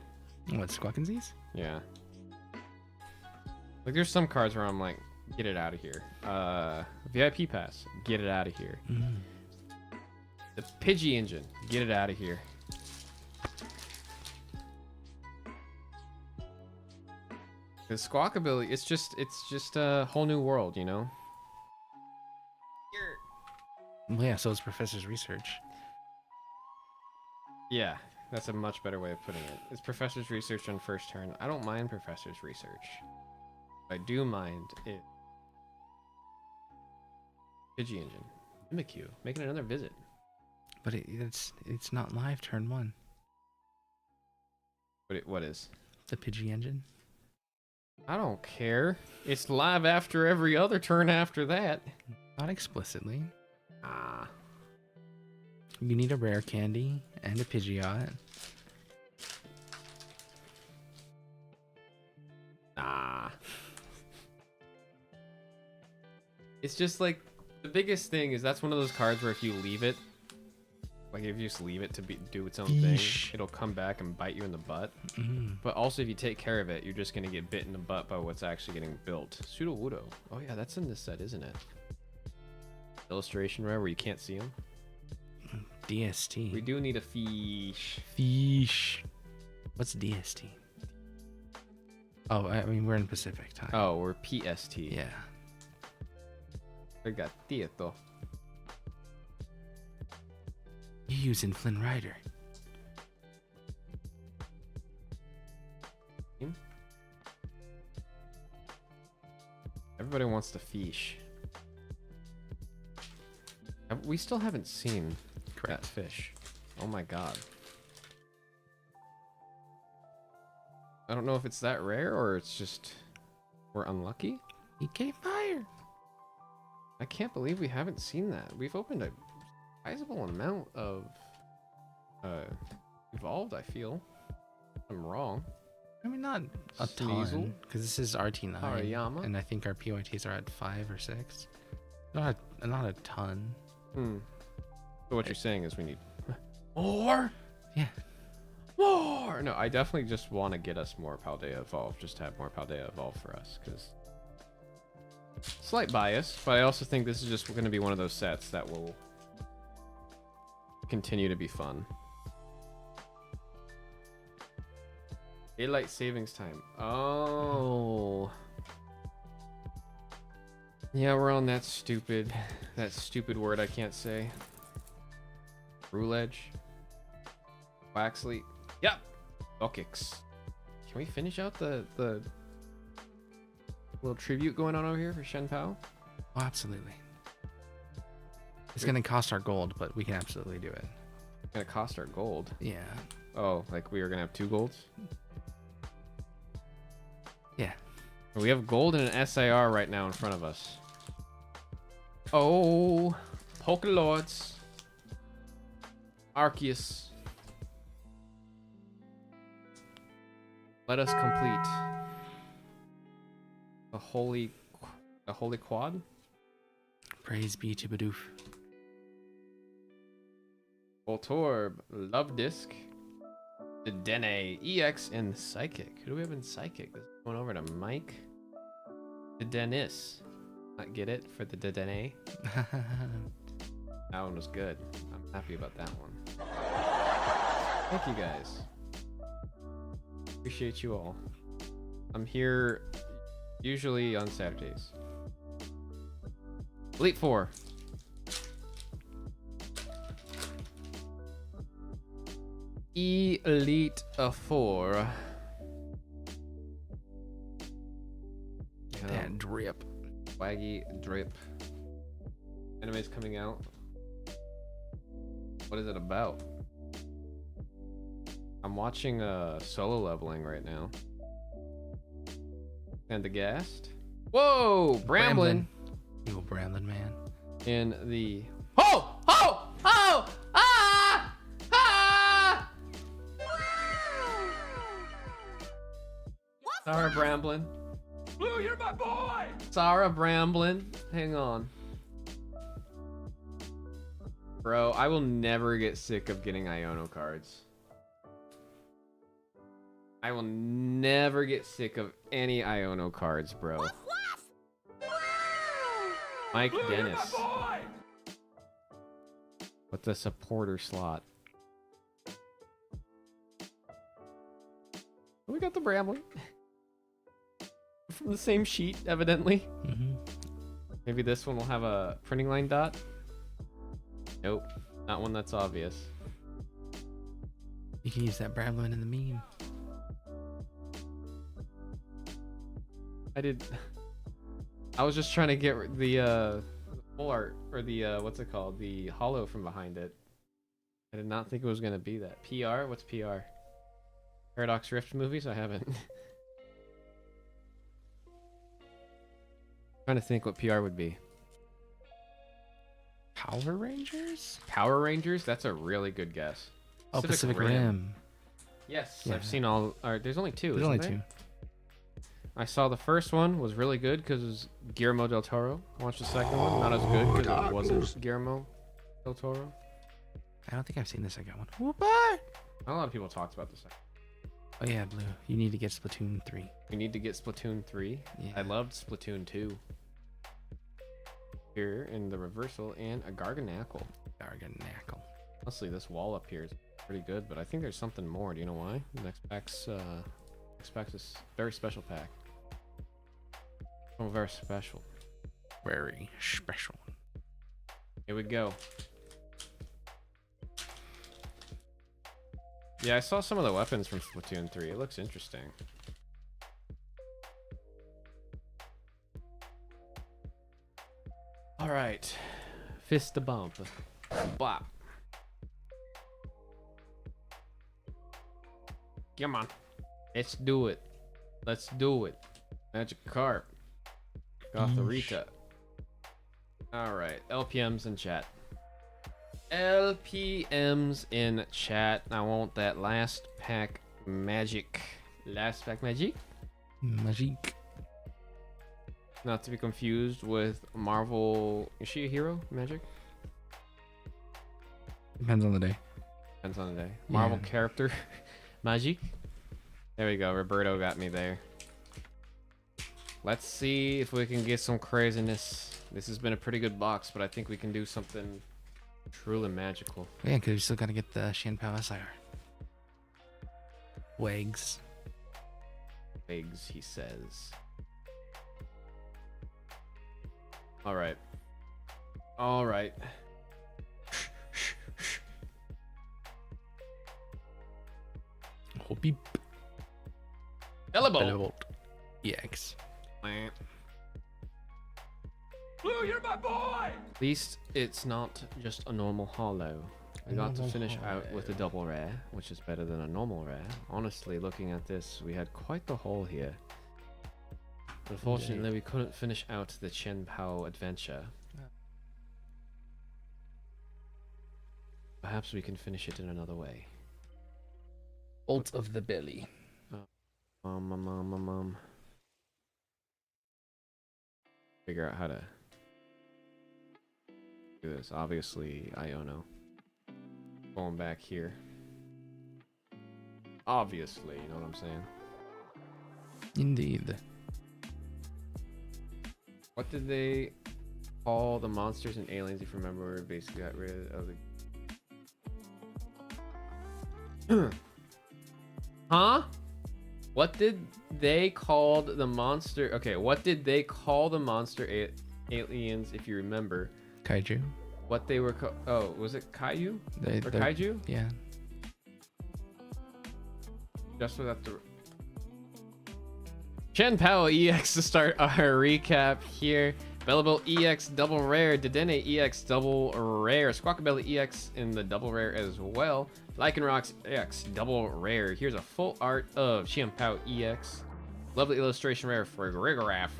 What, Squawkinsies? Yeah. Like, there's some cards where I'm like, get it out of here. VIP pass, get it out of here. Mm. The Pidgey engine, get it out of here. The Squawkabilly, it's just a whole new world, you know? Well, yeah, so is Professor's Research. Yeah, that's a much better way of putting it. It's Professor's Research on first turn. I don't mind Professor's Research. What I do mind it. Pidgey engine. Mimikyu, making another visit. But it's not live turn 1. What is? The Pidgey engine. I don't care. It's live after every other turn after that. Not explicitly. Ah. You need a rare candy and a Pidgeot. Nah. It's just like the biggest thing is that's one of those cards where if you leave it, like if you just leave it to do its own thing, it'll come back and bite you in the butt. But also if you take care of it, you're just gonna get bit in the butt by what's actually getting built. Sudowoodo. Oh yeah, that's in this set, isn't it? Illustration rare where you can't see them. DST. We do need a fish. Fish. What's DST? Oh, I mean we're in Pacific time. Oh, we're PST. Yeah. Regatito. You using Flynn Rider. Everybody wants to fish. We still haven't seen that fish. Oh my god. I don't know if it's that rare or it's just we're unlucky. EK Fire. I can't believe we haven't seen that. We've opened a sizable amount of evolved, I feel. I'm wrong. I mean, not a Sneasel. ton, because this is RT9, Hariyama. and I think our PYTs are at 5 or 6. Not a ton. So what you're saying is we need more? Yeah. More! No, I definitely just want to get us more Paldea Evolve, just to have more Paldea Evolve for us, because slight bias, but I also think this is just going to be one of those sets that will continue to be fun. Daylight savings time. Oh. Yeah, we're on that stupid word I can't say. Ruledge. Waxley. Yep. Okix. Can we finish out the little tribute going on over here for Shen Pao? Oh, absolutely. It's going to cost our gold, but we can absolutely do it. It's gonna cost our gold. Yeah. Oh, like we are gonna have 2 golds? Yeah. We have gold and an SIR right now in front of us. Oh, Pokelords. Arceus. Let us complete the holy quad. Praise be to Bidoof. Voltorb, Love Disc, the Dene, EX, and Psychic. Who do we have in Psychic? This is going over to Mike. The Dennis. Not get it for the Dene. That one was good. I'm happy about that one. Thank you guys. Appreciate you all. I'm here usually on Saturdays. Elite 4. Elite 4. That drip. Swaggy drip. Anime's coming out. What is it about? I'm watching solo leveling right now. And the Gast. Whoa! Bramblin! You a Bramblin man. In the oh! Oh! Oh! Ah! Ah! Sarah Bramblin. Blue, you're my boy! Sarah Bramblin. Hang on. Bro, I will never get sick of getting Iono cards. I will never get sick of any Iono cards, bro. Mike Blue, you're Dennis. my boy! With the supporter slot. We got the Bramblin. From the same sheet, evidently. Maybe this one will have a printing line dot. Nope, not one that's obvious. You can use that Bramblin in the meme. I was just trying to get the full art, or the what's it called, the hollow from behind it. I did not think it was gonna be that. PR? What's PR? Paradox Rift movies? I haven't. Trying to think what PR would be. Power Rangers? Power Rangers? That's a really good guess. Oh, Pacific Rim. Yes, Yeah. I've seen all. There's only two. There's isn't only there? 2. I saw the first one was really good because it was Guillermo del Toro. I watched the second one, not as good because it wasn't Guillermo del Toro. I don't think I've seen the second one. Whoop. Not a lot of people talked about the second. Oh yeah, Blue. You need to get Splatoon 3. We need to get Splatoon 3. Yeah. I loved Splatoon 2. Here in the reversal and a Garganackle. Garganackle. Honestly, this wall up here is pretty good, but I think there's something more. Do you know why? The next pack's is very special pack. Oh, very special. Very special. Here we go. Yeah, I saw some of the weapons from Splatoon 3. It looks interesting. All right. Fist to bump. Bop. Come on. Let's do it. Let's do it. Magikarp. Gotharita. Alright. LPMs in chat. LPMs in chat. I want that last pack magic. Last pack magic? Magic. Not to be confused with Marvel. Is she a hero? Magic? Depends on the day. Depends on the day. Marvel Yeah. character. Magic. There we go. Roberto got me there. Let's see if we can get some craziness. This has been a pretty good box, but I think we can do something truly magical. Yeah, because we still got to get the Shanpao SIR. Wags. Eggs, he says. All right. All right. Oh, beep. Elbow. Belavolt. EX. Blue, you're my boy! At least it's not just a normal hollow. We got to finish out with a double rare, which is better than a normal rare. Honestly, looking at this, we had quite the haul here. Unfortunately, we couldn't finish out the Chen Pao adventure. Perhaps we can finish it in another way. Bolt of the Belly. Figure out how to do this. Obviously, Iono. Going back here. Obviously, you know what I'm saying? Indeed. What did they call the monsters and aliens, if you remember? Basically got rid of the... Huh? What did they call the monster? Okay, what did they call the monster aliens, if you remember? Kaiju. What they were oh, was it Kaiju? They're Kaiju? Yeah. Just without the... Chen Pao EX to start our recap here. Bellable EX double rare. Dedenne EX double rare. Squawkabelly EX in the double rare as well. Lycanrox EX double rare. Here's a full art of Chen Pao EX. Lovely illustration rare for Grigoraph.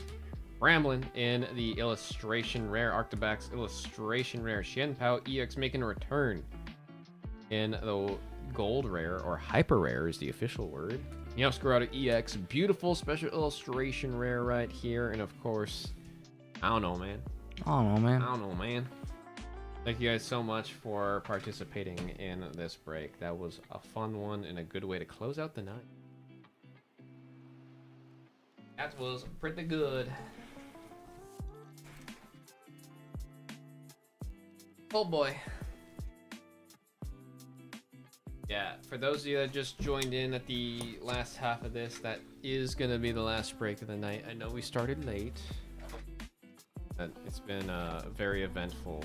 Bramblin in the illustration rare. Arctobax illustration rare. Chen Pao EX making a return in the gold rare, or hyper rare is the official word. Meowscarada EX, beautiful special illustration rare right here, and of course, I don't know, man. I don't know, man. I don't know, man. Thank you guys so much for participating in this break. That was a fun one and a good way to close out the night. That was pretty good. Oh boy. Yeah, for those of you that just joined in at the last half of this, that is going to be the last break of the night. I know we started late, but it's been very eventful.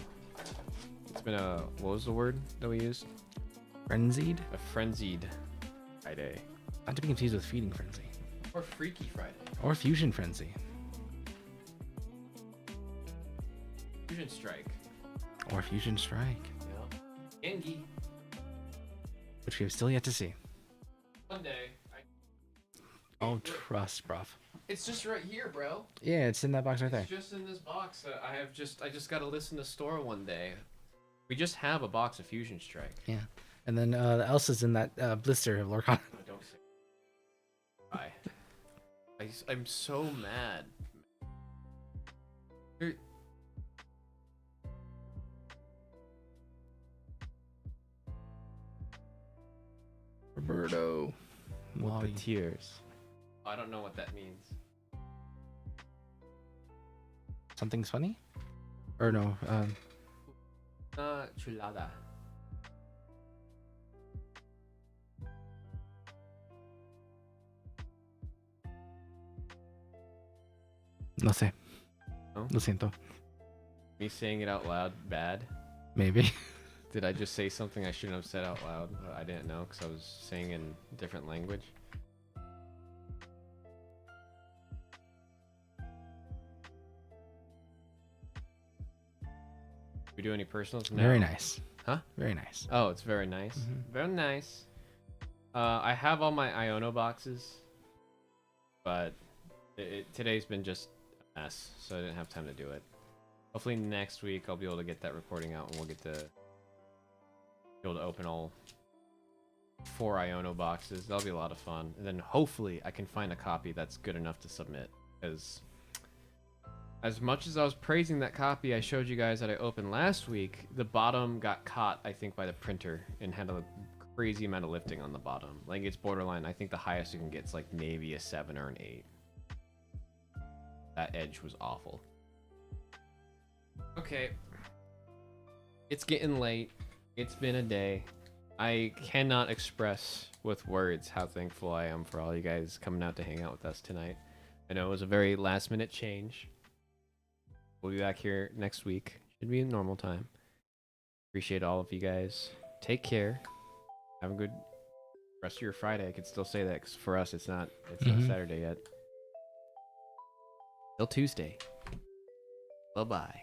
It's been a, what was the word that we used? Frenzied? A frenzied Friday. Not to be confused with Feeding Frenzy. Or Freaky Friday. Or Fusion Frenzy. Fusion Strike. Or Fusion Strike. Yeah. Gengi. Which we have still yet to see. One day. Oh, trust, bruv. It's just right here, bro. Yeah, it's in that box right there. It's just in this box. I just got to listen to store one day. We just have a box of Fusion Strike. Yeah. And then the else is in that blister of Lorcana. I don't say. I'm so mad. Here- Roberto. With Wow, the you- tears. I don't know what that means. Something's funny? Or no, Chulada. no sé. No? Lo siento. Me saying it out loud bad. Maybe. Did I just say something I shouldn't have said out loud? I didn't know because I was saying in different language. We do any personals? No. Very nice. Huh? Very nice. Oh, it's very nice. Mhm. Very nice. I have all my Iono boxes, but today's been just a mess, so I didn't have time to do it. Hopefully next week I'll be able to get that recording out and we'll get to be able to open all 4 Iono boxes. That'll be a lot of fun. And then hopefully I can find a copy that's good enough to submit, because as much as I was praising that copy I showed you guys that I opened last week, the bottom got caught, I think, by the printer and had a crazy amount of lifting on the bottom. Like, it's borderline. I think the highest you can get is like maybe a 7 or an 8. That edge was awful. Okay. It's getting late. It's been a day. I cannot express with words how thankful I am for all you guys coming out to hang out with us tonight. I know it was a very last minute change. We'll be back here next week. Should be a normal time. Appreciate all of you guys. Take care. Have a good rest of your Friday. I could still say that because for us it's not Saturday yet. Till Tuesday. Bye-bye.